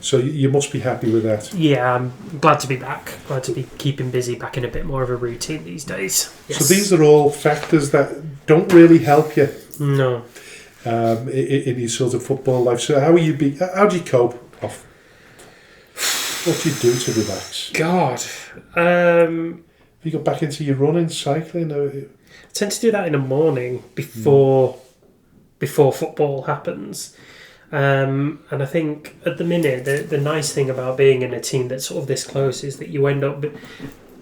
So you must be happy with that. Yeah, I'm glad to be back. Glad to be keeping busy, back in a bit more of a routine these days. Yes. So these are all factors that don't really help you. No. In your sort of football life. So how do you cope off? What do you do to relax? God. You got back into your running, cycling? I tend to do that in the morning before football happens. And I think at the minute, the nice thing about being in a team that's sort of this close is that you end up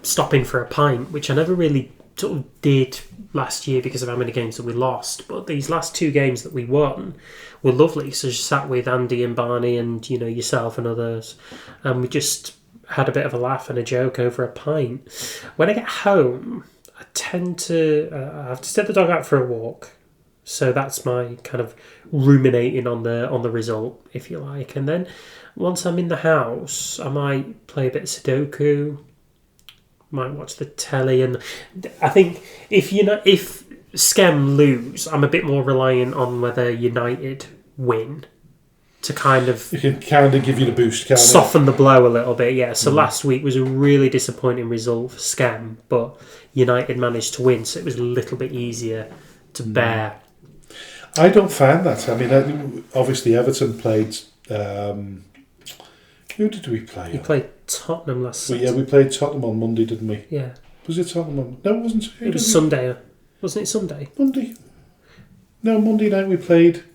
stopping for a pint, which I never really sort of did last year because of how many games that we lost. But these last 2 games that we won were lovely. So I just sat with Andy and Barney and, yourself and others. And we just had a bit of a laugh and a joke over a pint. When I get home, I tend to... I have to take the dog out for a walk. So that's my kind of ruminating on the result, if you like. And then once I'm in the house, I might play a bit of Sudoku, might watch the telly. And I think if Skem lose, I'm a bit more reliant on whether United win to kind of... You can kind of give you the boost, kind of. Soften the blow a little bit, yeah. So last week was a really disappointing result for Skem, but United managed to win, so it was a little bit easier to bear. I don't find that. I mean, obviously Everton played Who did we play? We played Tottenham last Well, Saturday. yeah, we played Tottenham on Monday, didn't we? Yeah. Was it Tottenham? No, it wasn't. It was Sunday. Wasn't it Sunday? Monday. No, Monday night we played.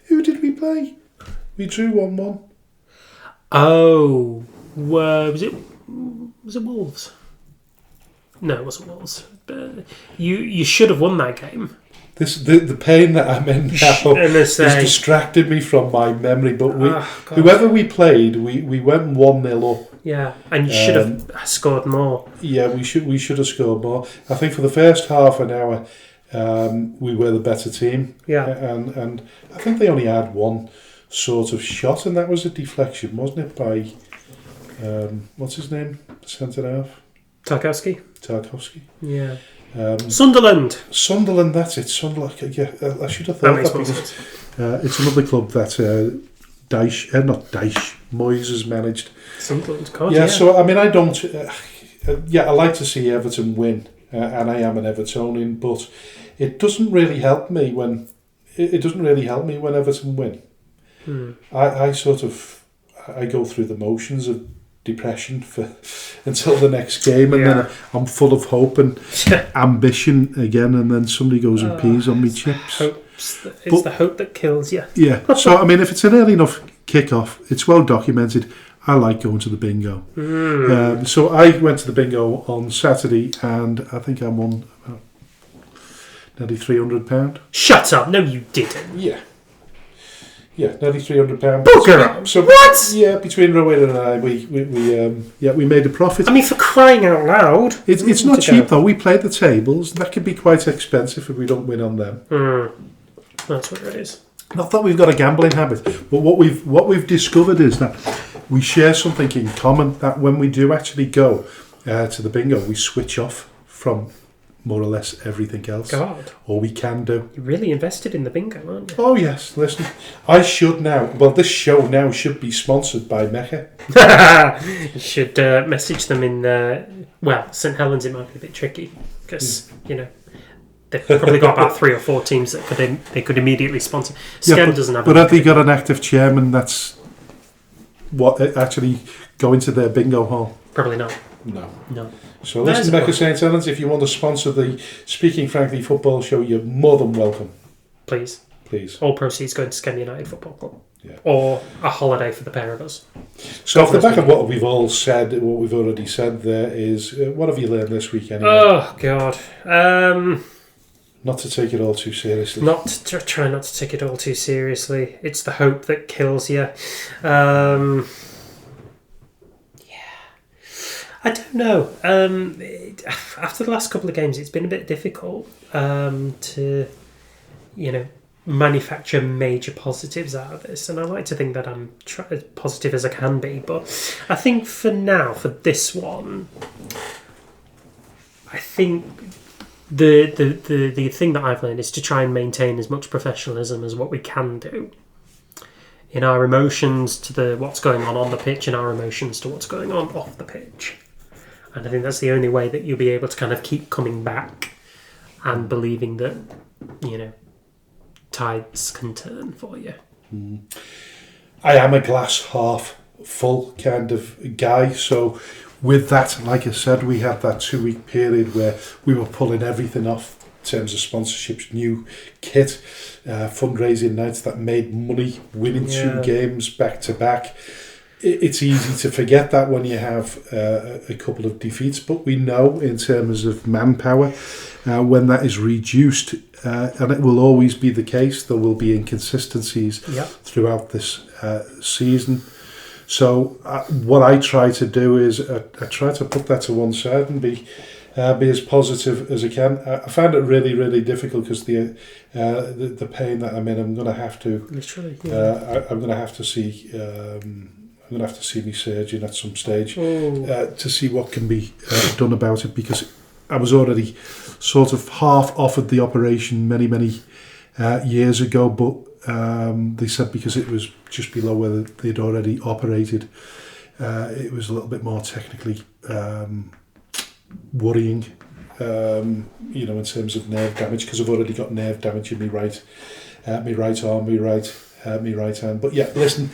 Who did we play? We drew 1-1. Oh, was it Wolves? No, it wasn't Wolves. You should have won that game. The pain that I'm in now has distracted me from my memory. But whoever we played, we went 1-0 up. Yeah, and you should have scored more. Yeah, we should have scored more. I think for the first half an hour, we were the better team. Yeah, and I think they only had one sort of shot, and that was a deflection, wasn't it? By what's his name, centre half? Tarkowski. Yeah. Sunderland, that's it. Sunderland. Yeah, I should have thought that because it's another club that Moyes has managed. Sunderland, God, yeah. So I mean, I don't. I like to see Everton win, and I am an Evertonian, but it doesn't really help me when Everton win. I go through the motions of depression until the next game, and then I'm full of hope and ambition again, and then somebody goes and pees on me chips. It's the hope that kills you. Yeah. So I mean, if it's an early enough kick-off, it's well documented. I like going to the bingo. So I went to the bingo on Saturday, and I think I won about nearly £300. Shut up! No, you didn't. Yeah, nearly £300. Bugger! So what? Yeah, between Rowan and I, we made a profit. I mean, for crying out loud! It's not cheap though. We played the tables. That could be quite expensive if we don't win on them. That's what it is. Not that we've got a gambling habit, but what we've discovered is that we share something in common. That when we do actually go to the bingo, we switch off from more or less everything else. God. Or we can do. You're really invested in the bingo, aren't you? Oh, yes. Listen, I should now. Well, this show now should be sponsored by Mecca. You should message them in, St Helens. It might be a bit tricky because, they've probably got about 3 or 4 teams that they could immediately sponsor. Skem doesn't have. But have they got an active chairman that's actually going to their bingo hall? Probably not. No. So listen, Mecca St Helens, if you want to sponsor the Speaking Frankly football show, you're more than welcome. Please. All proceeds going to Skelmersdale United Football Club. Yeah. Or a holiday for the pair of us. So off the back of what we've all said, what we've already said there is, what have you learned this week anyway? Oh, God. Not to take it all too seriously. Try not to take it all too seriously. It's the hope that kills you. I don't know. After the last couple of games, it's been a bit difficult to, manufacture major positives out of this. And I like to think that I'm as positive as I can be. But I think for now, for this one, I think the thing that I've learned is to try and maintain as much professionalism as what we can do. In our emotions to what's going on the pitch, and our emotions to what's going on off the pitch. And I think that's the only way that you'll be able to kind of keep coming back and believing that, tides can turn for you. I am a glass half full kind of guy. So with that, like I said, we had that 2-week period where we were pulling everything off in terms of sponsorships, new kit, fundraising nights that made money, winning 2 games back to back. It's easy to forget that when you have a couple of defeats, but we know in terms of manpower, when that is reduced, and it will always be the case, there will be inconsistencies throughout this season. So what I try to do is I try to put that to one side and be as positive as I can. I find it really, really difficult because the pain that I'm in, I'm going to have to literally. I'm going to have to see. I'm going to have to see my surgeon at some stage to see what can be done about it, because I was already sort of half offered the operation many years ago, but they said because it was just below where they'd already operated, it was a little bit more technically worrying, in terms of nerve damage, because I've already got nerve damage in my right arm, my right hand. But listen,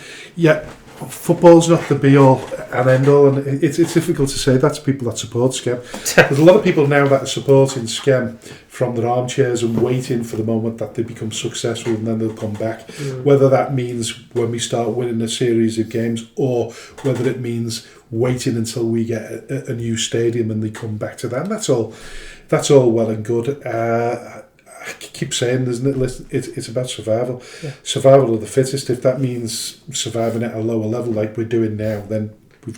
football's not the be-all and end-all, and it's difficult to say that to people that support Skem. There's a lot of people now that are supporting Skem from their armchairs and waiting for the moment that they become successful and then they'll come back. Whether that means when we start winning a series of games, or whether it means waiting until we get a new stadium and they come back to that. And that's all well and good. I keep saying, isn't it? Listen, it's about survival. Yeah. Survival of the fittest. If that means surviving at a lower level like we're doing now, then we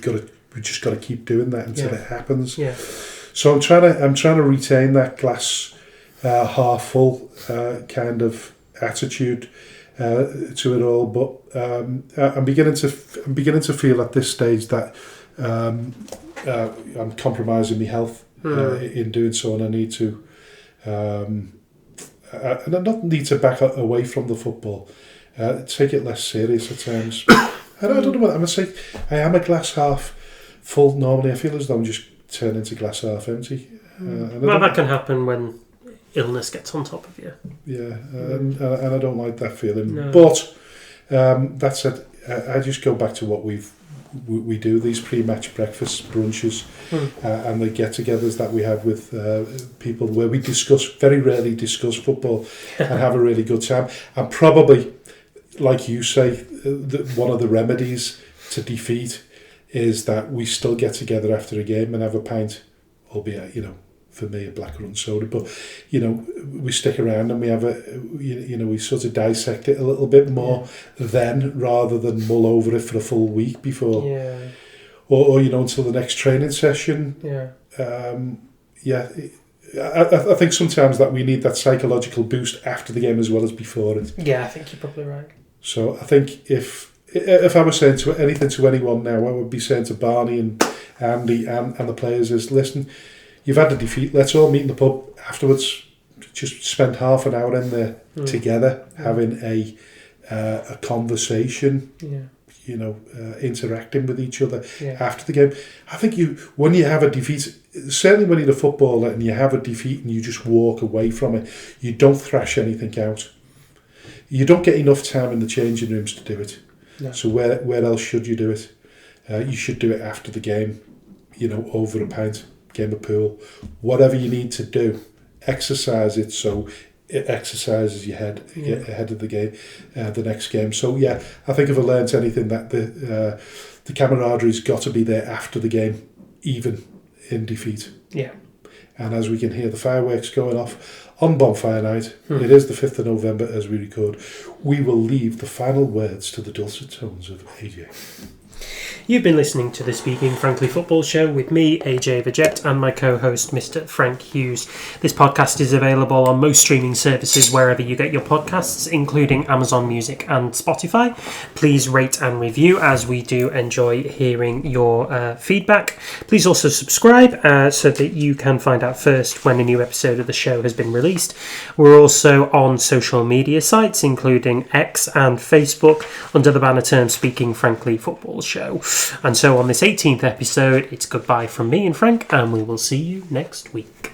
just got to keep doing that until it happens. Yeah. So I'm trying to retain that glass half full kind of attitude to it all. But I'm beginning to feel at this stage that I'm compromising my health in doing so, and I need to. And I don't need to back away from the football. Take it less serious at times. I don't know what I'm going to say. I am a glass half full normally. I feel as though I'm just turning into glass half empty. Well, that can happen when illness gets on top of you. Yeah, and I don't like that feeling. No. But that said, I just go back to what we do, these pre-match breakfasts, brunches, and the get-togethers that we have with people where we very rarely discuss football and have a really good time. And probably, like you say, one of the remedies to defeat is that we still get together after a game and have a pint, albeit, for me, a blackcurrant soda, but, we stick around and we have we sort of dissect it a little bit more then, rather than mull over it for a full week before. Yeah. Or until the next training session. Yeah. I think sometimes that we need that psychological boost after the game as well as before it. Yeah, I think you're probably right. So I think if I was saying anything to anyone now, I would be saying to Barney and Andy and the players is, listen, you've had a defeat. Let's all meet in the pub afterwards. Just spend half an hour in there together, having a conversation. Interacting with each other after the game. I think when you have a defeat, certainly when you're a footballer and you have a defeat and you just walk away from it, you don't thrash anything out. You don't get enough time in the changing rooms to do it. No. So where else should you do it? You should do it after the game. Over a pint. Game of pool, whatever you need to do, exercise it so it exercises your head ahead of the game, the next game. So I think if I learnt anything, that the camaraderie's got to be there after the game, even in defeat. Yeah. And as we can hear the fireworks going off on Bonfire Night, it is the 5th of November as we record, we will leave the final words to the dulcet tones of AJ. You've been listening to the Speaking Frankly Football Show with me, AJ Vergette, and my co-host, Mr. Frank Hughes. This podcast is available on most streaming services wherever you get your podcasts, including Amazon Music and Spotify. Please rate and review, as we do enjoy hearing your feedback. Please also subscribe so that you can find out first when a new episode of the show has been released. We're also on social media sites, including X and Facebook, under the banner term Speaking Frankly Football Show. And so on this 18th episode, it's goodbye from me and Frank, and we will see you next week.